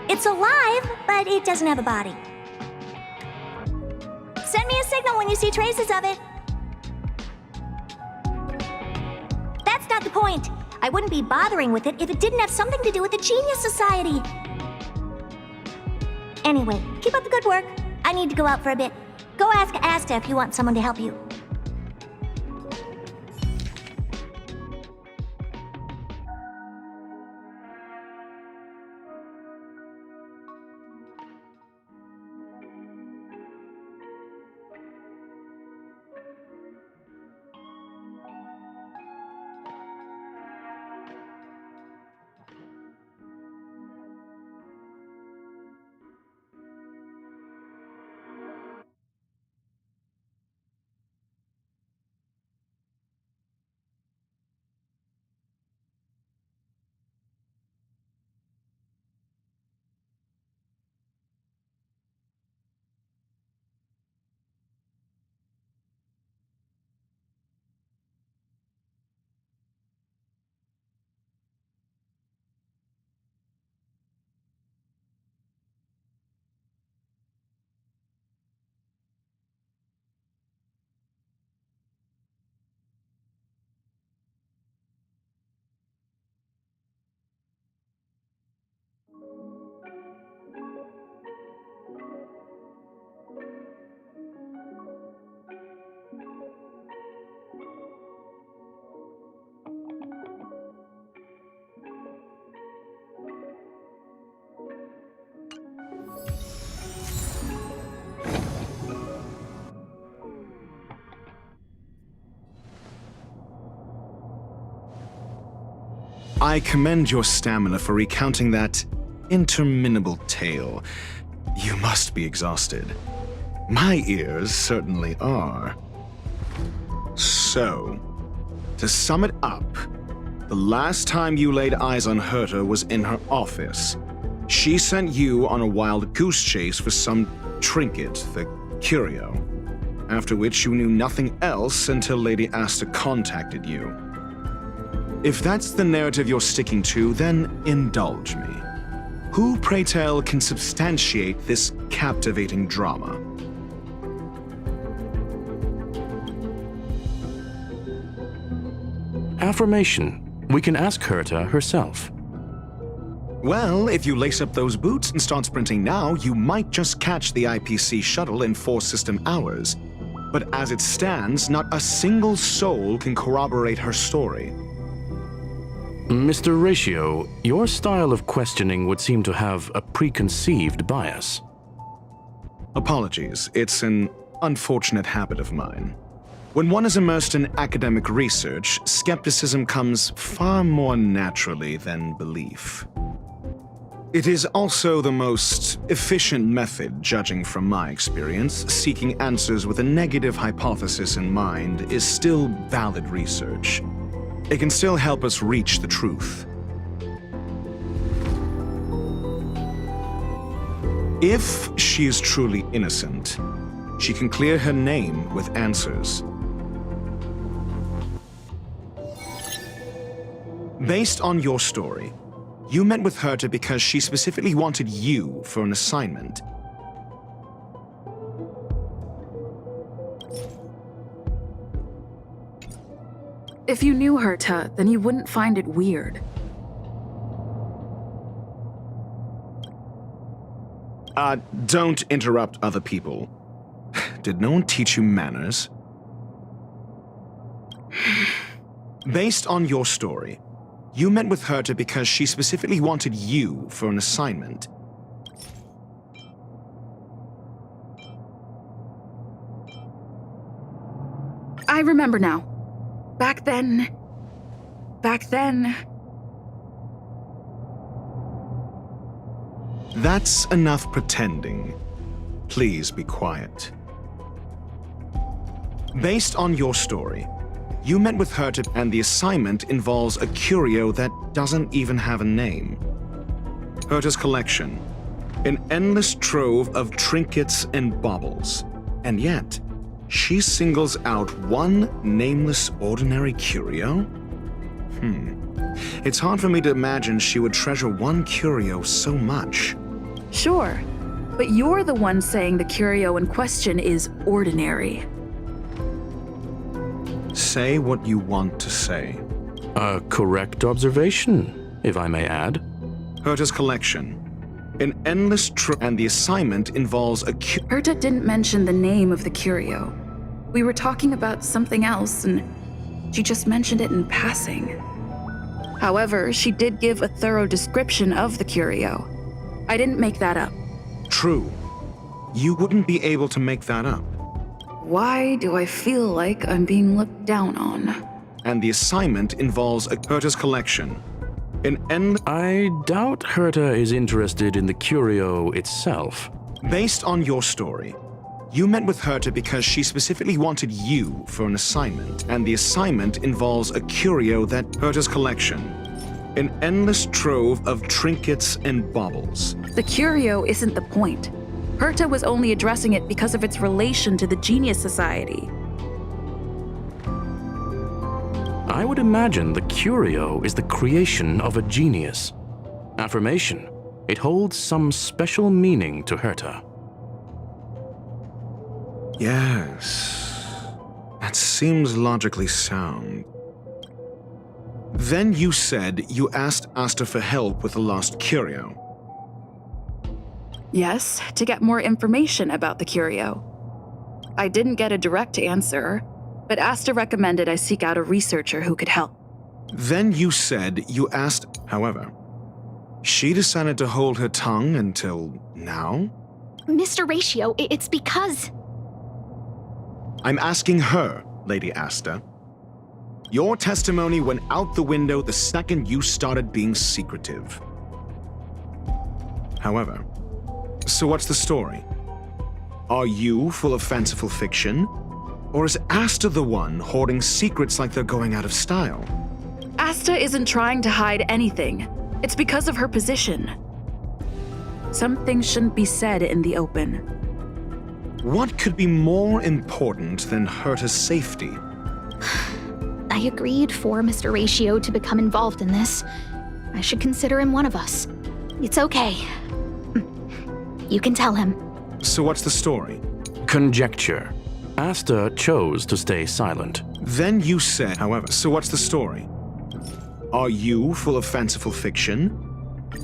It's alive, but it doesn't have a body. Send me a signal when you see traces of it. That's not the point. I wouldn't be bothering with it if it didn't have something to do with the Genius Society. Anyway, keep up the good work. I need to go out for a bit. Go ask Asta if you want someone to help you. I commend your stamina for recounting that interminable tale. You must be exhausted. My ears certainly are. So, to sum it up, the last time you laid eyes on Herta was in her office. She sent you on a wild goose chase for some trinket, the curio, after which you knew nothing else until Lady Asta contacted you. If that's the narrative you're sticking to, then indulge me. Who, pray tell, can substantiate this captivating drama? Affirmation. We can ask Herta herself. Well, if you lace up those boots and start sprinting now, you might just catch the IPC shuttle in 4 system hours. But as it stands, not a single soul can corroborate her story. Mr. Ratio, your style of questioning would seem to have a preconceived bias. Apologies, it's an unfortunate habit of mine. When one is immersed in academic research, skepticism comes far more naturally than belief. It is also the most efficient method, judging from my experience. Seeking answers with a negative hypothesis in mind is still valid research. It can still help us reach the truth. If she is truly innocent, she can clear her name with answers. Based on your story, you met with Herta because she specifically wanted you for an assignment. If you knew Herta, then you wouldn't find it weird. Don't interrupt other people. Did no one teach you manners? Based on your story, you met with Herta because she specifically wanted you for an assignment. I remember now. Back then... That's enough pretending. Please be quiet. Based on your story, you met with Herta and the assignment involves a curio that doesn't even have a name. Herta's collection, an endless trove of trinkets and baubles. And yet, she singles out one nameless ordinary curio? It's hard for me to imagine she would treasure one curio so much. Sure, but you're the one saying the curio in question is ordinary. Say what you want to say. A correct observation, if I may add. Herta's collection. An endless and the assignment involves a Herta didn't mention the name of the curio. We were talking about something else, and she just mentioned it in passing. However, she did give a thorough description of the curio. I didn't make that up. True. You wouldn't be able to make that up. Why do I feel like I'm being looked down on? And the assignment involves a Herta's collection. I doubt Herta is interested in the curio itself. Based on your story, you met with Herta because she specifically wanted you for an assignment, and the assignment involves a curio that Herta's collection. An endless trove of trinkets and baubles. The curio isn't the point. Herta was only addressing it because of its relation to the Genius Society. I would imagine the curio is the creation of a genius. Affirmation. It holds some special meaning to Herta. Yes. That seems logically sound. Then you said you asked Asta for help with the lost curio. Yes, to get more information about the curio. I didn't get a direct answer, but Asta recommended I seek out a researcher who could help. Then you said you asked, however. She decided to hold her tongue until now? Mr. Ratio, it's because... I'm asking her, Lady Asta. Your testimony went out the window the second you started being secretive. However, so what's the story? Are you full of fanciful fiction? Or is Asta the one hoarding secrets like they're going out of style? Asta isn't trying to hide anything. It's because of her position. Some things shouldn't be said in the open. What could be more important than Herta's safety? I agreed for Mr. Ratio to become involved in this. I should consider him one of us. It's okay. You can tell him. So what's the story? Conjecture. Asta chose to stay silent. Then you said, however, so what's the story? Are you full of fanciful fiction?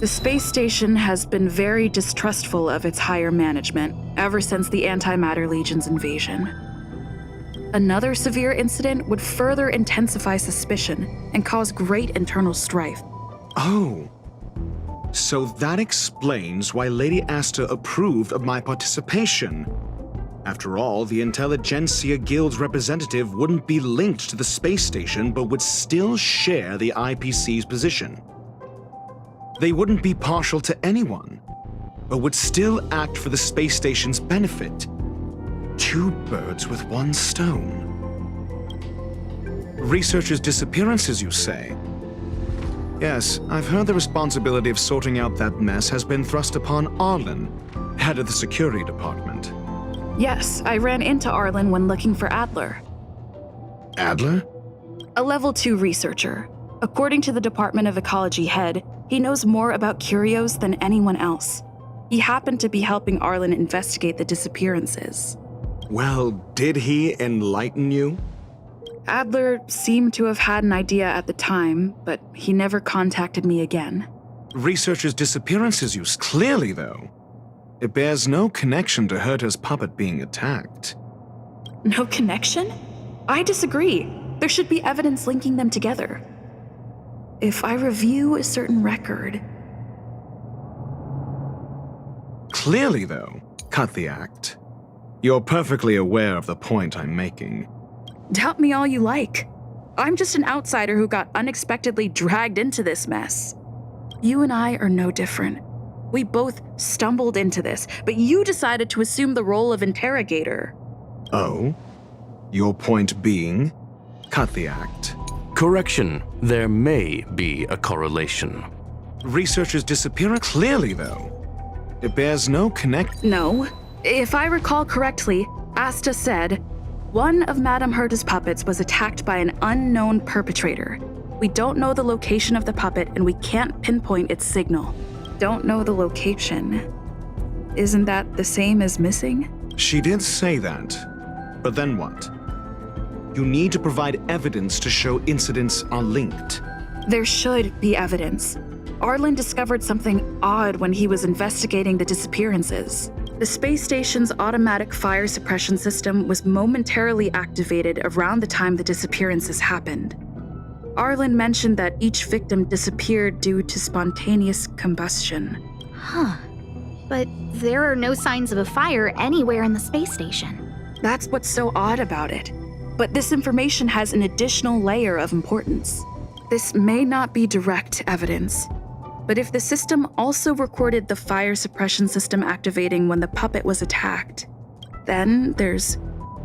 The space station has been very distrustful of its higher management ever since the Antimatter Legion's invasion. Another severe incident would further intensify suspicion and cause great internal strife. Oh. So that explains why Lady Asta approved of my participation. After all, the Intelligentsia Guild's representative wouldn't be linked to the space station but would still share the IPC's position. They wouldn't be partial to anyone, but would still act for the space station's benefit. Two birds with one stone. Researchers' disappearances, you say? Yes, I've heard the responsibility of sorting out that mess has been thrust upon Arlen, head of the security department. Yes, I ran into Arlen when looking for Adler. Adler? A level 2 researcher. According to the Department of Ecology head, he knows more about curios than anyone else. He happened to be helping Arlen investigate the disappearances. Well, did he enlighten you? Adler seemed to have had an idea at the time, but he never contacted me again. Researcher's disappearances use clearly, though. It bears no connection to Herta's puppet being attacked. No connection? I disagree. There should be evidence linking them together. If I review a certain record... Clearly, though, cut the act. You're perfectly aware of the point I'm making. Doubt me all you like. I'm just an outsider who got unexpectedly dragged into this mess. You and I are no different. We both stumbled into this, but you decided to assume the role of interrogator. Oh? Your point being, cut the act. Correction. There may be a correlation. Researcher's disappearance? Clearly, though. It bears no No. If I recall correctly, Asta said, one of Madame Herta's puppets was attacked by an unknown perpetrator. We don't know the location of the puppet and we can't pinpoint its signal. Don't know the location. Isn't that the same as missing? She did say that. But then what? You need to provide evidence to show incidents are linked. There should be evidence. Arlen discovered something odd when he was investigating the disappearances. The space station's automatic fire suppression system was momentarily activated around the time the disappearances happened. Arlen mentioned that each victim disappeared due to spontaneous combustion. Huh. But there are no signs of a fire anywhere in the space station. That's what's so odd about it. But this information has an additional layer of importance. This may not be direct evidence, but if the system also recorded the fire suppression system activating when the puppet was attacked, then there's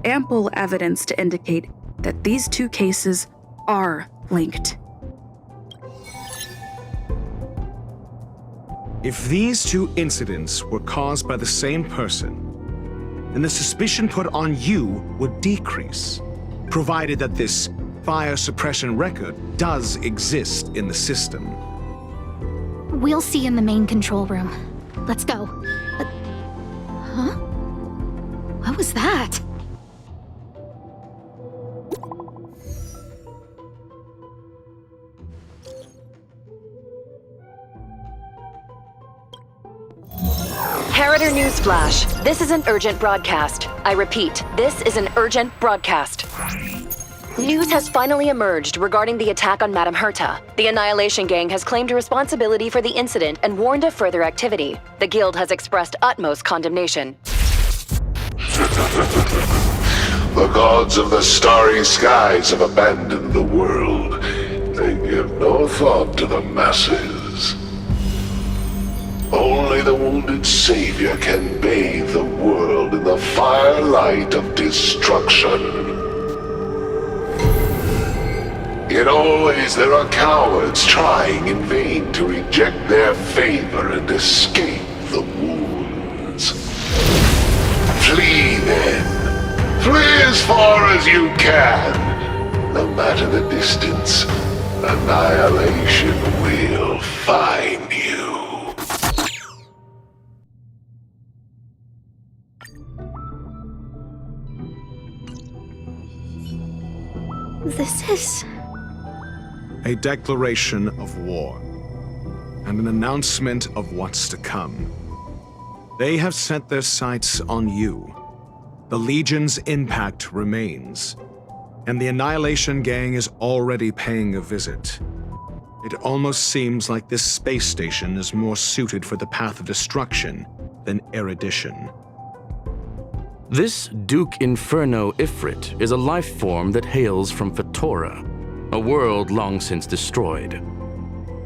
ample evidence to indicate that these two cases are linked. If these two incidents were caused by the same person, then the suspicion put on you would decrease, provided that this fire suppression record does exist in the system. We'll see in the main control room. Let's go. Huh? What was that? Harrider Newsflash. This is an urgent broadcast. I repeat, this is an urgent broadcast. News has finally emerged regarding the attack on Madame Herta. The Annihilation Gang has claimed responsibility for the incident and warned of further activity. The Guild has expressed utmost condemnation. The gods of the starry skies have abandoned the world. They give no thought to the masses. Only the wounded savior can bathe the world in the firelight of destruction. Yet always there are cowards trying in vain to reject their favor and escape the wounds. Flee then. Flee as far as you can. No matter the distance, annihilation will find you. This is... A declaration of war, and an announcement of what's to come. They have set their sights on you. The Legion's impact remains, and the Annihilation Gang is already paying a visit. It almost seems like this space station is more suited for the path of destruction than erudition. This Duke Inferno Ifrit is a life form that hails from Fatora, a world long since destroyed.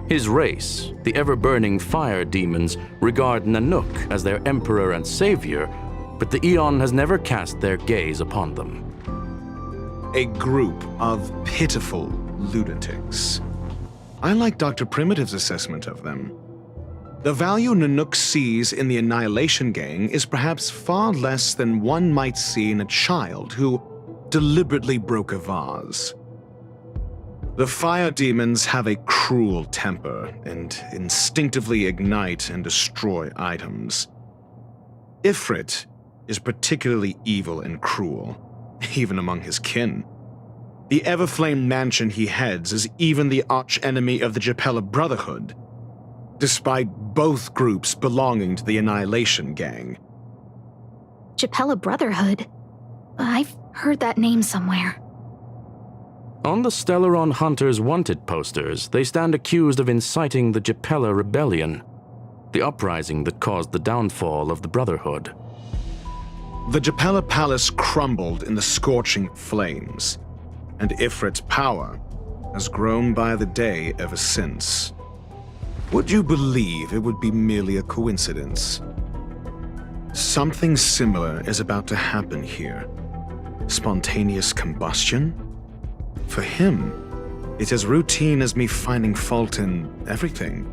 His race, the ever-burning fire demons, regard Nanook as their emperor and savior, but the Eon has never cast their gaze upon them. A group of pitiful lunatics. I like Dr. Primitive's assessment of them. The value Nanook sees in the Annihilation Gang is perhaps far less than one might see in a child who deliberately broke a vase. The fire demons have a cruel temper and instinctively ignite and destroy items. Ifrit is particularly evil and cruel, even among his kin. The Everflame mansion he heads is even the archenemy of the Japella Brotherhood, despite both groups belonging to the Annihilation Gang. Japella Brotherhood? I've heard that name somewhere. On the Stellaron Hunters wanted posters, they stand accused of inciting the Japella Rebellion, the uprising that caused the downfall of the Brotherhood. The Japella Palace crumbled in the scorching flames, and Ifrit's power has grown by the day ever since. Would you believe it would be merely a coincidence? Something similar is about to happen here. Spontaneous combustion? For him, it's as routine as me finding fault in everything.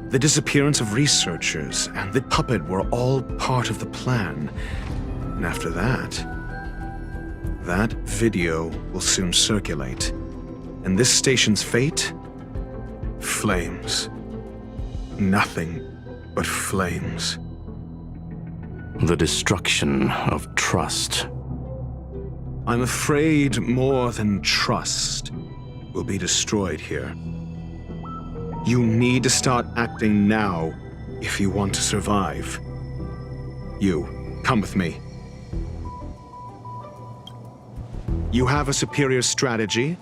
The disappearance of researchers and the puppet were all part of the plan. And after that video will soon circulate. And this station's fate? Flames. Nothing but flames. The destruction of trust. I'm afraid more than trust will be destroyed here. You need to start acting now if you want to survive. You, come with me. You have a superior strategy?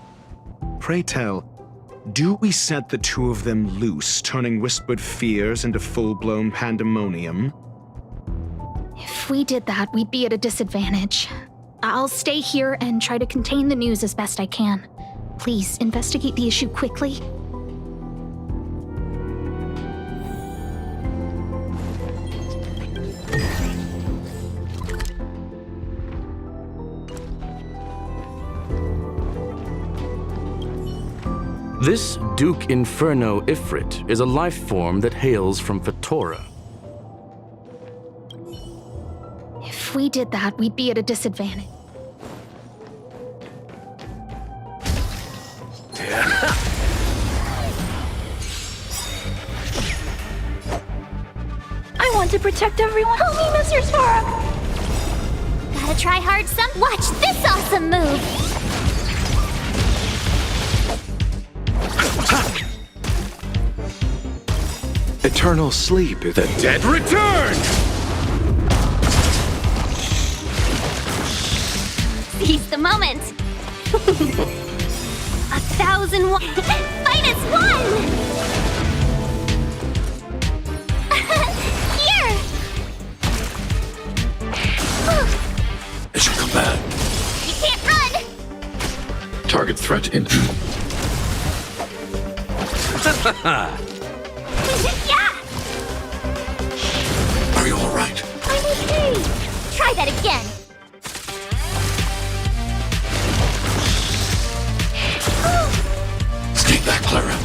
Pray tell, do we set the two of them loose, turning whispered fears into full-blown pandemonium? If we did that, we'd be at a disadvantage. I'll stay here and try to contain the news as best I can. Please, investigate the issue quickly. This Duke Inferno Ifrit is a life form that hails from Fatora. If we did that, we'd be at a disadvantage. I want to protect everyone. Help me, Mr. Svarog! Gotta try hard some. Watch this awesome move! Eternal sleep is the dead return! Seize the moment! 1,001 minus 1! Here! It should come back. You can't run! Target threat in. Yeah! Are you alright? I'm okay! Try that again! Stay back, Clara.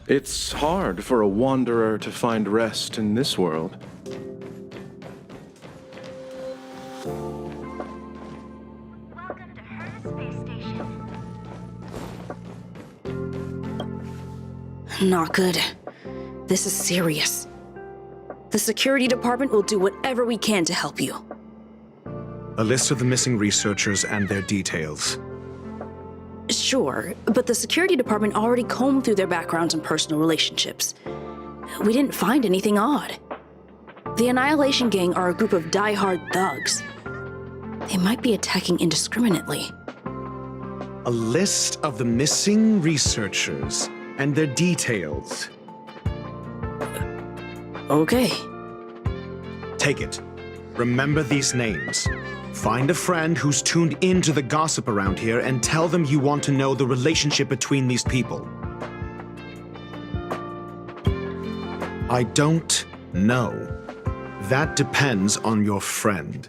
It's hard for a wanderer to find rest in this world. Not good. This is serious. The security department will do whatever we can to help you. A list of the missing researchers and their details. Sure, but the security department already combed through their backgrounds and personal relationships. We didn't find anything odd. The Annihilation Gang are a group of die-hard thugs. They might be attacking indiscriminately. A list of the missing researchers and their details. Okay. Take it. Remember these names. Find a friend who's tuned into the gossip around here and tell them you want to know the relationship between these people. I don't know. That depends on your friend.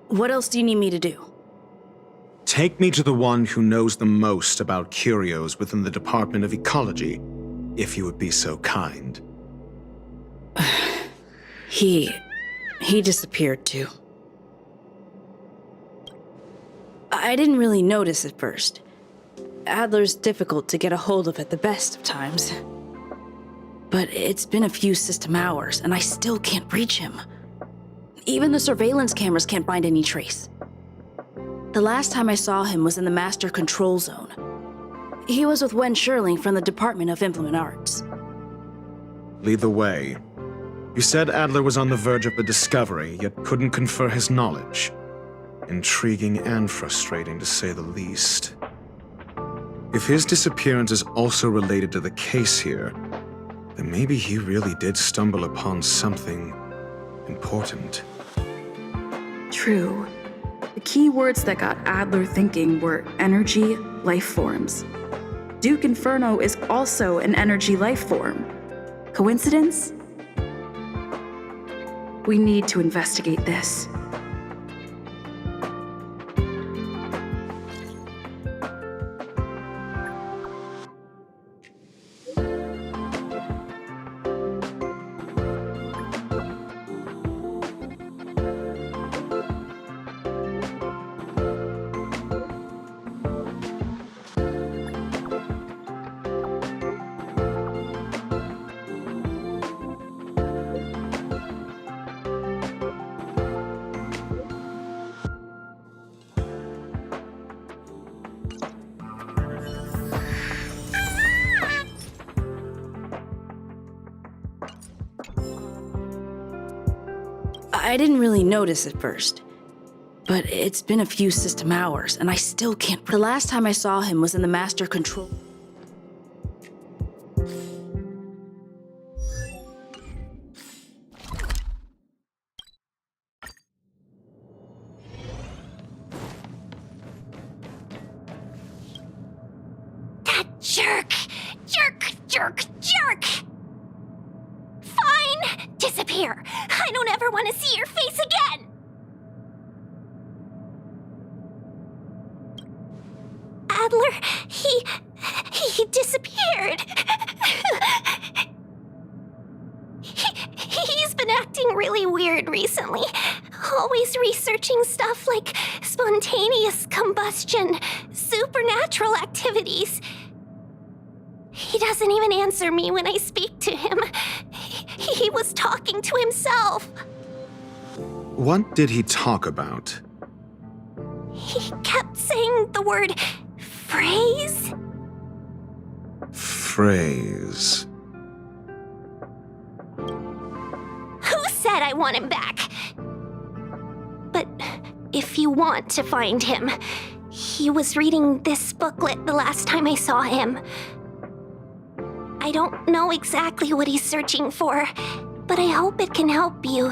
What else do you need me to do? Take me to the one who knows the most about curios within the Department of Ecology, if you would be so kind. He disappeared too. I didn't really notice at first. Adler's difficult to get a hold of at the best of times. But it's been a few system hours, and I still can't reach him. Even the surveillance cameras can't find any trace. The last time I saw him was in the Master Control Zone. He was with Wen Sherling from the Department of Implement Arts. Lead the way. You said Adler was on the verge of a discovery, yet couldn't confer his knowledge. Intriguing and frustrating, to say the least. If his disappearance is also related to the case here, then maybe he really did stumble upon something important. True. The key words that got Adler thinking were energy, life forms. Duke Inferno is also an energy life form. Coincidence? We need to investigate this. I didn't really notice at first. But it's been a few system hours, and I still can't. The last time I saw him was in the Master Control. That jerk! Jerk! Fine! Disappear! I don't ever want to see your face again! Adler, he disappeared. He's been acting really weird recently. Always researching stuff like spontaneous combustion, supernatural activities. He doesn't even answer me when I speak to him. He was talking to himself. What did he talk about? He kept saying the word phrase. Phrase. want him back. But if you want to find him, he was reading this booklet the last time I saw him. I don't know exactly what he's searching for, but I hope it can help you.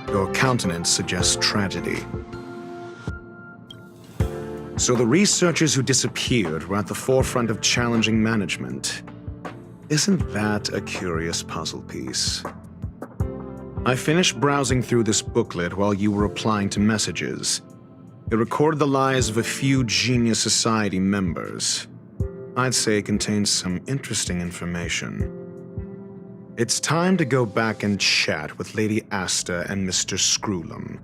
Your countenance suggests tragedy. So the researchers who disappeared were at the forefront of challenging management. Isn't that a curious puzzle piece? I finished browsing through this booklet while you were replying to messages. It recorded the lives of a few Genius Society members. I'd say it contains some interesting information. It's time to go back and chat with Lady Asta and Mr. Screwlum.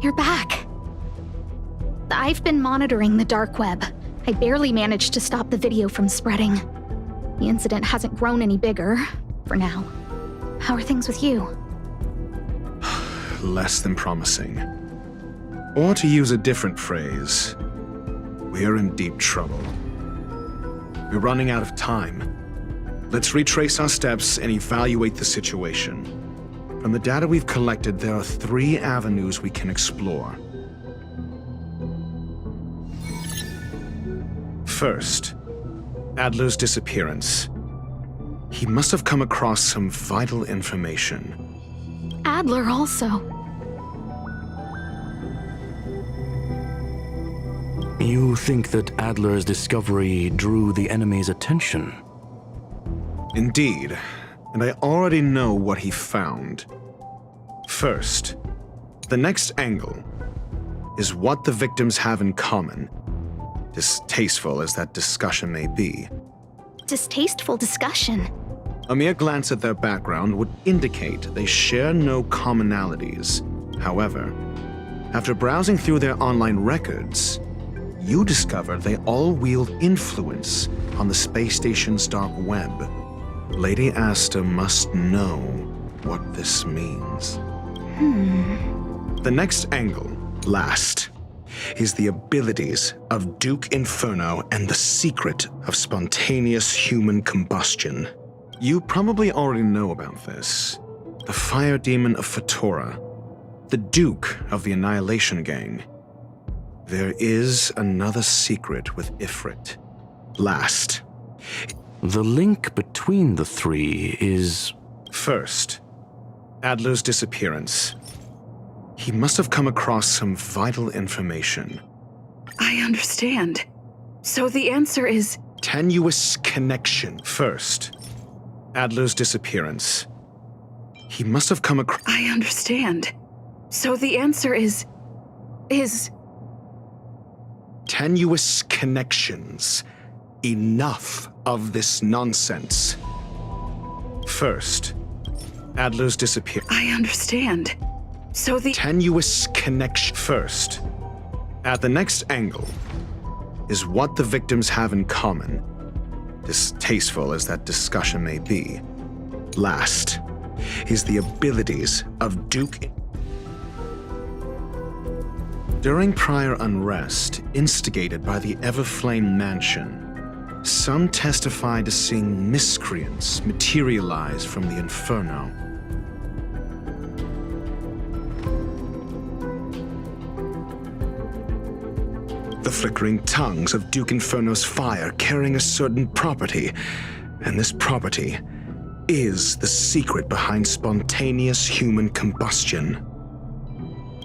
You're back. I've been monitoring the dark web. I barely managed to stop the video from spreading. The incident hasn't grown any bigger, for now. How are things with you? Less than promising. Or to use a different phrase, we're in deep trouble. We're running out of time. Let's retrace our steps and evaluate the situation. From the data we've collected, there are 3 avenues we can explore. First, Adler's disappearance. He must have come across some vital information. Adler also. You think that Adler's discovery drew the enemy's attention? Indeed, and I already know what he found. First, the next angle is what the victims have in common, distasteful as that discussion may be. Distasteful discussion? A mere glance at their background would indicate they share no commonalities. However, after browsing through their online records, you discover they all wield influence on the space station's dark web. Lady Asta must know what this means. The next angle, last, is the abilities of Duke Inferno and the secret of spontaneous human combustion. You probably already know about this. the fire demon of Fatora, the Duke of the Annihilation Gang. There is another secret with Ifrit. Last. The link between the three is... First, Adler's disappearance. He must have come across some vital information. I understand. So the answer is... Tenuous connection. First, Adler's disappearance. He must have come across... I understand. So the answer is... Tenuous connections. Enough of this nonsense. First, Adler's disappearance. I understand. So the... Tenuous connection. First, at the next angle, is what the victims have in common, distasteful as that discussion may be. Last, is the abilities of Duke. During prior unrest, instigated by the Everflame Mansion, some testified to seeing miscreants materialize from the Inferno. The flickering tongues of Duke Inferno's fire carrying a certain property, and this property is the secret behind spontaneous human combustion.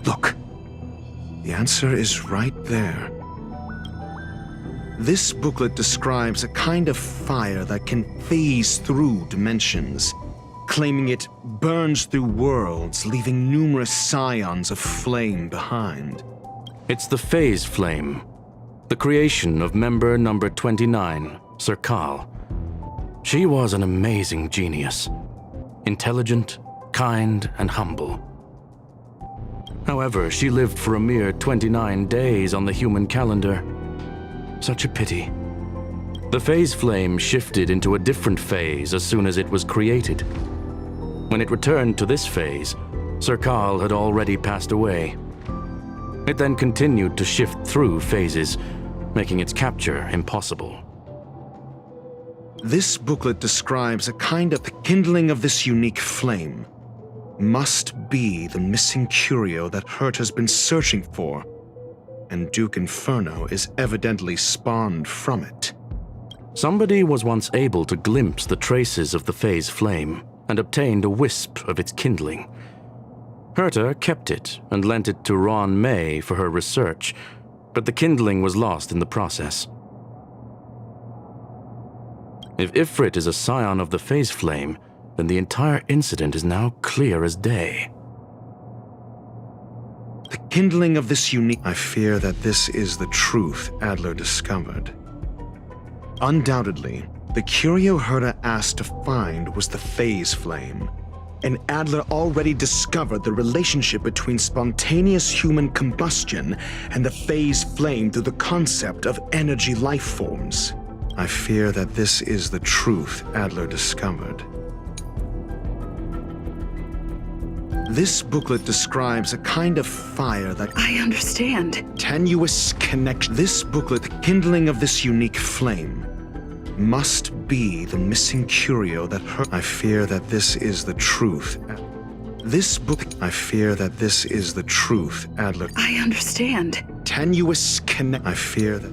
Look, the answer is right there. This booklet describes a kind of fire that can phase through dimensions, claiming it burns through worlds, leaving numerous scions of flame behind. It's the phase flame, the creation of member number 29, Sir Kal. She was an amazing genius, intelligent, kind, and humble. However, she lived for a mere 29 days on the human calendar. Such a pity. The phase flame shifted into a different phase as soon as it was created. When it returned to this phase, Sir Kal had already passed away. It then continued to shift through phases, making its capture impossible. This booklet describes a kind of... The kindling of this unique flame must be the missing curio that Hurt has been searching for, and Duke Inferno is evidently spawned from it. Somebody was once able to glimpse the traces of the phase flame and obtained a wisp of its kindling. Herta kept it and lent it to Ron May for her research, but the kindling was lost in the process. If Ifrit is a scion of the phase flame, then the entire incident is now clear as day. The kindling of this unique... I fear that this is the truth Adler discovered. Undoubtedly, the curio Herta asked to find was the phase flame, and Adler already discovered the relationship between spontaneous human combustion and the phase flame through the concept of energy life forms. I fear that this is the truth Adler discovered. This booklet describes a kind of fire that... I understand. Tenuous connection. This booklet, the kindling of this unique flame, must be the missing curio that Hurt... I fear that this is the truth. This book... I fear that this is the truth, Adler... I understand. Tenuous connect... I fear that...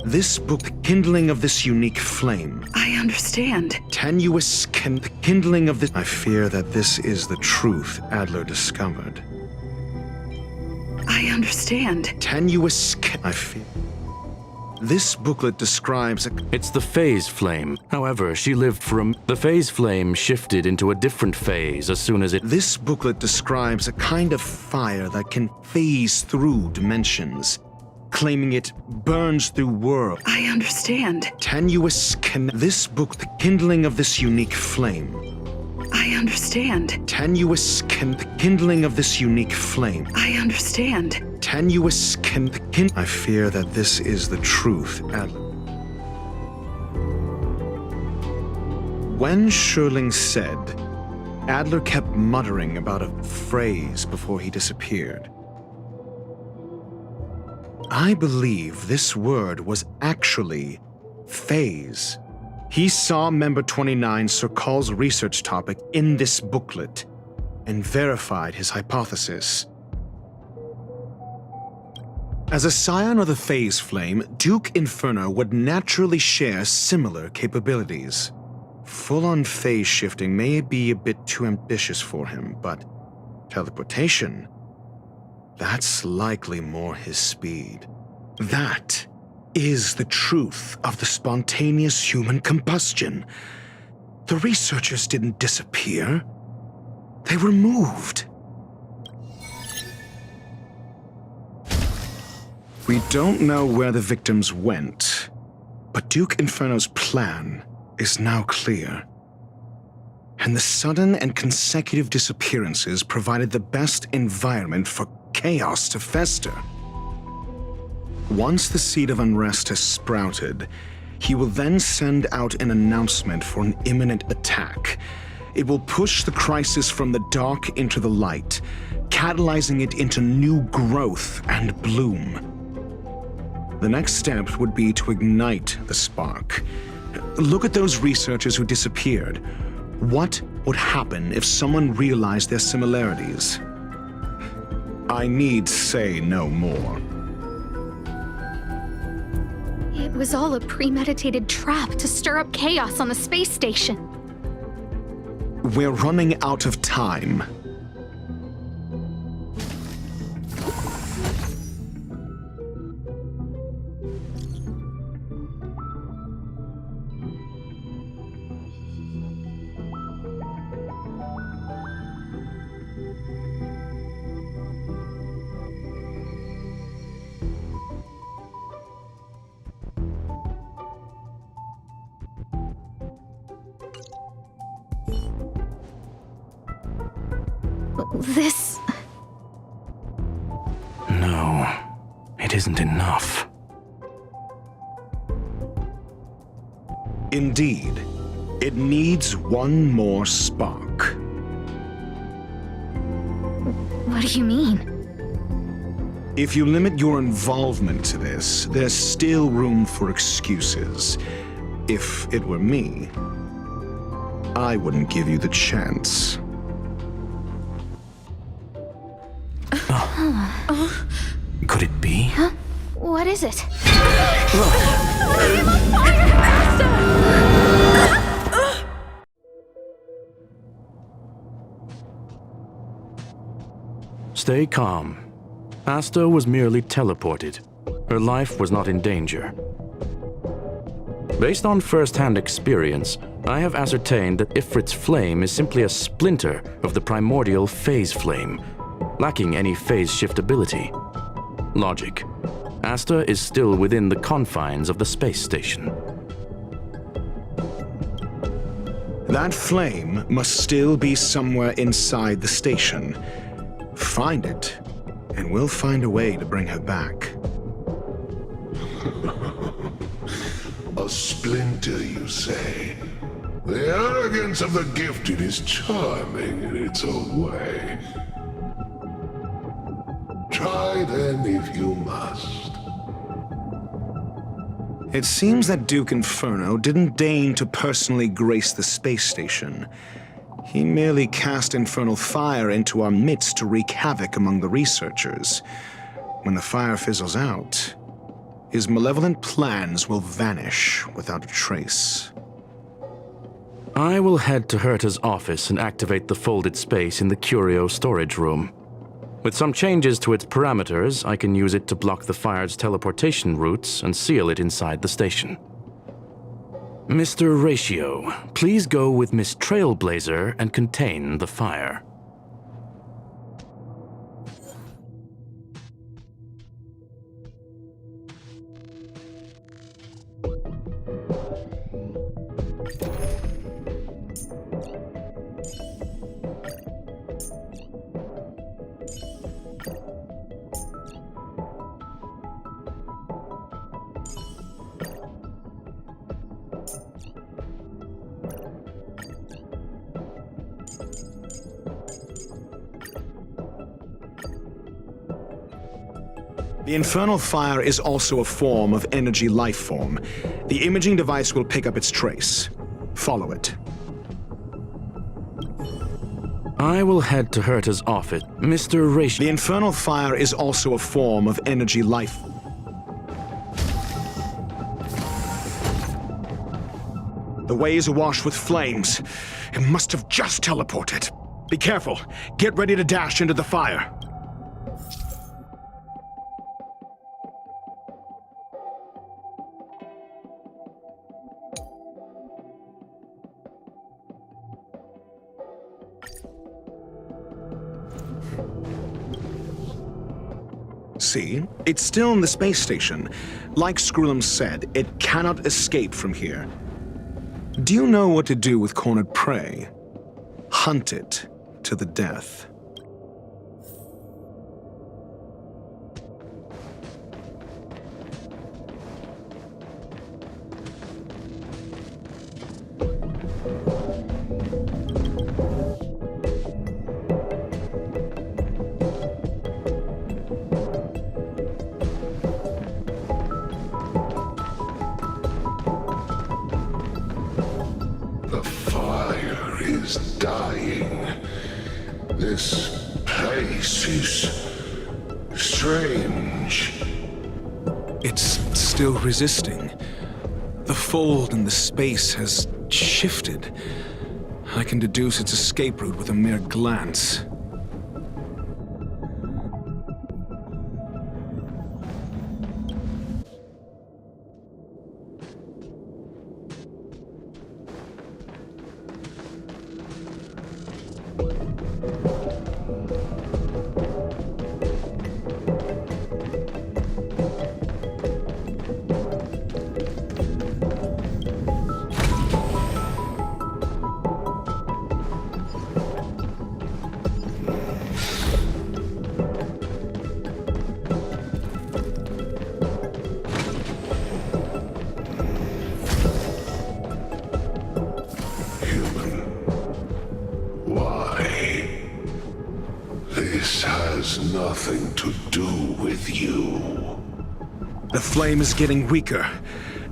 This book, the kindling of this unique flame... I understand. Tenuous the kindling of this... I fear that this is the truth Adler discovered. I understand. Tenuous I fear... This booklet describes a... It's the phase flame. However, she lived for the phase flame shifted into a different phase as soon as it... This booklet describes a kind of fire that can phase through dimensions, claiming it burns through worlds. I understand. Tenuous This book, the kindling of this unique flame... I understand. Tenuous the kindling of this unique flame... I understand. Tenuous I fear that this is the truth, Adler. When Schurling said, Adler kept muttering about a phrase before he disappeared. I believe this word was actually phase. He saw Member 29 Sir Kal's research topic in this booklet, and verified his hypothesis. As a scion of the phase flame, Duke Inferno would naturally share similar capabilities. Full-on phase shifting may be a bit too ambitious for him, but teleportation, that's likely more his speed. That is the truth of the spontaneous human combustion. The researchers didn't disappear. They were moved. We don't know where the victims went, but Duke Inferno's plan is now clear. And the sudden and consecutive disappearances provided the best environment for chaos to fester. Once the seed of unrest has sprouted, he will then send out an announcement for an imminent attack. It will push the crisis from the dark into the light, catalyzing it into new growth and bloom. The next step would be to ignite the spark. Look at those researchers who disappeared. What would happen if someone realized their similarities? I need say no more. It was all a premeditated trap to stir up chaos on the space station. We're running out of time. This... No, it isn't enough. Indeed, it needs one more spark. What do you mean? If you limit your involvement to this, there's still room for excuses. If it were me, I wouldn't give you the chance. Could it be? Huh? What is it? Stay calm. Asta was merely teleported. Her life was not in danger. Based on first-hand experience, I have ascertained that Ifrit's flame is simply a splinter of the primordial phase flame, lacking any phase shift ability. Logic. Asta is still within the confines of the space station. That flame must still be somewhere inside the station. Find it, and we'll find a way to bring her back. A splinter, you say? The arrogance of the gifted is charming in its own way. Try then if you must. It seems that Duke Inferno didn't deign to personally grace the space station. He merely cast infernal fire into our midst to wreak havoc among the researchers. When the fire fizzles out, his malevolent plans will vanish without a trace. I will head to Herta's office and activate the folded space in the curio storage room. With some changes to its parameters, I can use it to block the fire's teleportation routes and seal it inside the station. Mr. Ratio, please go with Miss Trailblazer and contain the fire. The infernal fire is also a form of energy life form. The imaging device will pick up its trace. Follow it. I will head to Herta's office. Mr. Ratio. The infernal fire is also a form of energy life. The way is awash with flames. It must have just teleported. Be careful. Get ready to dash into the fire. See? It's still in the space station. Like Skrullum said, it cannot escape from here. Do you know what to do with cornered prey? Hunt it to the death. This place is strange. It's still resisting. The fold in the space has shifted. I can deduce its escape route with a mere glance. Nothing to do with you. The flame is getting weaker.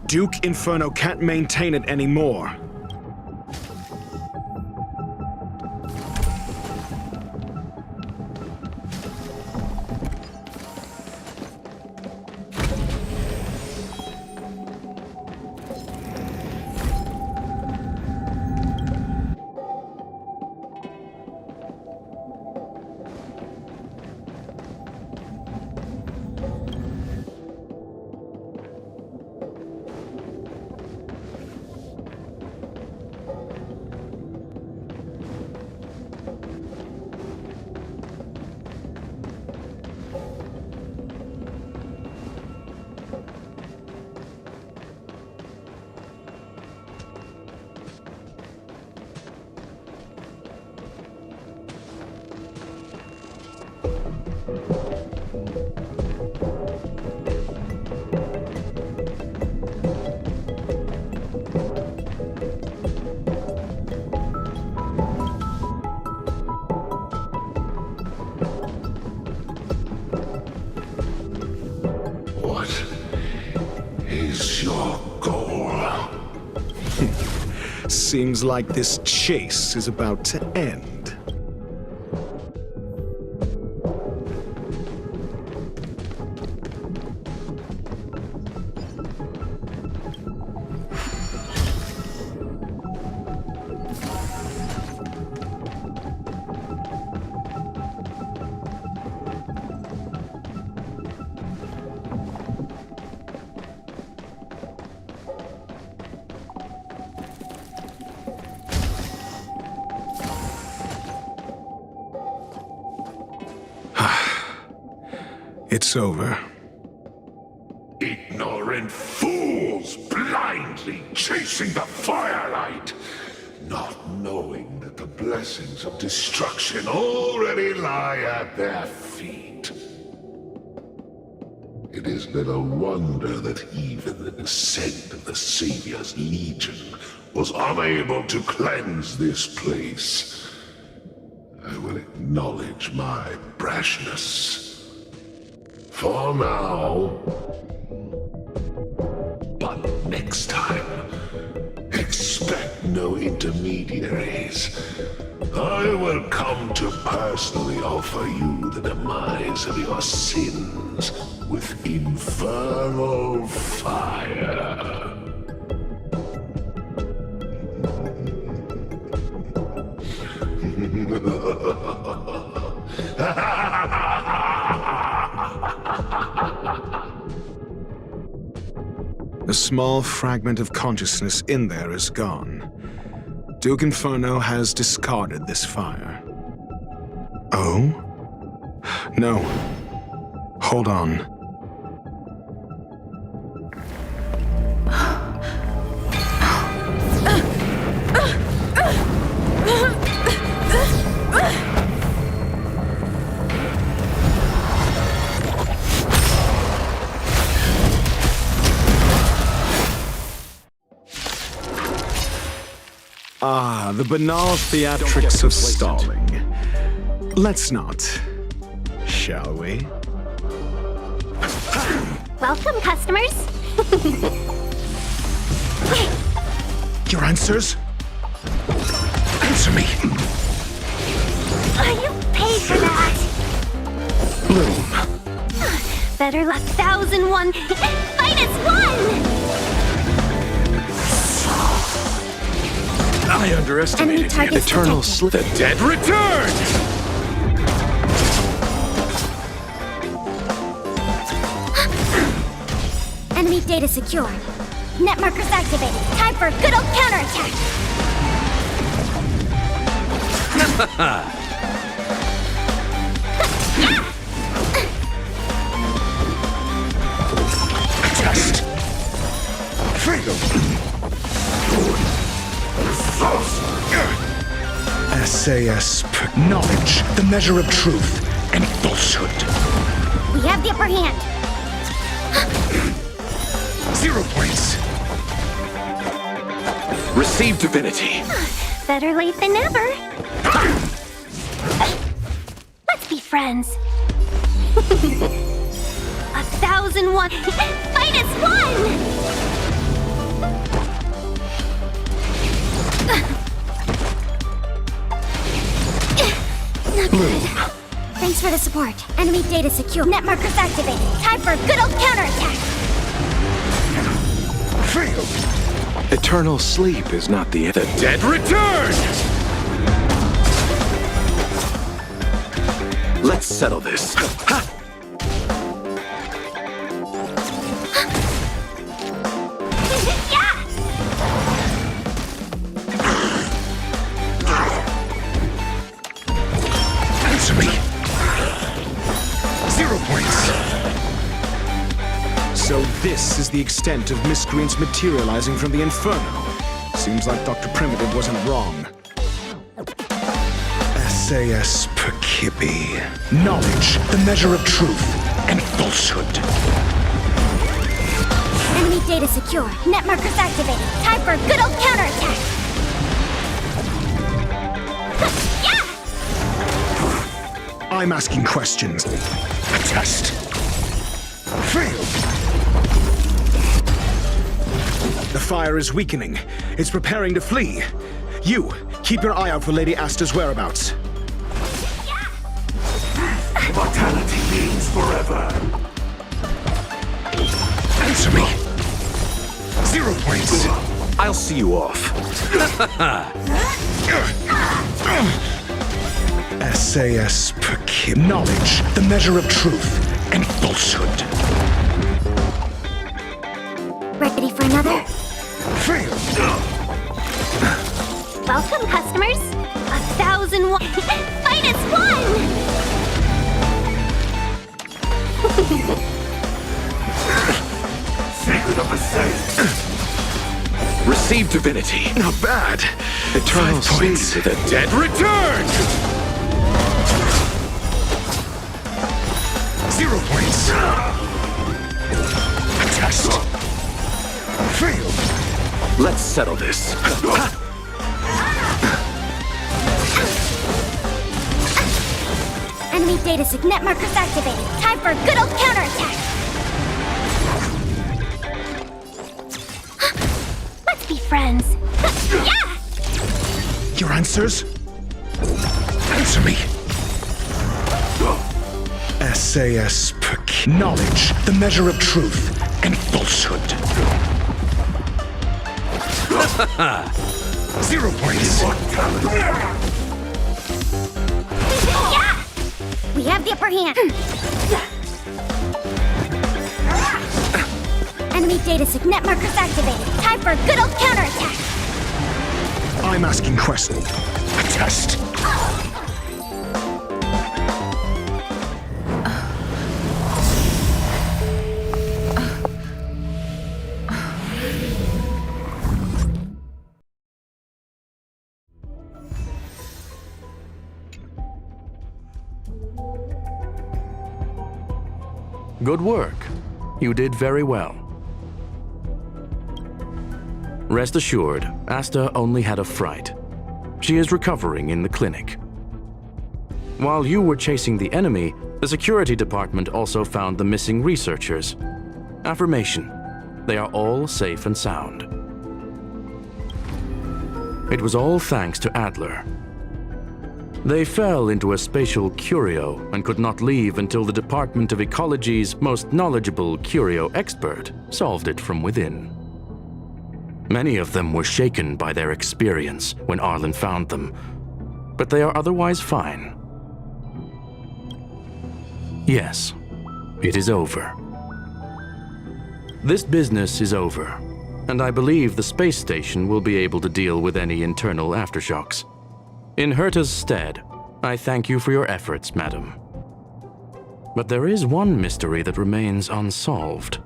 Duke Inferno can't maintain it anymore. Seems like this chase is about to end. It's over. Ignorant fools blindly chasing the firelight, not knowing that the blessings of destruction already lie at their feet. It is little wonder that even the descent of the Savior's Legion was unable to cleanse this place. I will acknowledge my brashness. For now. But next time, expect no intermediaries. I will come to personally offer you the demise of your sins with infernal fire. A small fragment of consciousness in there is gone. Duke Inferno has discarded this fire. Oh? No. Hold on. Ah, the banal theatrics of stalling. Let's not, shall we? Welcome, customers. Your answers? Answer me. You paid for that. Bloom. Better luck 1001. Fight as one! I underestimated you. Eternal Sleep. The dead return! Enemy data secured. Net markers activated. Time for a good old counterattack. Test. Freedom. SAS knowledge, the measure of truth and falsehood. We have the upper hand. 0 points. Receive divinity. Better late than never. Let's be friends. 1001. Fight as one! Bloom. Thanks for the support. Enemy data secure. Net markers activated. Time for a good old counterattack. Fail. Eternal sleep is not the end. The dead return! Let's settle this. Answer me. 0 points. So this is the extent of miscreants materializing from the Inferno. Seems like Dr. Primitive wasn't wrong. SAS Perkipi. Knowledge, the measure of truth and falsehood. Enemy data secure. Net markers activated. Time for a good old counterattack. I'm asking questions. A test. Fail. The fire is weakening. It's preparing to flee. You, keep your eye out for Lady Asta's whereabouts. Mortality means forever. Answer me. 0 points. I'll see you off. SAS Perkim. Knowledge, the measure of truth and falsehood. Ready for another? Fail. Welcome, customers. 1001. Fight as one! Secret of the saints. Receive divinity. Not bad. Eternal 5 points. sleep. The dead return! 0 points. A test. Fail. Let's settle this. Enemy data net markers activated. Time for a good old counterattack. Let's be friends. Your answers? Answer me! SAS knowledge, the measure of truth and falsehood. 0 points. Yeah! We have the upper hand. Enemy data signet markers activated. Time for a good old counterattack. I'm asking questions. A test. Good work. You did very well. Rest assured, Asta only had a fright. She is recovering in the clinic. While you were chasing the enemy, the security department also found the missing researchers. Affirmation: they are all safe and sound. It was all thanks to Adler. They fell into a spatial curio and could not leave until the Department of Ecology's most knowledgeable curio expert solved it from within. Many of them were shaken by their experience when Arlen found them, but they are otherwise fine. Yes, it is over. This business is over, and I believe the space station will be able to deal with any internal aftershocks. In Herta's stead, I thank you for your efforts, madam. But there is one mystery that remains unsolved.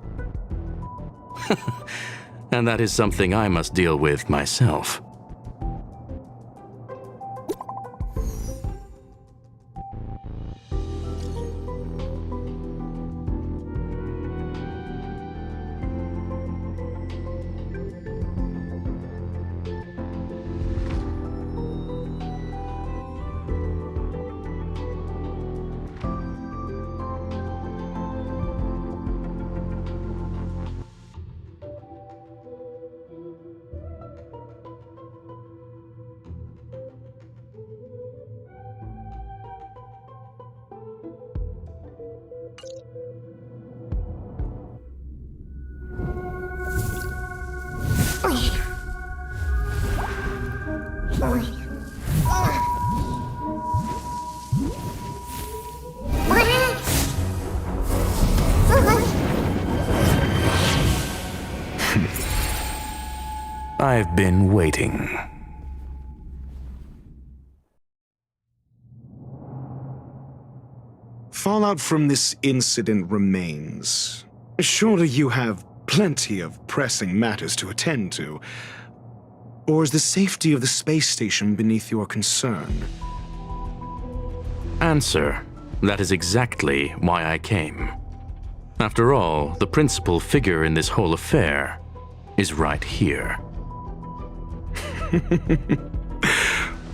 And that is something I must deal with myself. I've been waiting. Fallout from this incident remains. Surely you have plenty of pressing matters to attend to. Or is the safety of the space station beneath your concern? Answer: that is exactly why I came. After all, the principal figure in this whole affair is right here.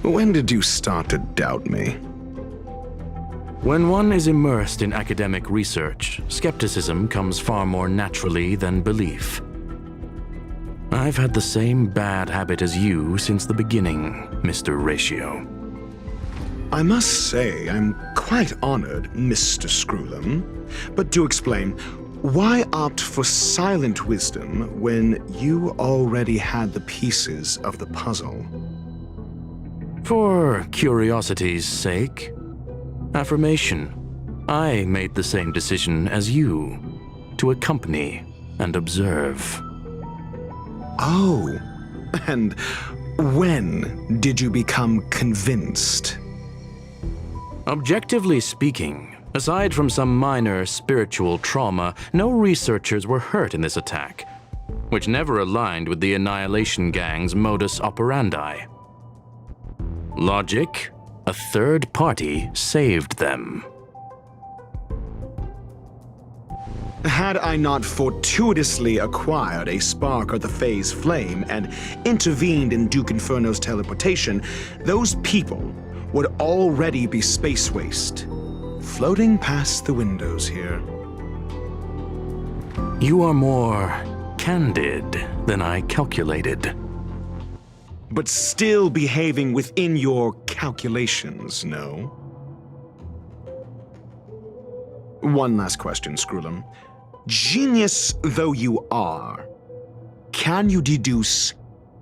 When did you start to doubt me? When one is immersed in academic research, skepticism comes far more naturally than belief. I've had the same bad habit as you since the beginning, Mr. Ratio. I must say, I'm quite honored, Mr. Screwlum. But do explain, why opt for silent wisdom when you already had the pieces of the puzzle? For curiosity's sake. Affirmation: I made the same decision as you, to accompany and observe. Oh, and when did you become convinced? Objectively speaking, aside from some minor spiritual trauma, no researchers were hurt in this attack, which never aligned with the Annihilation Gang's modus operandi. Logic: a third party saved them. Had I not fortuitously acquired a spark of the phase flame and intervened in Duke Inferno's teleportation, those people would already be space waste, floating past the windows here. You are more candid than I calculated. but still behaving within your calculations, no? One last question, Screwlum. Genius though you are, can you deduce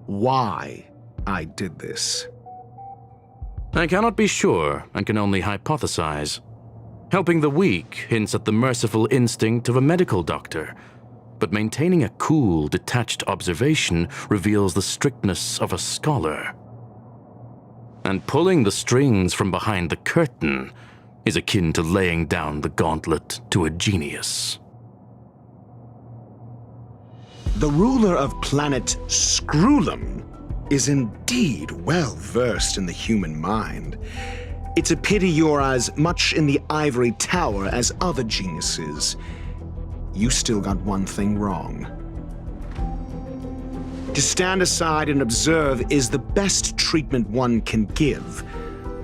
why I did this? I cannot be sure and can only hypothesize. Helping the weak hints at the merciful instinct of a medical doctor, but maintaining a cool, detached observation reveals the strictness of a scholar. And pulling the strings from behind the curtain is akin to laying down the gauntlet to a genius. The ruler of planet Screwlum is indeed well versed in the human mind. It's a pity you're as much in the ivory tower as other geniuses. You still got one thing wrong. To stand aside and observe is the best treatment one can give.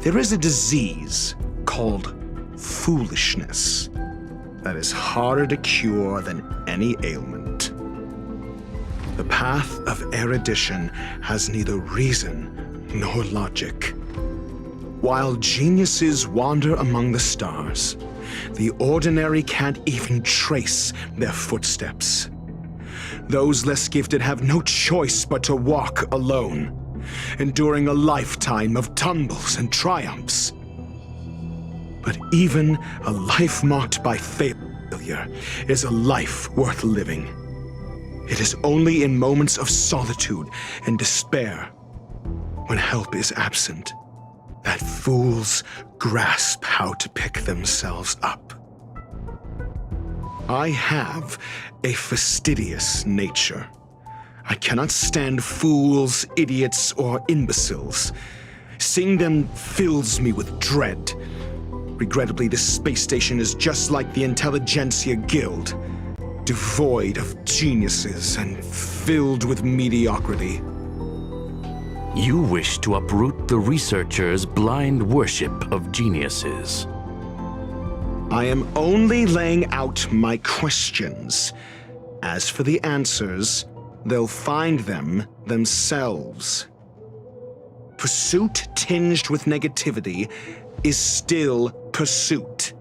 There is a disease called foolishness that is harder to cure than any ailment. The path of erudition has neither reason nor logic. While geniuses wander among the stars, the ordinary can't even trace their footsteps. Those less gifted have no choice but to walk alone, enduring a lifetime of tumbles and triumphs. But even a life marked by failure is a life worth living. It is only in moments of solitude and despair, when help is absent, that fools grasp how to pick themselves up. I have a fastidious nature. I cannot stand fools, idiots, or imbeciles. Seeing them fills me with dread. Regrettably, this space station is just like the Intelligentsia Guild, devoid of geniuses and filled with mediocrity. You wish to uproot the researchers' blind worship of geniuses. I am only laying out my questions. As for the answers, they'll find them themselves. Pursuit tinged with negativity is still pursuit,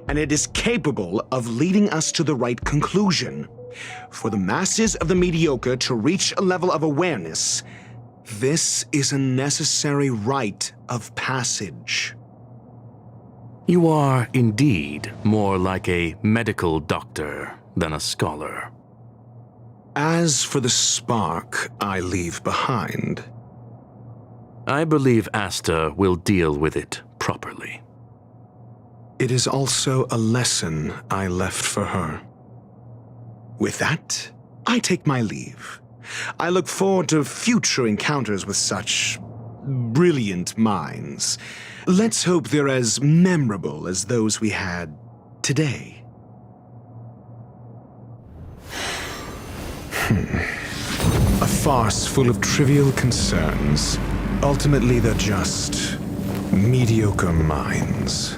and it is capable of leading us to the right conclusion. For the masses of the mediocre to reach a level of awareness, this is a necessary rite of passage. You are indeed more like a medical doctor than a scholar. As for the spark I leave behind, I believe Asta will deal with it properly. It is also a lesson I left for her. With that, I take my leave. I look forward to future encounters with such brilliant minds. Let's hope they're as memorable as those we had today. A farce full of trivial concerns. Ultimately, they're just mediocre minds.